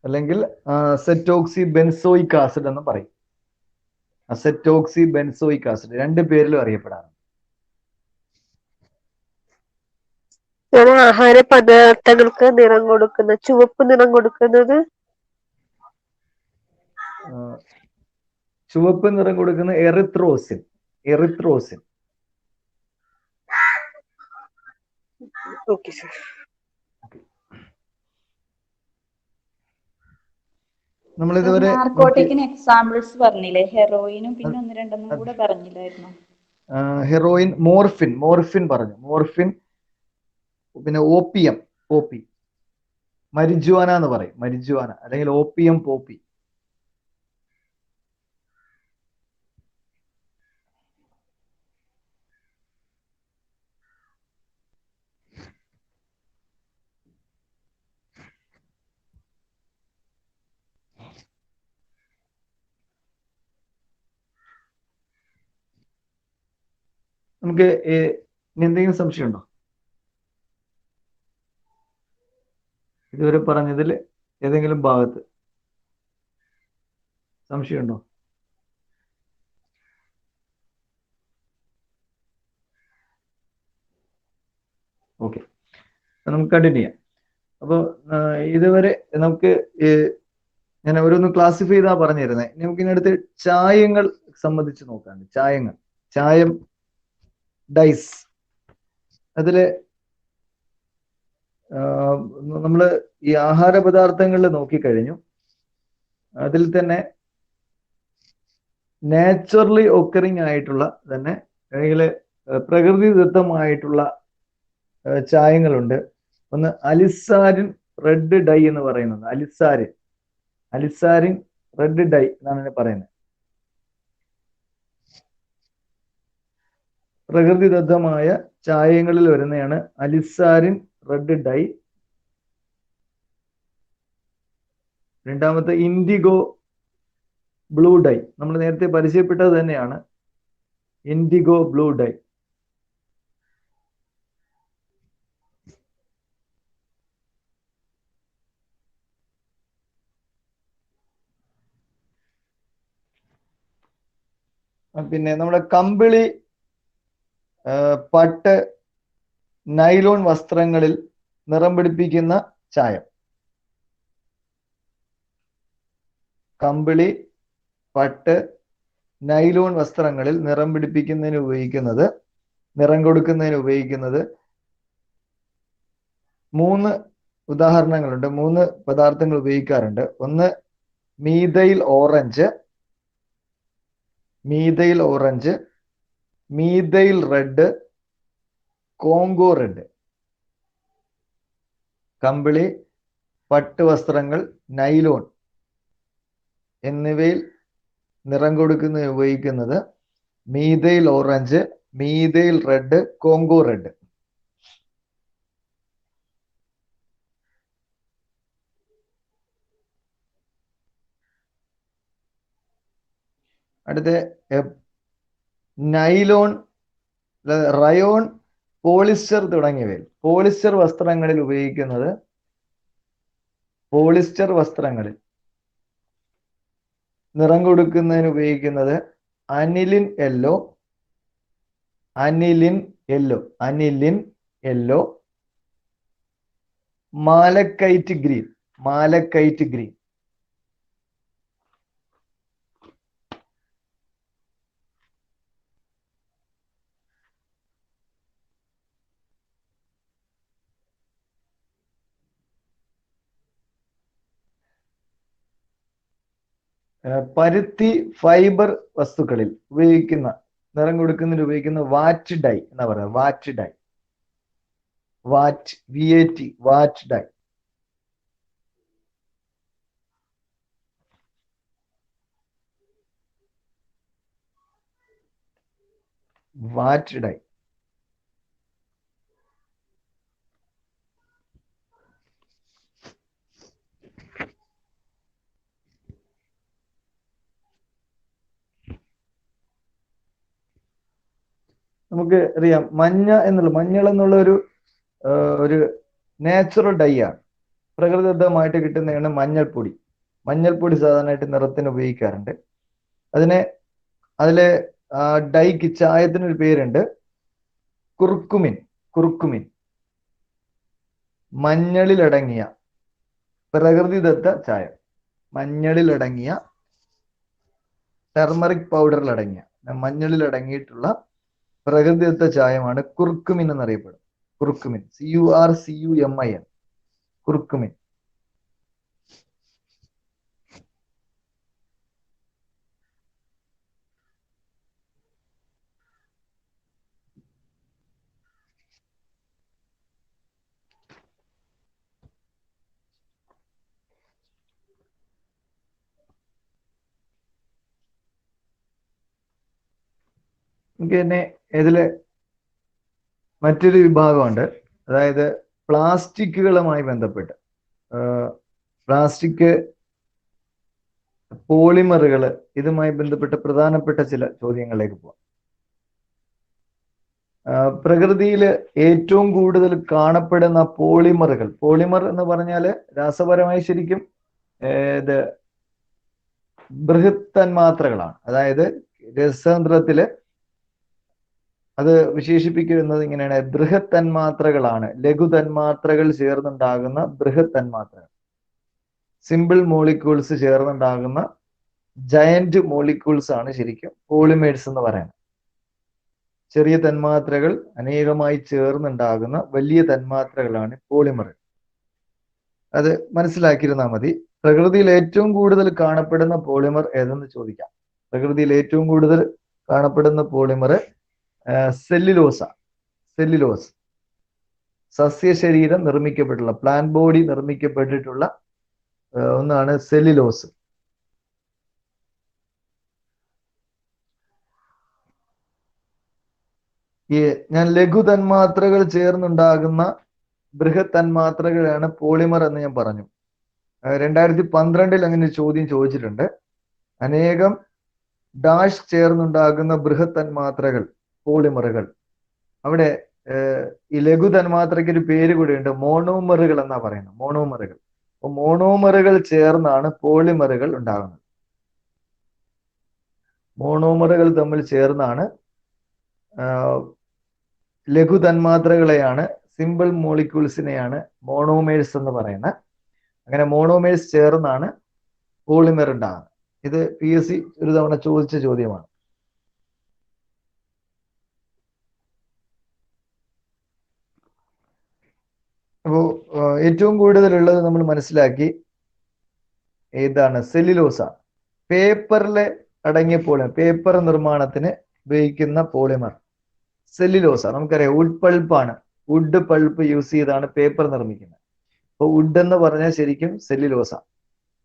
Speaker 1: അല്ലെങ്കിൽ അസറ്റോക്സി ബെൻസോയിക് ആസിഡ് എന്ന് പറയും. അസറ്റോക്സി ബെൻസോയിക് ആസിഡ് രണ്ട് പേരിലും അറിയപ്പെടാറുണ്ട്.
Speaker 3: ആഹാര പദാർത്ഥങ്ങൾക്ക് നിറം കൊടുക്കുന്ന ചുവപ്പ് നിറം കൊടുക്കുന്നത്
Speaker 1: എറിത്രോസിൻ.
Speaker 3: Okay sir.
Speaker 1: നമ്മൾ ഇതുവരെ
Speaker 2: നാർക്കോട്ടിക്കിന് എക്സാമ്പിൾസ് പറഞ്ഞില്ലേ? ഹെറോയിനും പിന്നെ ഒന്ന് രണ്ടെണ്ണം കൂടെ പറഞ്ഞില്ലായിരുന്നു?
Speaker 1: ഹെറോയിൻ, മോർഫിൻ പറഞ്ഞു. മോർഫിൻ, പിന്നെ ഓപ്പിയം, മരിജുവാന എന്ന് പറയും. മരിജുവാന അല്ലെങ്കിൽ ഓപ്പിയം പോപ്പി. നമുക്ക് എന്തെങ്കിലും സംശയമുണ്ടോ ഇതുവരെ പറഞ്ഞതിൽ? ഏതെങ്കിലും ഭാഗത്ത് സംശയമുണ്ടോ? ഓക്കെ, നമുക്ക് കണ്ടിന്യൂ ചെയ്യാം. അപ്പോൾ ഇതുവരെ നമുക്ക് ഞാൻ ഓരോന്ന് ക്ലാസിഫൈ ചെയ്താ പറഞ്ഞിരുന്നത്. നമുക്ക് ഇതിനടുത്ത് ചായങ്ങൾ സംബന്ധിച്ച് നോക്കാണ്ട്. ചായം ഡൈസ്. അതില് നമ്മൾ ഈ ആഹാര പദാർത്ഥങ്ങളിൽ നോക്കിക്കഴിഞ്ഞു. അതിൽ തന്നെ നാച്ചുറലി ഒക്കറിങ് ആയിട്ടുള്ള തന്നെ അല്ലെങ്കിൽ പ്രകൃതിദത്തമായിട്ടുള്ള ചായങ്ങളുണ്ട്. ഒന്ന് അലിസാരിൻ റെഡ് ഡൈ എന്ന് പറയുന്നത്. അലിസാരിൻ റെഡ് ഡൈ എന്നാണ് ഇതിനെ പറയുന്നത്. പ്രകൃതിദത്തമായ ചായങ്ങളിൽ വരുന്നതാണ് അലിസാരിൻ റെഡ് ഡൈ. രണ്ടാമത്തെ ഇൻഡിഗോ ബ്ലൂ ഡൈ. നമ്മൾ നേരത്തെ പരിചയപ്പെട്ടത് തന്നെയാണ് ഇൻഡിഗോ ബ്ലൂ ഡൈ. പിന്നെ നമ്മുടെ കമ്പിളി, പട്ട്, നൈലോൺ വസ്ത്രങ്ങളിൽ നിറം പിടിപ്പിക്കുന്ന ചായം. കമ്പിളി, പട്ട്, നൈലോൺ വസ്ത്രങ്ങളിൽ നിറം പിടിപ്പിക്കുന്നതിന് ഉപയോഗിക്കുന്നത്, നിറം കൊടുക്കുന്നതിന് ഉപയോഗിക്കുന്നത് 3 ഉദാഹരണങ്ങളുണ്ട്. 3 പദാർത്ഥങ്ങൾ ഉപയോഗിക്കാറുണ്ട്. ഒന്ന് methyl orange, methyl red, Congo red. കമ്പിളി, പട്ട് വസ്ത്രങ്ങൾ, നൈലോൺ എന്നിവയിൽ നിറം കൊടുക്കുന്നതിന് ഉപയോഗിക്കുന്നത് methyl orange, methyl red, Congo red. അടുത്ത നൈലോൺ, റയോൺ, പോളിസ്റ്റർ തുടങ്ങിയവയിൽ, പോളിസ്റ്റർ വസ്ത്രങ്ങളിൽ ഉപയോഗിക്കുന്നത്, പോളിസ്റ്റർ വസ്ത്രങ്ങളിൽ നിറം കൊടുക്കുന്നതിന് ഉപയോഗിക്കുന്നത് അനിലിൻ യെല്ലോ, മാലക്കൈറ്റ് ഗ്രീൻ. പരുത്തി ഫൈബർ വസ്തുക്കളിൽ ഉപയോഗിക്കുന്ന നിറം കൊടുക്കുന്നതിന് ഉപയോഗിക്കുന്ന വാറ്റ് ഡൈ എന്നാ പറയുക. വാറ്റ് ഡൈ, വാറ്റ്, VAT, വാറ്റ് ഡൈ. വാറ്റ് ഡൈ. നമുക്ക് അറിയാം മഞ്ഞൾ എന്നുള്ള ഒരു നാച്ചുറൽ ഡൈ ആണ്. പ്രകൃതിദത്തമായിട്ട് കിട്ടുന്നതാണ് മഞ്ഞൾപ്പൊടി. മഞ്ഞൾപ്പൊടി സാധാരണയായിട്ട് നിറത്തിന് ഉപയോഗിക്കാറുണ്ട്. അതിലെ ഡൈക്ക്, ചായത്തിനൊരു പേരുണ്ട്, കുർക്കുമിൻ. കുർക്കുമിൻ മഞ്ഞളിലടങ്ങിയ പ്രകൃതിദത്ത ചായം. മഞ്ഞളിലടങ്ങിയ, ടെർമറിക് പൗഡറിലടങ്ങിയ, മഞ്ഞളിലടങ്ങിയിട്ടുള്ള പ്രകൃതിദത്ത ചായമാണ് കുർക്കുമിൻ എന്നറിയപ്പെടും. Curcumin, CURCUMIN, curcumin. നമുക്ക് തന്നെ ഇതില് മറ്റൊരു വിഭാഗമുണ്ട്. അതായത് പ്ലാസ്റ്റിക്കുകളുമായി ബന്ധപ്പെട്ട്, പ്ലാസ്റ്റിക്, പോളിമറുകൾ, ഇതുമായി ബന്ധപ്പെട്ട് പ്രധാനപ്പെട്ട ചില ചോദ്യങ്ങളിലേക്ക് പോവാം. പ്രകൃതിയിൽ ഏറ്റവും കൂടുതൽ കാണപ്പെടുന്ന പോളിമറുകൾ. പോളിമർ എന്ന് പറഞ്ഞാൽ രാസപരമായി ശരിക്കും ഇത് ബൃഹത് തന്മാത്രകളാണ്. അതായത് രസതന്ത്രത്തില് അത് വിശേഷിപ്പിക്കുന്നത് ഇങ്ങനെയാണ്: ബൃഹത് തന്മാത്രകളാണ്, ലഘു തന്മാത്രകൾ ചേർന്നുണ്ടാകുന്ന ബൃഹത് തന്മാത്രകൾ. സിമ്പിൾ മോളിക്യൂൾസ് ചേർന്നുണ്ടാകുന്ന ജയന്റ് മോളിക്യൂൾസ് ആണ് ശരിക്കും പോളിമേഴ്സ് എന്ന് പറയുന്നത്. ചെറിയ തന്മാത്രകൾ അനേകമായി ചേർന്നുണ്ടാകുന്ന വലിയ തന്മാത്രകളാണ് പോളിമർ. അത് മനസ്സിലാക്കിയിരുന്നാൽ മതി. പ്രകൃതിയിൽ ഏറ്റവും കൂടുതൽ കാണപ്പെടുന്ന പോളിമർ ഏതെന്ന് ചോദിക്കാം. പ്രകൃതിയിൽ ഏറ്റവും കൂടുതൽ കാണപ്പെടുന്ന പോളിമർ സെല്ലുലോസ. സെല്ലുലോസ്, സസ്യശരീരം നിർമ്മിക്കപ്പെട്ടുള്ള, പ്ലാന്റ് ബോഡി നിർമ്മിക്കപ്പെട്ടിട്ടുള്ള ഒന്നാണ് സെല്ലുലോസ്. ഞാൻ ലഘു തന്മാത്രകൾ ചേർന്നുണ്ടാകുന്ന ബൃഹത് തന്മാത്രകളാണ് പോളിമർ എന്ന് ഞാൻ പറഞ്ഞു. 2012 അങ്ങനെ ചോദ്യം ചോദിച്ചിട്ടുണ്ട്. അനേകം ഡാഷ് ചേർന്നുണ്ടാകുന്ന ബൃഹത് തന്മാത്രകൾ, പോളിമറുകൾ. അവിടെ ഈ ലഘു തന്മാത്രയ്ക്ക് ഒരു പേര് കൂടിയുണ്ട്, മോണോമറുകൾ എന്നാ പറയുന്നത്. മോണോമറുകൾ. അപ്പൊ മോണോമറുകൾ ചേർന്നാണ് പോളിമറുകൾ ഉണ്ടാകുന്നത്. മോണോമറുകൾ തമ്മിൽ ചേർന്നാണ് ലഘു തന്മാത്രകളെയാണ്, സിമ്പിൾ മോളിക്യൂൾസിനെയാണ് മോണോമേഴ്സ് എന്ന് പറയുന്നത്. അങ്ങനെ മോണോമേഴ്സ് ചേർന്നാണ് പോളിമർ ഉണ്ടാകുന്നത്. ഇത് PSC ഒരു തവണ ചോദിച്ച ചോദ്യമാണ്. അപ്പോ ഏറ്റവും കൂടുതലുള്ളത് നമ്മൾ മനസ്സിലാക്കി. ഏതാണ്? സെല്ലുലോസ. പേപ്പറിലെ അടങ്ങിയ പോളിമർ, പേപ്പർ നിർമ്മാണത്തിന് ഉപയോഗിക്കുന്ന പോളിമർ സെല്ലുലോസ. നമുക്കറിയാം വുഡ് പൾപ്പാണ്. വുഡ് പൾപ്പ് യൂസ് ചെയ്താണ് പേപ്പർ നിർമ്മിക്കുന്നത്. അപ്പോൾ വുഡ് എന്ന് പറഞ്ഞാൽ ശരിക്കും സെല്ലുലോസ.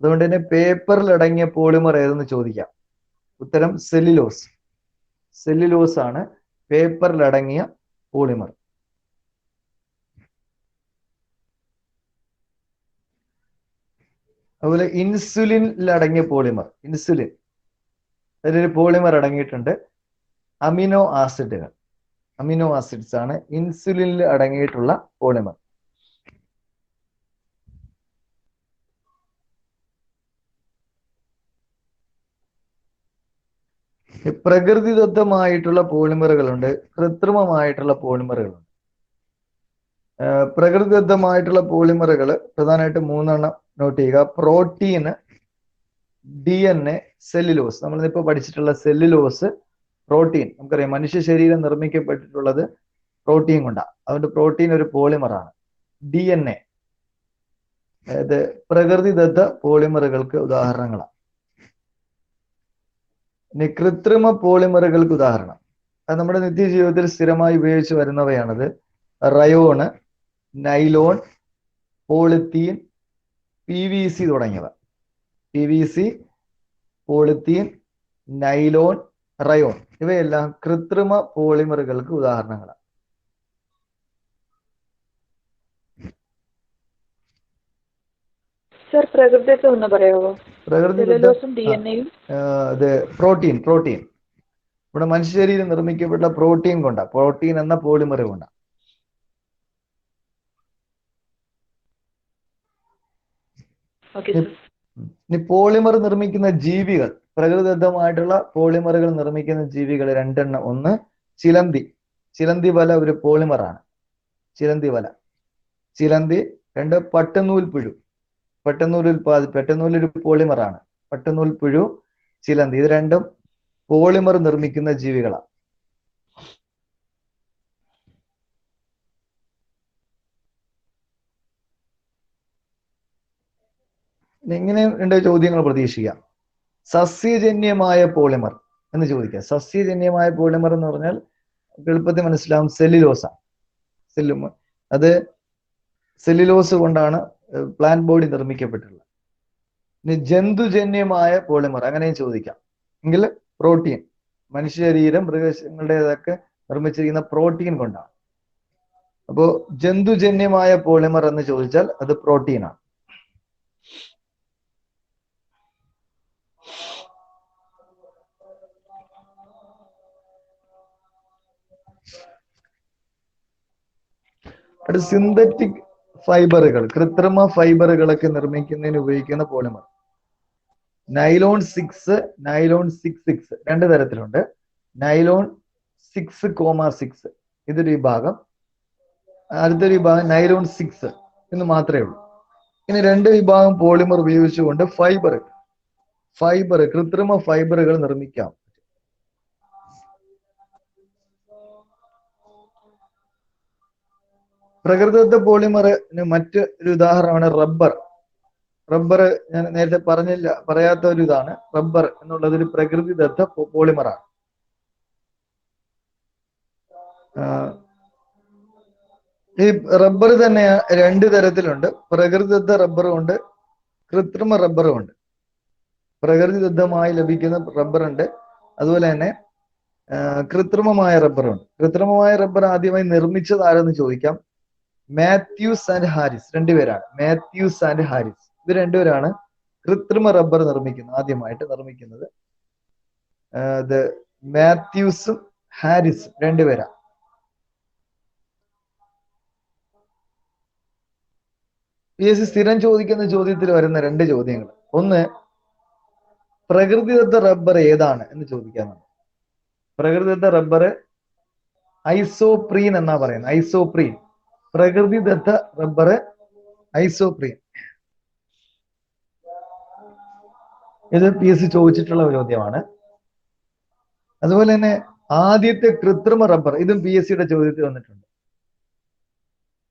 Speaker 1: അതുകൊണ്ട് തന്നെ പേപ്പറിൽ അടങ്ങിയ പോളിമർ ഏതെന്ന് ചോദിക്കാം. ഉത്തരം സെല്ലുലോസ്. സെല്ലുലോസ് ആണ് പേപ്പറിൽ അടങ്ങിയ പോളിമർ. അതുപോലെ ഇൻസുലിനിൽ അടങ്ങിയ പോളിമർ. ഇൻസുലിൻ, അതിലൊരു പോളിമർ അടങ്ങിയിട്ടുണ്ട്. അമിനോ ആസിഡുകൾ, അമിനോ ആസിഡ്സ് ആണ് ഇൻസുലിനിൽ അടങ്ങിയിട്ടുള്ള പോളിമർ. പ്രകൃതിദത്തമായിട്ടുള്ള പോളിമറുകളുണ്ട്, കൃത്രിമമായിട്ടുള്ള പോളിമറുകളുണ്ട്. പ്രകൃതിദത്തമായിട്ടുള്ള പോളിമറുകൾ പ്രധാനമായിട്ട് 3 എണ്ണം നോട്ട് ചെയ്യുക. Protein, DNA, cellulose. നമ്മളിപ്പോ പഠിച്ചിട്ടുള്ള സെല്ലുലോസ്, പ്രോട്ടീൻ. നമുക്കറിയാം മനുഷ്യ ശരീരം നിർമ്മിക്കപ്പെട്ടിട്ടുള്ളത് പ്രോട്ടീൻ കൊണ്ടാണ്. അതുകൊണ്ട് പ്രോട്ടീൻ ഒരു പോളിമറാണ്. DNA, അതായത് പ്രകൃതിദത്ത പോളിമറുകൾക്ക് ഉദാഹരണങ്ങളാണ്. ഇനി കൃത്രിമ പോളിമറുകൾക്ക് ഉദാഹരണം, അത് നമ്മുടെ നിത്യജീവിതത്തിൽ സ്ഥിരമായി ഉപയോഗിച്ച് വരുന്നവയാണത്. റയോണ്, നൈലോൺ, പോളിത്തീൻ, PVC തുടങ്ങിയവ. PVC, പോളിത്തീൻ, നൈലോൺ, റയോൺ ഇവയെല്ലാം കൃത്രിമ പോളിമറുകൾക്ക് ഉദാഹരണങ്ങളാണ്.
Speaker 4: സർ പ്രകൃതിദത്തം ഒന്ന് പറയാമോ?
Speaker 1: പ്രകൃതിദത്തം ഇത് പ്രോട്ടീൻ ഇവിടെ മനുഷ്യ ശരീരം നിർമ്മിക്കപ്പെട്ട പ്രോട്ടീൻ കൊണ്ടാണ്, പ്രോട്ടീൻ എന്ന പോളിമർ കൊണ്ടാണ്. ഇനി പോളിമർ നിർമ്മിക്കുന്ന ജീവികൾ, പ്രകൃതിദത്തമായിട്ടുള്ള പോളിമറുകൾ നിർമ്മിക്കുന്ന ജീവികൾ രണ്ടെണ്ണം. ഒന്ന് ചിലന്തി വല ഒരു പോളിമറാണ്, ചിലന്തി. രണ്ട് പട്ടുനൂൽ പുഴു, പട്ടുനൂലൊരു പോളിമറാണ്. പട്ടുനൂൽ പുഴു, ചിലന്തി ഇത് രണ്ടും പോളിമർ നിർമ്മിക്കുന്ന ജീവികളാണ്. ഇങ്ങനെ രണ്ട് ചോദ്യങ്ങൾ പ്രതീക്ഷിക്കാം. സസ്യജന്യമായ പോളിമർ എന്ന് ചോദിക്കാം. സസ്യജന്യമായ പോളിമർ എന്ന് പറഞ്ഞാൽ എളുപ്പത്തിൽ മനസ്സിലാവും, സെല്ലുലോസ. അത് സെല്ലുലോസ് കൊണ്ടാണ് പ്ലാന്റ് ബോഡി നിർമ്മിക്കപ്പെട്ടിട്ടുള്ളത്. ഇനി ജന്തുജന്യമായ പോളിമർ അങ്ങനെയും ചോദിക്കാം. എങ്കിൽ പ്രോട്ടീൻ, മനുഷ്യ ശരീരം മൃഗങ്ങളുടേതൊക്കെ നിർമ്മിച്ചിരിക്കുന്ന പ്രോട്ടീൻ കൊണ്ടാണ്. അപ്പോ ജന്തുജന്യമായ പോളിമർ എന്ന് ചോദിച്ചാൽ അത് പ്രോട്ടീനാണ്. സിന്തറ്റിക് ഫൈബറുകൾ, കൃത്രിമ ഫൈബറുകളൊക്കെ നിർമ്മിക്കുന്നതിന് ഉപയോഗിക്കുന്ന പോളിമർ. നൈലോൺ 6, നൈലോൺ 6 രണ്ട് തരത്തിലുണ്ട്. നൈലോൺ 6,6 ഇതൊരു വിഭാഗം, അടുത്തൊരു വിഭാഗം നൈലോൺ 6 എന്ന് മാത്രമേ ഉള്ളൂ. ഇനി രണ്ട് വിഭാഗം പോളിമർ ഉപയോഗിച്ചുകൊണ്ട് ഫൈബർ കൃത്രിമ ഫൈബറുകൾ നിർമ്മിക്കാം. പ്രകൃതിദത്ത പോളിമറിന് മറ്റൊരു ഉദാഹരണമാണ് റബ്ബർ. ഞാൻ നേരത്തെ പറയാത്ത ഒരു ഇതാണ്. റബ്ബർ എന്നുള്ളത് ഒരു പ്രകൃതിദത്ത പോളിമറാണ്. ഈ റബ്ബർ തന്നെ രണ്ട് തരത്തിലുണ്ട്. പ്രകൃതിദത്ത റബ്ബറും ഉണ്ട്, കൃത്രിമ റബ്ബറും ഉണ്ട്. പ്രകൃതിദത്തമായി ലഭിക്കുന്ന റബ്ബറുണ്ട്, അതുപോലെ തന്നെ കൃത്രിമമായ റബ്ബറുണ്ട്. കൃത്രിമമായ റബ്ബർ ആദ്യമായി നിർമ്മിച്ചത് ആരെന്ന് ചോദിക്കാം. മാത്യൂസ് ആൻഡ് ഹാരിസ് രണ്ടുപേരാണ്. മാത്യൂസ് ആൻഡ് ഹാരിസ് ഇത് രണ്ടുപേരാണ് കൃത്രിമ റബ്ബർ ആദ്യമായിട്ട് നിർമ്മിക്കുന്നത്. മാത്യൂസും ഹാരിസും രണ്ടുപേരാണ്. PSC സ്ഥിരം ചോദിക്കുന്ന ചോദ്യത്തിൽ വരുന്ന രണ്ട് ചോദ്യങ്ങൾ. ഒന്ന്, പ്രകൃതിദത്ത റബ്ബർ ഏതാണ് എന്ന് ചോദിക്കാനാണ്. പ്രകൃതിദത്ത റബ്ബർ ഐസോപ്രീൻ എന്നാ പറയുന്നത്. ഐസോപ്രീൻ, പ്രകൃതിദത്ത റബ്ബർ ഐസോപ്രീൻ. ഇത് PSC ചോദിച്ചിട്ടുള്ള ഒരു ചോദ്യമാണ്. അതുപോലെ തന്നെ ആദ്യത്തെ കൃത്രിമ റബ്ബർ, ഇതും PSCയുടെ ചോദ്യത്തിൽ വന്നിട്ടുണ്ട്.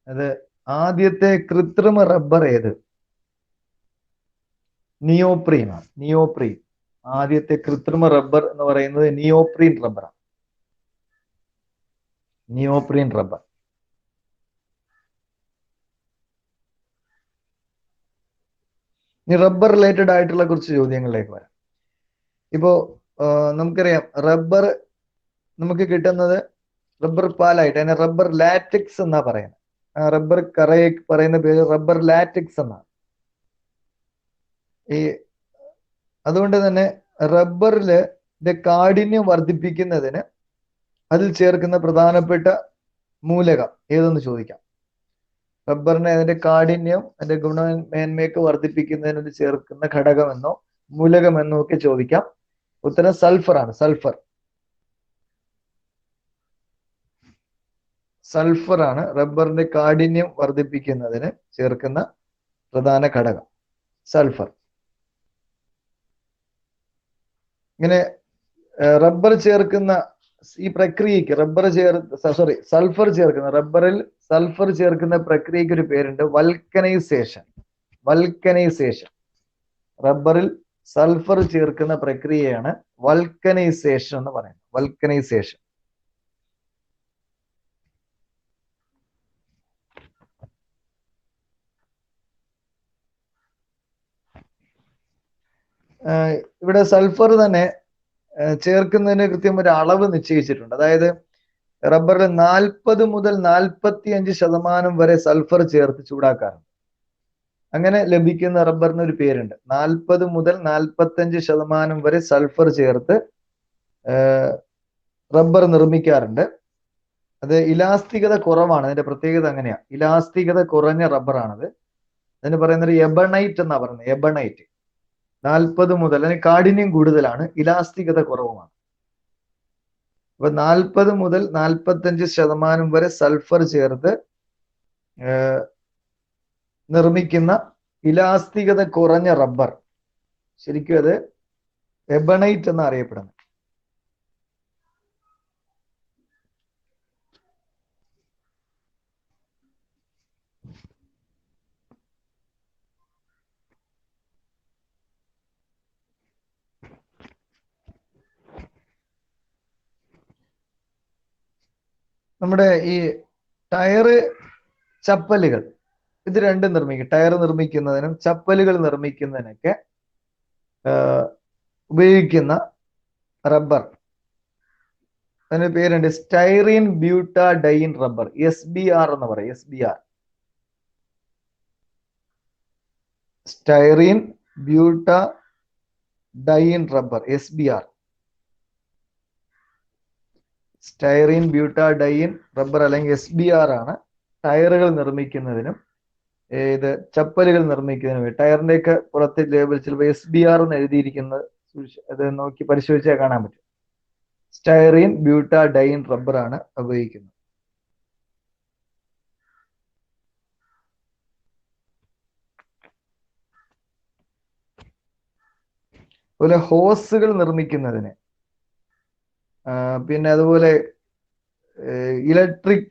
Speaker 1: അത് ആദ്യത്തെ കൃത്രിമ റബ്ബർ ഏത്? നിയോപ്രീൻ ആണ്. നിയോപ്രീൻ ആദ്യത്തെ കൃത്രിമ റബ്ബർ എന്ന് പറയുന്നത് നിയോപ്രീൻ റബ്ബറാണ്. Neoprene rubber. ഇനി റബ്ബർ റിലേറ്റഡ് ആയിട്ടുള്ള കുറച്ച് ചോദ്യങ്ങളിലേക്ക് വരാം. ഇപ്പോ നമുക്കറിയാം, റബ്ബർ നമുക്ക് കിട്ടുന്നത് റബ്ബർ പാലായിട്ട്, അതിനെ റബ്ബർ ലാറ്റക്സ് എന്നാ പറയുന്നത്. റബ്ബർ കറയെ പറയുന്ന പേര് റബ്ബർ ലാറ്റക്സ് എന്നാണ്. അതുകൊണ്ട് തന്നെ റബ്ബറിന്റെ കാഠിന്യം വർദ്ധിപ്പിക്കുന്നതിന് അതിൽ ചേർക്കുന്ന പ്രധാനപ്പെട്ട മൂലകം ഏതെന്ന് ചോദിക്കാം. റബ്ബറിനെ അതിന്റെ കാഠിന്യം, അതിന്റെ ഗുണമേന്മയൊക്കെ വർദ്ധിപ്പിക്കുന്നതിന് ചേർക്കുന്ന ഘടകമെന്നോ മൂലകമെന്നോ ഒക്കെ ചോദിക്കാം. ഉത്തരം സൾഫർ ആണ്. സൾഫർ ആണ് റബ്ബറിന്റെ കാഠിന്യം വർദ്ധിപ്പിക്കുന്നതിന് ചേർക്കുന്ന പ്രധാന ഘടകം, സൾഫർ. ഇങ്ങനെ റബ്ബർ ചേർക്കുന്ന ഈ പ്രക്രിയക്ക് റബ്ബറിൽ സൾഫർ ചേർക്കുന്ന പ്രക്രിയക്ക് ഒരു പേരുണ്ട്, വൾക്കനൈസേഷൻ. റബ്ബറിൽ സൾഫർ ചേർക്കുന്ന പ്രക്രിയയാണ് വൾക്കനൈസേഷൻ എന്ന് പറയുന്നത്. വൾക്കനൈസേഷൻ. ഇവിടെ സൾഫർ തന്നെ ചേർക്കുന്നതിന് കൃത്യം ഒരു അളവ് നിശ്ചയിച്ചിട്ടുണ്ട്. അതായത് റബ്ബറിൽ 40 മുതൽ 45% വരെ സൾഫർ ചേർത്ത് ചൂടാക്കാറുണ്ട്. അങ്ങനെ ലഭിക്കുന്ന റബ്ബറിന് ഒരു പേരുണ്ട്. 40 മുതൽ 45% വരെ സൾഫർ ചേർത്ത് റബ്ബർ നിർമ്മിക്കാറുണ്ട്. അത് ഇലാസ്തികത കുറവാണ്. അതിന്റെ പ്രത്യേകത അങ്ങനെയാ. ഇലാസ്തികത കുറഞ്ഞ റബ്ബറാണത്. അതിന് പറയുന്നത് എബണൈറ്റ് എന്നാ പറയുന്നത്. എബണൈറ്റ് 40 മുതൽ, അതിന് കാഠിന്യം കൂടുതലാണ്, ഇലാസ്തികത കുറവുമാണ്. അപ്പൊ 40 മുതൽ 45% വരെ സൾഫർ ചേർത്ത് നിർമ്മിക്കുന്ന ഇലാസ്തികത കുറഞ്ഞ റബ്ബർ, ശരിക്കും അത് എബണൈറ്റ് എന്ന് അറിയപ്പെടുന്നത്. നമ്മുടെ ഈ ടയറ്, ചപ്പലുകൾ, ഇത് രണ്ടും നിർമ്മിക്കും. ടയർ നിർമ്മിക്കുന്നതിനും ചപ്പലുകൾ നിർമ്മിക്കുന്നതിനൊക്കെ ഉപയോഗിക്കുന്ന റബ്ബർ, അതിന് പേരുണ്ട് സ്റ്റൈറീൻ ബ്യൂട്ടാഡൈൻ റബ്ബർ, SBR എന്ന് പറയും. SBR, styrene butadiene rubber, SBR. Styrene butadiene rubber അല്ലെങ്കിൽ SBR ആണ് ടയറുകൾ നിർമ്മിക്കുന്നതിനും ഇത് ചപ്പലുകൾ നിർമ്മിക്കുന്നതിനും. ടയറിന്റെ ഒക്കെ പുറത്തെ ലേബിൾ ചിലപ്പോൾ SBR എന്ന് എഴുതിയിരിക്കുന്നത് അത് നോക്കി പരിശോധിച്ചാൽ കാണാൻ പറ്റും. സ്റ്റൈറീൻ ബ്യൂട്ടാഡൈൻ റബ്ബറാണ് ഉപയോഗിക്കുന്നത്. അതുപോലെ ഹോസുകൾ നിർമ്മിക്കുന്നതിന്, പിന്നെ അതുപോലെ ഇലക്ട്രിക്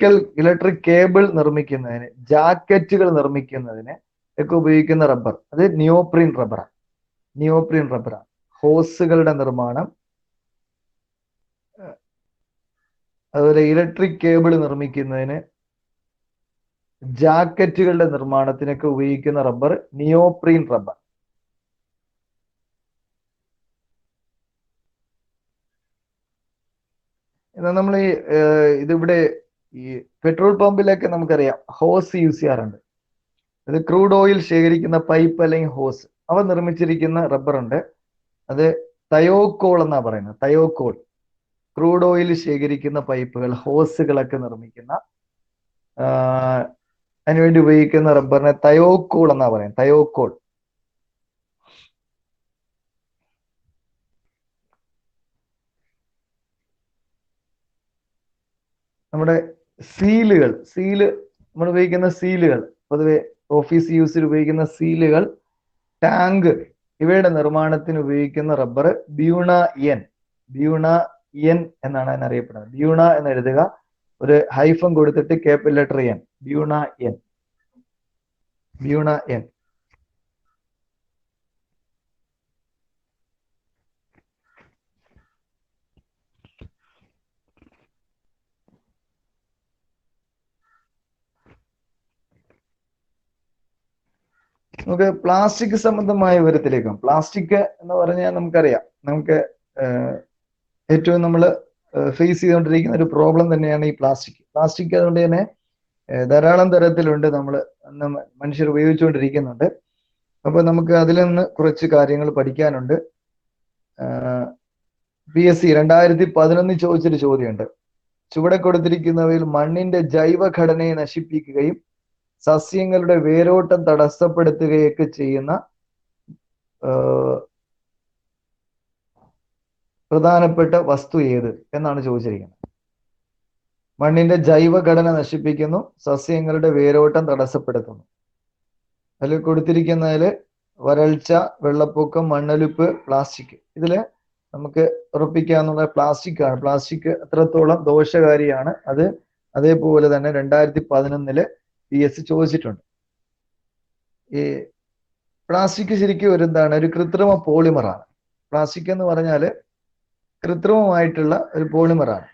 Speaker 1: കേബിൾ നിർമ്മിക്കുന്നതിന്, ജാക്കറ്റുകൾ നിർമ്മിക്കുന്നതിന് ഒക്കെ ഉപയോഗിക്കുന്ന റബ്ബർ അത് നിയോപ്രീൻ റബ്ബറാണ്. നിയോപ്രീൻ റബ്ബറാണ്. ഹോസുകളുടെ നിർമ്മാണം, അതുപോലെ ഇലക്ട്രിക് കേബിൾ നിർമ്മിക്കുന്നതിന്, ജാക്കറ്റുകളുടെ നിർമ്മാണത്തിനൊക്കെ ഉപയോഗിക്കുന്ന റബ്ബർ നിയോപ്രീൻ റബ്ബർ. എന്നാൽ നമ്മൾ ഇതിവിടെ ഈ പെട്രോൾ പമ്പിലൊക്കെ നമുക്കറിയാം ഹോസ് യൂസ് ചെയ്യാറുണ്ട്. അത് ക്രൂഡ് ഓയിൽ ശേഖരിക്കുന്ന പൈപ്പ് അല്ലെങ്കിൽ ഹോസ്, അവ നിർമ്മിച്ചിരിക്കുന്ന റബ്ബർ ഉണ്ട്. അത് തയോക്കോൾ എന്നാ പറയുന്നത്. തയോക്കോൾ, ക്രൂഡ് ഓയിൽ ശേഖരിക്കുന്ന പൈപ്പുകൾ, ഹോസുകളൊക്കെ നിർമ്മിക്കുന്ന അതിനുവേണ്ടി ഉപയോഗിക്കുന്ന റബ്ബറിനെ തയോക്കോൾ എന്നാ പറയുന്നത്. തയോക്കോൾ. നമ്മുടെ സീല് നമ്മൾ ഉപയോഗിക്കുന്ന സീലുകൾ, പൊതുവെ ഓഫീസ് യൂസിൽ ഉപയോഗിക്കുന്ന സീലുകൾ, ടാങ്ക്, ഇവയുടെ നിർമ്മാണത്തിന് ഉപയോഗിക്കുന്ന റബ്ബർ ബ്യൂണ എൻ എന്നാണ് അതിനറിയപ്പെടുന്നത്. ബ്യൂണ എന്ന് എഴുതുക, ഒരു ഹൈഫൻ കൊടുത്തിട്ട് capital letter N, Buna N. നമുക്ക് പ്ലാസ്റ്റിക് സംബന്ധമായ വിവരത്തിലേക്കും. പ്ലാസ്റ്റിക് എന്ന് പറഞ്ഞാൽ നമുക്കറിയാം, നമുക്ക് ഏറ്റവും നമ്മൾ ഫേസ് ചെയ്തുകൊണ്ടിരിക്കുന്ന ഒരു പ്രോബ്ലം തന്നെയാണ് ഈ പ്ലാസ്റ്റിക്. അതുകൊണ്ട് തന്നെ ധാരാളം തരത്തിലുണ്ട്, നമ്മൾ മനുഷ്യർ ഉപയോഗിച്ചുകൊണ്ടിരിക്കുന്നുണ്ട്. അപ്പൊ നമുക്ക് അതിൽ നിന്ന് കുറച്ച് കാര്യങ്ങൾ പഠിക്കാനുണ്ട്. PSC 2011 ചോദിച്ചൊരു ചോദ്യമുണ്ട്. ചുവടെ കൊടുത്തിരിക്കുന്നവയിൽ മണ്ണിന്റെ ജൈവഘടനയെ നശിപ്പിക്കുകയും സസ്യങ്ങളുടെ വേരോട്ടം തടസ്സപ്പെടുത്തുകയൊക്കെ ചെയ്യുന്ന പ്രധാനപ്പെട്ട വസ്തു ഏത് എന്നാണ് ചോദിച്ചിരിക്കുന്നത്. മണ്ണിന്റെ ജൈവഘടന നശിപ്പിക്കുന്നു, സസ്യങ്ങളുടെ വേരോട്ടം തടസ്സപ്പെടുത്തുന്നു. അതിൽ കൊടുത്തിരിക്കുന്നതിൽ വരൾച്ച, വെള്ളപ്പൊക്കം, മണ്ണൊലിപ്പ്, പ്ലാസ്റ്റിക്. ഇതില് നമുക്ക് ഉറപ്പിക്കാവുന്ന പ്ലാസ്റ്റിക് ആണ്. പ്ലാസ്റ്റിക് എത്രത്തോളം ദോഷകാരിയാണ്, അത് അതേപോലെ തന്നെ 2011 PSC ചോദിച്ചിട്ടുണ്ട്. ഈ പ്ലാസ്റ്റിക് ശരിക്കും ഒരു കൃത്രിമ പോളിമറാണ്. പ്ലാസ്റ്റിക് എന്ന് പറഞ്ഞാൽ കൃത്രിമമായിട്ടുള്ള ഒരു പോളിമറാണ്.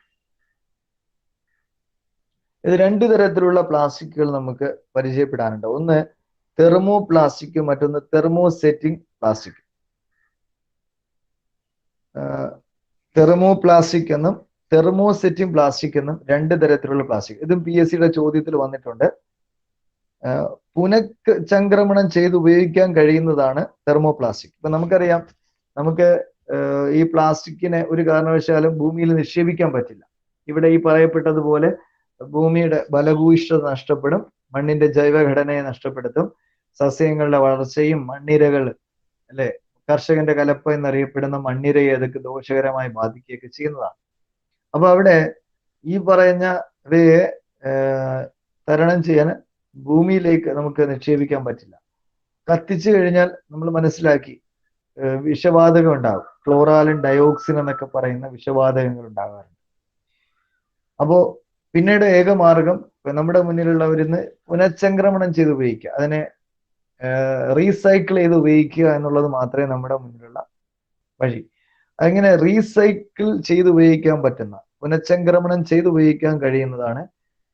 Speaker 1: ഇത് 2 തരത്തിലുള്ള പ്ലാസ്റ്റിക്കുകൾ നമുക്ക് പരിചയപ്പെടാനുണ്ട്. ഒന്ന് തെർമോ പ്ലാസ്റ്റിക്, മറ്റൊന്ന് തെർമോസെറ്റിംഗ് പ്ലാസ്റ്റിക്. തെർമോ പ്ലാസ്റ്റിക് എന്നും തെർമോസെറ്റിംഗ് പ്ലാസ്റ്റിക് എന്നും 2 തരത്തിലുള്ള പ്ലാസ്റ്റിക്. ഇതും PSCയുടെ ചോദ്യത്തിൽ വന്നിട്ടുണ്ട്. പുനഃചംക്രമണം ചെയ്ത് ഉപയോഗിക്കാൻ കഴിയുന്നതാണ് തെർമോ പ്ലാസ്റ്റിക്. ഇപ്പൊ നമുക്കറിയാം, നമുക്ക് ഈ പ്ലാസ്റ്റിക്കിനെ ഒരു കാരണവശാലും ഭൂമിയിൽ നിക്ഷേപിക്കാൻ പറ്റില്ല. ഇവിടെ ഈ പറയപ്പെട്ടതുപോലെ ഭൂമിയുടെ ഫലഭൂയിഷ്ഠത നഷ്ടപ്പെടും, മണ്ണിന്റെ ജൈവഘടനയെ നഷ്ടപ്പെടുത്തും, സസ്യങ്ങളുടെ വളർച്ചയും മണ്ണിരകൾ അല്ലെ, കർഷകന്റെ കലപ്പ എന്നറിയപ്പെടുന്ന മണ്ണിരയെ അതൊക്കെ ദോഷകരമായി ബാധിക്കുകയൊക്കെ ചെയ്യുന്നതാണ്. അപ്പൊ അവിടെ ഈ പറഞ്ഞവയെ തരണം ചെയ്യാൻ ഭൂമിയിലേക്ക് നമുക്ക് നിക്ഷേപിക്കാൻ പറ്റില്ല. കത്തിച്ചു കഴിഞ്ഞാൽ നമ്മൾ മനസ്സിലാക്കി വിഷവാതകം ഉണ്ടാകും. ക്ലോറാലിൻ, ഡയോക്സിൻ എന്നൊക്കെ പറയുന്ന വിഷവാതകങ്ങൾ ഉണ്ടാകാറുണ്ട്. അപ്പോ പിന്നീട് ഏക മാർഗം നമ്മുടെ മുന്നിലുള്ളവരിന്ന് പുനഃചംക്രമണം ചെയ്ത് ഉപയോഗിക്കുക, അതിനെ റീസൈക്കിൾ ചെയ്ത് ഉപയോഗിക്കുക എന്നുള്ളത് മാത്രമേ നമ്മുടെ മുന്നിലുള്ള വഴി. അങ്ങനെ റീസൈക്കിൾ ചെയ്ത് ഉപയോഗിക്കാൻ പറ്റുന്ന, പുനഃചംക്രമണം ചെയ്ത് ഉപയോഗിക്കാൻ കഴിയുന്നതാണ്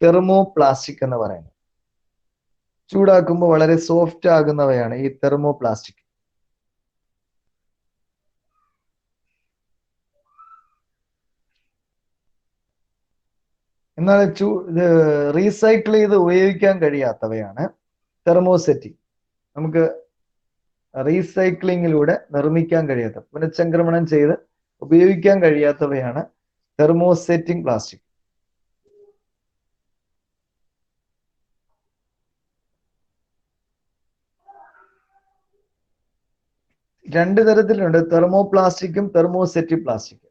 Speaker 1: തെർമോ പ്ലാസ്റ്റിക് എന്ന് പറയുന്നത്. ചൂടാക്കുമ്പോൾ വളരെ സോഫ്റ്റ് ആകുന്നവയാണ് ഈ തെർമോ പ്ലാസ്റ്റിക്. എന്നാൽ റീസൈക്കിൾ ചെയ്ത് ഉപയോഗിക്കാൻ കഴിയാത്തവയാണ് തെർമോസെറ്റിംഗ്. നമുക്ക് റീസൈക്ലിങ്ങിലൂടെ നിർമ്മിക്കാൻ കഴിയാത്ത, പുനഃചംക്രമണം ചെയ്ത് ഉപയോഗിക്കാൻ കഴിയാത്തവയാണ് തെർമോസെറ്റിംഗ് പ്ലാസ്റ്റിക്. രണ്ട് തരത്തിലുണ്ട്, തെർമോ പ്ലാസ്റ്റിക്കും തെർമോസെറ്റിക് പ്ലാസ്റ്റിക്.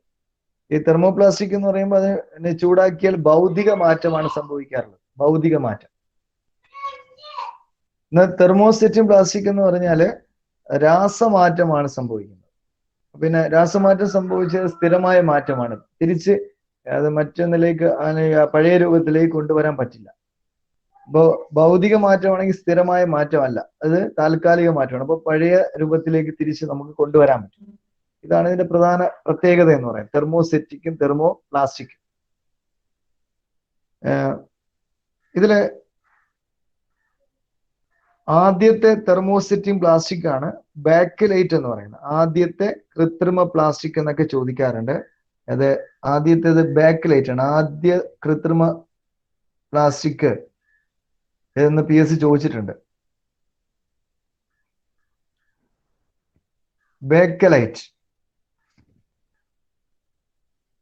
Speaker 1: ഈ തെർമോ പ്ലാസ്റ്റിക് എന്ന് പറയുമ്പോൾ അതിനെ ചൂടാക്കിയാൽ ഭൗതിക മാറ്റമാണ് സംഭവിക്കാറുള്ളത്, ഭൗതിക മാറ്റം. എന്നാൽ തെർമോസെറ്റിംഗ് പ്ലാസ്റ്റിക് എന്ന് പറഞ്ഞാൽ രാസമാറ്റമാണ് സംഭവിക്കുന്നത്. പിന്നെ രാസമാറ്റം സംഭവിച്ചത് സ്ഥിരമായ മാറ്റമാണ്, തിരിച്ച് അത് മറ്റൊന്നിലേക്ക് പഴയ രൂപത്തിലേക്ക് കൊണ്ടുവരാൻ പറ്റില്ല. അപ്പോൾ ഭൗതിക മാറ്റമാണെങ്കിൽ സ്ഥിരമായ മാറ്റമല്ല, അത് താൽക്കാലിക മാറ്റമാണ്. അപ്പോൾ പഴയ രൂപത്തിലേക്ക് തിരിച്ച് നമുക്ക് കൊണ്ടുവരാൻ പറ്റും. ഇതാണ് ഇതിന്റെ പ്രധാന പ്രത്യേകത എന്ന് പറയുന്നത്, തെർമോസെറ്റിക്കും തെർമോ പ്ലാസ്റ്റിക്കും. ഇതില് ആദ്യത്തെ തെർമോസെറ്റിംഗ് പ്ലാസ്റ്റിക് ആണ് ബാക്കലൈറ്റ് എന്ന് പറയുന്നത്. ആദ്യത്തെ കൃത്രിമ പ്ലാസ്റ്റിക് എന്നൊക്കെ ചോദിക്കാറുണ്ട്. അത് ആദ്യത്തേത് ബാക്കലൈറ്റ് ആണ്. ആദ്യ കൃത്രിമ പ്ലാസ്റ്റിക് എന്ന് PSC ചോദിച്ചിട്ടുണ്ട്. ബാക്കലൈറ്റ്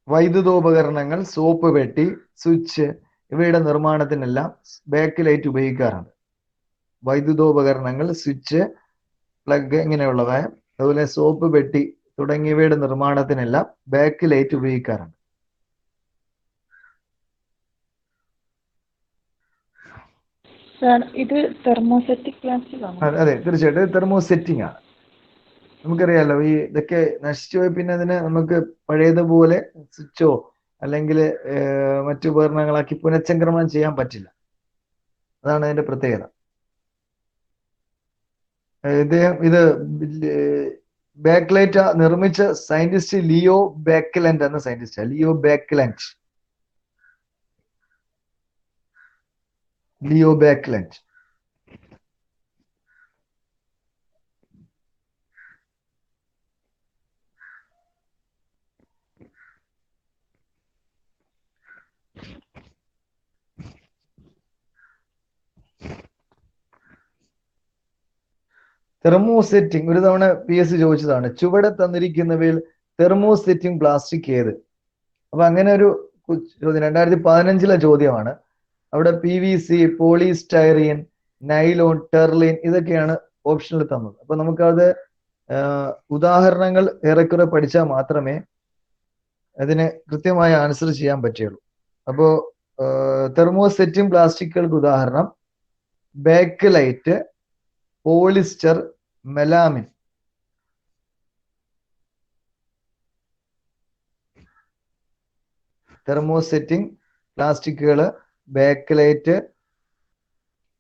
Speaker 1: വൈദ്യുതോപകരണങ്ങൾ, സോപ്പ് പെട്ടി, സ്വിച്ച് ഇവയുടെ നിർമ്മാണത്തിനെല്ലാം ബാക്കലൈറ്റ് ഉപയോഗിക്കാറുണ്ട്. വൈദ്യുതോപകരണങ്ങൾ, സ്വിച്ച്, പ്ലഗ് ഇങ്ങനെയുള്ളവ, അതുപോലെ സോപ്പ് പെട്ടി തുടങ്ങിയവയുടെ നിർമ്മാണത്തിനെല്ലാം ബാക്കലൈറ്റ് ഉപയോഗിക്കാറുണ്ട്.
Speaker 4: സാർ, ഇത് തെർമോസെറ്റിക് പ്ലാസ്റ്റിക് ആണോ?
Speaker 1: അതെ, തീർച്ചയായിട്ടും ഇത് തെർമോസെറ്റിംഗ് ആണ്. നമുക്കറിയാലോ, ഈ ഇതൊക്കെ നശിച്ചു പോയി പിന്നെ അതിനെ നമുക്ക് പഴയതുപോലെ സ്വിച്ചോ അല്ലെങ്കിൽ മറ്റു ഉപകരണങ്ങളാക്കി പുനഃചംക്രമണം ചെയ്യാൻ പറ്റില്ല. അതാണ് അതിന്റെ പ്രത്യേകത. ഇത് ബാക്കലൈറ്റ് നിർമ്മിച്ച സയന്റിസ്റ്റ് ലിയോ ബാക്കലൻഡ് എന്ന സയന്റിസ്റ്റ്, ലിയോ ബാക്കലൻഡ്. തെർമോസെറ്റിംഗ് ഒരു തവണ PSC ചോദിച്ചതാണ്, ചുവടെ തന്നിരിക്കുന്നവയിൽ തെർമോസെറ്റിംഗ് പ്ലാസ്റ്റിക് ഏത്? അപ്പൊ അങ്ങനെ ഒരു ചോദ്യം 2015 ചോദ്യമാണ്. അവിടെ PVC, പോളിസ്റ്റൈറീൻ, നൈലോൺ, ടെർലിൻ ഇതൊക്കെയാണ് ഓപ്ഷനിൽ തന്നത്. അപ്പൊ നമുക്കത് ഉദാഹരണങ്ങൾ ഏറെക്കുറെ പഠിച്ചാൽ മാത്രമേ അതിന് കൃത്യമായ ആൻസർ ചെയ്യാൻ പറ്റുള്ളൂ. അപ്പോ തെർമോസെറ്റിംഗ് പ്ലാസ്റ്റിക്കുകൾക്ക് ഉദാഹരണം ബാക്കലൈറ്റ്, പോളിസ്റ്റർ, മെലാമിൻ. തെർമോസെറ്റിംഗ് പ്ലാസ്റ്റിക്കുകൾ Bakelite,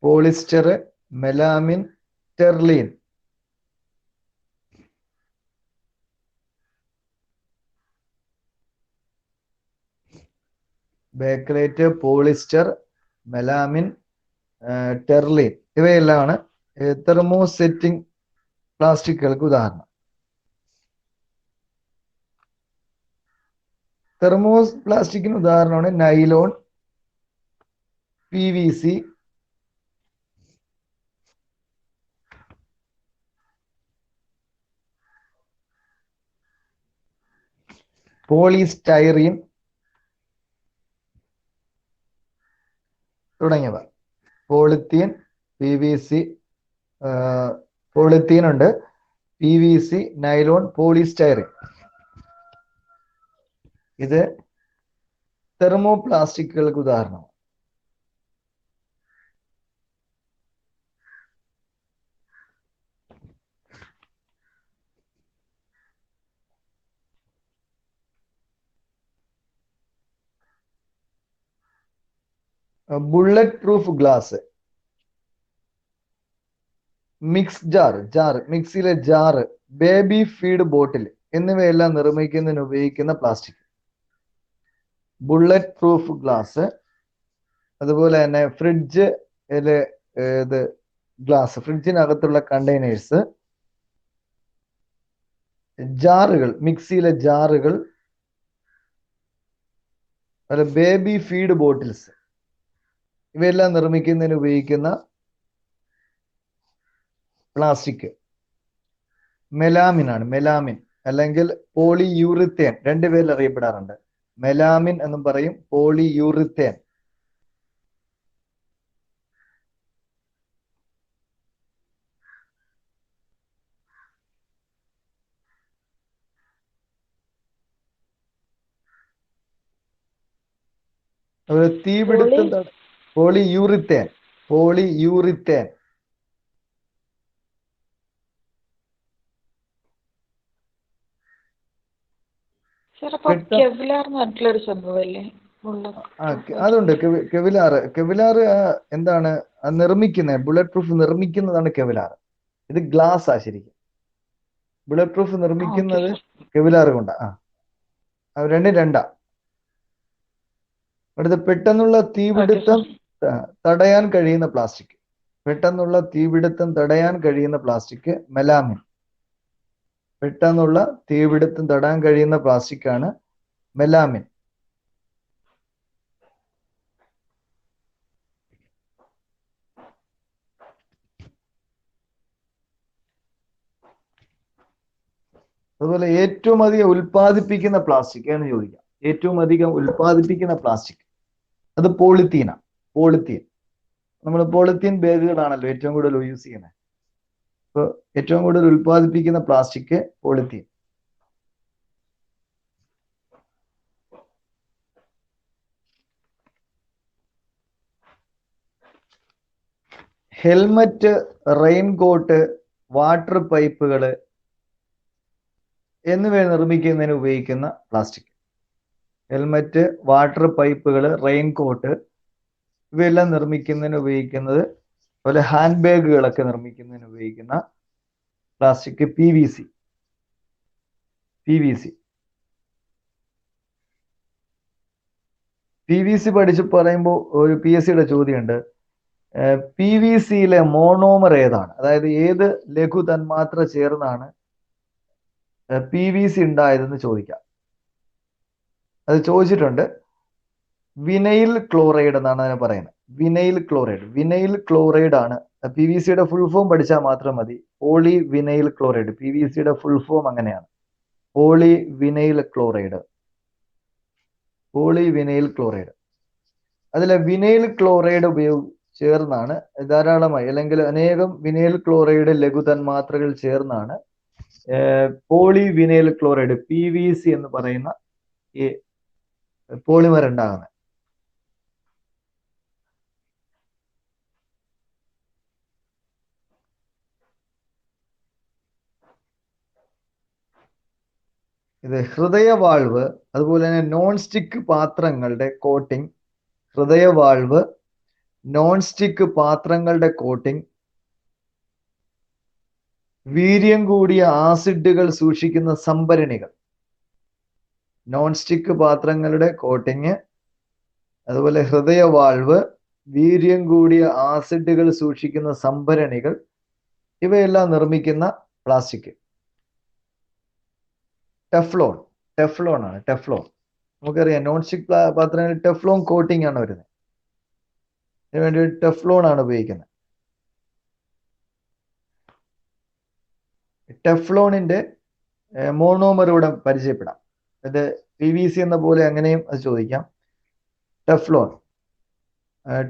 Speaker 1: polyester, melamine, terylene Bakelite, polyester, melamine, terylene ഇവയെല്ലാമാണ് തെർമോസെറ്റിംഗ് പ്ലാസ്റ്റിക്കുകൾക്ക് ഉദാഹരണം. തെർമോസ് പ്ലാസ്റ്റിക്കിന് ഉദാഹരണമാണ് നൈലോൺ, PVC, പോളിസ്റ്റൈറീൻ തുടങ്ങിയവ. പോളിത്തീൻ, PVC, പോളിത്തീൻ ഉണ്ട്, PVC, നൈലോൺ, പോളിസ്റ്റൈറീൻ. ഇത് തെർമോ പ്ലാസ്റ്റിക്കുകൾക്ക് ഉദാഹരണം. Bulletproof glass, mix jar, മിക്സിയിലെ ജാറ്, ബേബി ഫീഡ് ബോട്ടിൽ എന്നിവയെല്ലാം നിർമ്മിക്കുന്നതിന് ഉപയോഗിക്കുന്ന പ്ലാസ്റ്റിക്. ബുള്ളറ്റ് പ്രൂഫ് ഗ്ലാസ്, അതുപോലെ തന്നെ ഫ്രിഡ്ജ് ഇത് ഗ്ലാസ്, ഫ്രിഡ്ജിനകത്തുള്ള കണ്ടെയ്നേഴ്സ്, ജാറുകൾ, മിക്സിയിലെ ജാറുകൾ, അതുപോലെ ബേബി ഫീഡ് ബോട്ടിൽസ് ഇവയെല്ലാം നിർമ്മിക്കുന്നതിന് ഉപയോഗിക്കുന്ന പ്ലാസ്റ്റിക് മെലാമിൻ ആണ്. മെലാമിൻ അല്ലെങ്കിൽ പോളിയൂറിത്തേൻ രണ്ടുപേരിൽ അറിയപ്പെടാറുണ്ട്. മെലാമിൻ എന്നും പറയും, പോളിയൂറിത്തേൻ. തീപിടുത്തം പോളിയൂറിത്തേൻ, പോളിയൂറിത്തേൻ.
Speaker 4: കെവിലാർ എന്ന് പറഞ്ഞിട്ടുള്ളൊരു സംഭവമല്ലേ?
Speaker 1: അതുണ്ട്, കെവിലാർ എന്താണ് നിർമ്മിക്കുന്നത്? ബുള്ളറ്റ് പ്രൂഫ് നിർമ്മിക്കുന്നതാണ് കെവിലാർ. ഇത് ഗ്ലാസ് ആ ശരിക്കും. ബുള്ളറ്റ് പ്രൂഫ് നിർമ്മിക്കുന്നത് കെവിലാർ കൊണ്ടാ. രണ്ടും രണ്ടാ. അടുത്ത പെട്ടെന്നുള്ള തീപിടുത്തം തടയാൻ കഴിയുന്ന പ്ലാസ്റ്റിക്. പെട്ടെന്നുള്ള തീപിടുത്തം തടയാൻ കഴിയുന്ന പ്ലാസ്റ്റിക് മെലാമിൻ. പെട്ടെന്നുള്ള തീപിടുത്തം തടയാൻ കഴിയുന്ന പ്ലാസ്റ്റിക് ആണ് മെലാമിൻ. അതുപോലെ ഏറ്റവും അധികം ഉൽപ്പാദിപ്പിക്കുന്ന പ്ലാസ്റ്റിക് എന്ന് ചോദിക്കാം. ഏറ്റവും അധികം ഉൽപ്പാദിപ്പിക്കുന്ന പ്ലാസ്റ്റിക് അത് പോളിത്തീനാണ്. പോളിത്തീൻ, നമ്മൾ പോളിത്തീൻ ബാഗുകളാണല്ലോ ഏറ്റവും കൂടുതൽ യൂസ് ചെയ്യുന്നത്. അപ്പോൾ ഏറ്റവും കൂടുതൽ ഉൽപ്പാദിപ്പിക്കുന്ന plastic polythene. Helmet, raincoat, water പൈപ്പുകൾ എന്നിവ നിർമ്മിക്കുന്നതിന് ഉപയോഗിക്കുന്ന പ്ലാസ്റ്റിക്. ഹെൽമറ്റ്, വാട്ടർ പൈപ്പുകൾ, റെയിൻകോട്ട് ഇവയെല്ലാം നിർമ്മിക്കുന്നതിന് ഉപയോഗിക്കുന്നത്, അതുപോലെ ഹാൻഡ് ബാഗുകളൊക്കെ നിർമ്മിക്കുന്നതിന് ഉപയോഗിക്കുന്ന പ്ലാസ്റ്റിക് PVC. പഠിച്ച് പറയുമ്പോൾ ഒരു PSCയുടെ ചോദ്യമുണ്ട്. PVCയിലെ മോണോമർ ഏതാണ്? അതായത് ഏത് ലഘു തന്മാത്ര ചേർന്നാണ് PVC ഉണ്ടായതെന്ന് ചോദിക്കാം. അത് ചോദിച്ചിട്ടുണ്ട്. വിനൈൽ ക്ലോറൈഡ് എന്നാണ് അതിനെ പറയുന്നത്. വിനൈൽ ക്ലോറൈഡ് ആണ്. PVCയുടെ ഫുൾ ഫോം പഠിച്ചാൽ മാത്രം മതി. Polyvinyl chloride. PVCയുടെ ഫുൾ ഫോം അങ്ങനെയാണ്, പോളി വിനൈൽ ക്ലോറൈഡ്. അതിലെ വിനൈൽ ക്ലോറൈഡ് ചേർന്നാണ് ധാരാളമായി, അല്ലെങ്കിൽ അനേകം വിനൈൽ ക്ലോറൈഡ് ലഘു തന്മാത്രകൾ ചേർന്നാണ് പോളി വിനൈൽ ക്ലോറൈഡ് PVC എന്ന് പറയുന്ന ഈ പോളിമർ ഉണ്ടാകുന്നത്. ഇത് ഹൃദയവാൾവ്, അതുപോലെ തന്നെ നോൺ സ്റ്റിക്ക് പാത്രങ്ങളുടെ കോട്ടിംഗ്. ഹൃദയവാൾവ്, നോൺ സ്റ്റിക്ക് പാത്രങ്ങളുടെ കോട്ടിംഗ്, വീര്യം കൂടിയ ആസിഡുകൾ സൂക്ഷിക്കുന്ന സംഭരണികൾ. നോൺ സ്റ്റിക്ക് പാത്രങ്ങളുടെ കോട്ടിങ്, അതുപോലെ ഹൃദയവാൾവ്, വീര്യം കൂടിയ ആസിഡുകൾ സൂക്ഷിക്കുന്ന സംഭരണികൾ, ഇവയെല്ലാം നിർമ്മിക്കുന്ന പ്ലാസ്റ്റിക്. ടെഫ്ലോൺ ആണ്. ടെഫ്ലോൺ നമുക്കറിയാം, നോൺ സ്റ്റിക് പാത്രങ്ങളിൽ ടെഫ്ലോൺ കോട്ടിംഗ് ആണ് വരുന്നത്. ഇതിനു വേണ്ടി ടെഫ്ലോൺ ആണ് ഉപയോഗിക്കുന്നത്. ടെഫ്ലോണിന്റെ മോണോമർ ഇവിടെ പരിചയപ്പെടാം. ഇത് PVC എന്ന പോലെ അങ്ങനെയും അത് ചോദിക്കാം. ടെഫ്ലോൺ,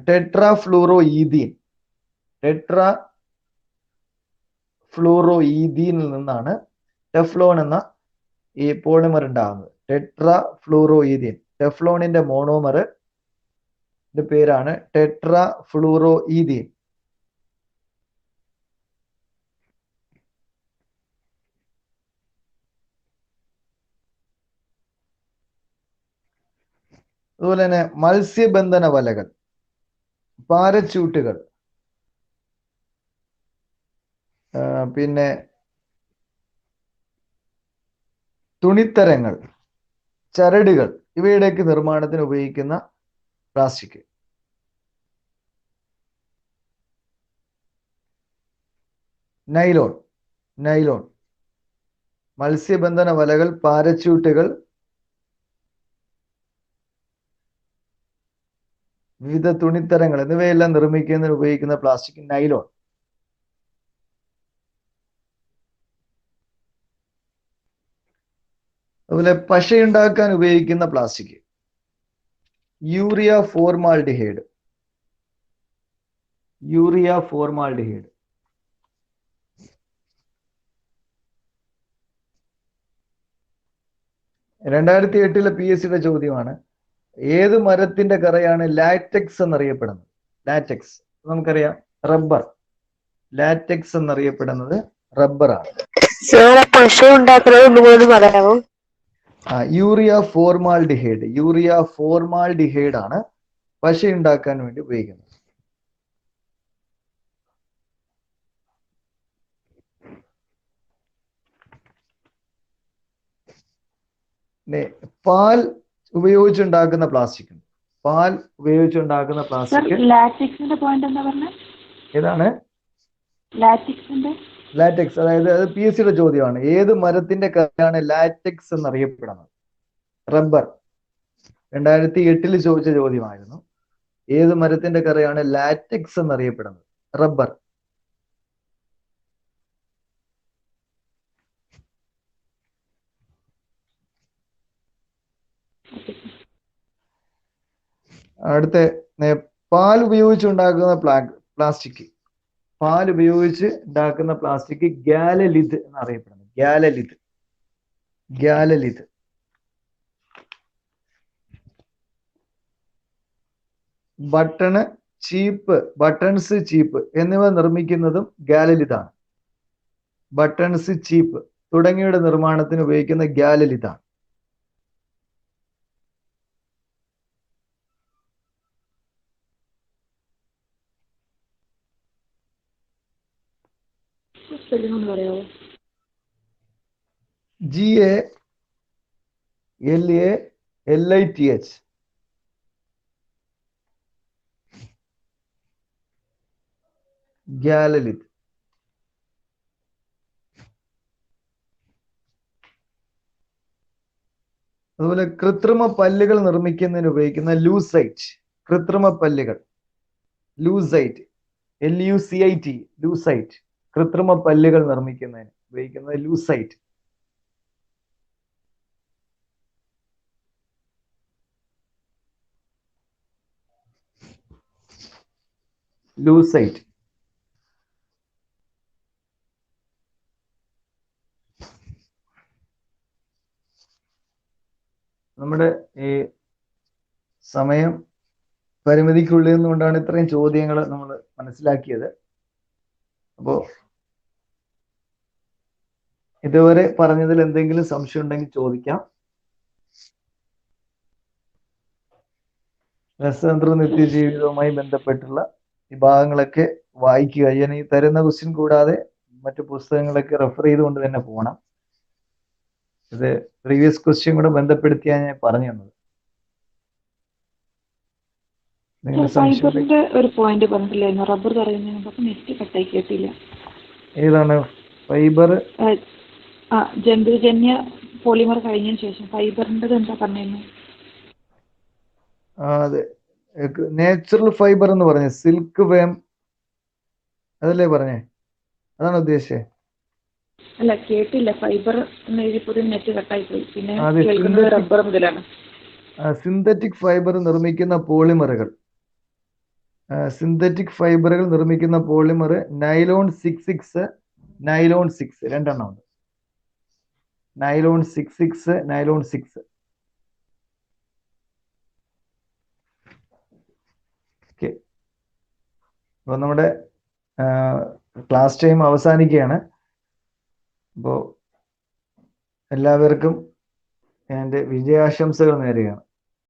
Speaker 1: ടെട്രാഫ്ലൂറോഈഥീനിൽ നിന്നാണ് ടെഫ്ലോൺ എന്ന ഈ പോളിമർ ഉണ്ടാകുന്നത്. ടെട്രാഫ്ലൂറോഈഥീൻ, ടെഫ്ലോണിന്റെ മോണോമർ പേരാണ് ടെട്രാഫ്ലൂറോഈഥീൻ. അതുപോലെ തന്നെ മത്സ്യബന്ധന വലകൾ, പാരച്യൂട്ടുകൾ, പിന്നെ തുണിത്തരങ്ങൾ, ചരടുകൾ, ഇവയുടെയൊക്കെ നിർമ്മാണത്തിന് ഉപയോഗിക്കുന്ന പ്ലാസ്റ്റിക്. നൈലോൺ, മത്സ്യബന്ധന വലകൾ, പാരച്യൂട്ടുകൾ, വിവിധ തുണിത്തരങ്ങൾ എന്നിവയെല്ലാം നിർമ്മിക്കുന്നതിന് ഉപയോഗിക്കുന്ന പ്ലാസ്റ്റിക് നൈലോൺ. അതുപോലെ പശയുണ്ടാക്കാൻ ഉപയോഗിക്കുന്ന പ്ലാസ്റ്റിക് യൂറിയ ഫോർമാൽഡിഹൈഡ്. 2008 PSCയുടെ ചോദ്യമാണ്. ഏത് മരത്തിന്റെ കറയാണ് ലാറ്റക്സ് എന്നറിയപ്പെടുന്നത്? ലാറ്റക്സ് നമുക്കറിയാം, റബ്ബർ. ലാറ്റക്സ് എന്നറിയപ്പെടുന്നത് റബ്ബറാണ്.
Speaker 3: പശ ഉണ്ടാക്കുന്നത്
Speaker 1: യൂറിയ ഫോർമാൽഡിഹൈഡ് ആണ് പശ ഉണ്ടാക്കാൻ വേണ്ടി ഉപയോഗിക്കുന്നത്. പാൽ ഉപയോഗിച്ചുണ്ടാക്കുന്ന പ്ലാസ്റ്റിക്.
Speaker 2: ലാറ്റക്സിന്റെ പോയിന്റ് എന്താ പറഞ്ഞത്?
Speaker 1: ഏതാണ്
Speaker 2: ലാറ്റക്സ്?
Speaker 1: അതായത് അത് PSCയുടെ ചോദ്യമാണ്. ഏത് മരത്തിന്റെ കറയാണ് ലാറ്റക്സ് എന്നറിയപ്പെടുന്നത്? റബ്ബർ. 2008 ചോദിച്ച ചോദ്യമായിരുന്നു. ഏത് മരത്തിന്റെ കറയാണ് ലാറ്റക്സ് എന്നറിയപ്പെടുന്നത്? റബ്ബർ. അടുത്ത പാൽ ഉപയോഗിച്ചുണ്ടാക്കുന്ന പ്ലാസ്റ്റിക്. ഗാലലിത് എന്നറിയപ്പെടുന്നത്. ഗാലലിത്. ബട്ടൺസ്, ചീപ്പ് എന്നിവ നിർമ്മിക്കുന്നതും ഗാലലിതാണ്. ബട്ടൺസ്, ചീപ്പ് തുടങ്ങിയവയുടെ നിർമ്മാണത്തിന് ഉപയോഗിക്കുന്ന ഗാലലിതാണ്. GALALITH. ഗാലലിത്. അതുപോലെ കൃത്രിമ പല്ലുകൾ നിർമ്മിക്കുന്നതിന് ഉപയോഗിക്കുന്ന ലൂസൈറ്റ്. Lucite, Lucite. കൃത്രിമ പല്ലുകൾ നിർമ്മിക്കുന്നതിന് ഉപയോഗിക്കുന്നത് ലൂസൈറ്റ്. നമ്മുടെ ഈ സമയം പരിമിതിക്കുള്ളിൽ നിന്നുകൊണ്ടാണ് ഇത്രയും ചോദ്യങ്ങൾ നമ്മൾ മനസ്സിലാക്കിയത്. അപ്പോ ഇതുവരെ പറഞ്ഞതിൽ എന്തെങ്കിലും സംശയം ഉണ്ടെങ്കിൽ ചോദിക്കാം. രസതന്ത്ര നിത്യജീവിതവുമായി ബന്ധപ്പെട്ടുള്ള വിഭാഗങ്ങളൊക്കെ വായിക്കുക. ഞാൻ ഈ തരുന്ന ക്വസ്റ്റ്യൻ കൂടാതെ മറ്റു പുസ്തകങ്ങളൊക്കെ റെഫർ ചെയ്തുകൊണ്ട് തന്നെ പോകണം. ഇത് പ്രീവിയസ് ക്വസ്റ്റ്യൻ കൂടെ ബന്ധപ്പെടുത്തിയാണ് ഞാൻ പറഞ്ഞു തന്നത്. എന്തെങ്കിലും സംശയം
Speaker 4: ഫൈബറിന്റെ ഒരു പോയിന്റ് പറഞ്ഞിട്ടില്ലായിരുന്നു റബ്ബർ പറയുന്നതിന് പക്ഷെ നെറ്റ് കട്ടായി കേട്ടില്ല.
Speaker 1: ഏതാണ് ഫൈബർ?
Speaker 4: ജന്തുജന്യ പോളിമർ കഴിഞ്ഞതിന് ശേഷം ഫൈബറിൻ്റെത് എന്താ പറഞ്ഞിരുന്നു?
Speaker 1: അതെ, നാച്ചുറൽ ഫൈബർ എന്ന് പറഞ്ഞ സിൽക്ക് വേം അതല്ലേ പറഞ്ഞേ? അതാണ് ഉദ്ദേശിച്ചത്?
Speaker 4: അല്ല കേട്ടില്ല. ഫൈബർ എന്ന് എഴുതിയപ്പോൾ നെറ്റ് കട്ടായി പോയി. പിന്നെ
Speaker 1: അതെ,
Speaker 4: കേൾക്കുന്നത് റബ്ബർ മുതലാണ്.
Speaker 1: സിന്തറ്റിക് ഫൈബർ നിർമ്മിക്കുന്ന പോളിമറുകൾ, സിന്തറ്റിക് ഫൈബറുകൾ നിർമ്മിക്കുന്ന പോളിമർ നൈലോൺ 66, നൈലോൺ 6 രണ്ടെണ്ണം ഉണ്ട്. Nylon 66, nylon 6. ഓക്കെ, അപ്പോൾ നമ്മുടെ ക്ലാസ് ടൈം അവസാനിക്കുകയാണ്. അപ്പോൾ എല്ലാവർക്കും എൻ്റെ വിജയാശംസകൾ നേരുകയാണ്.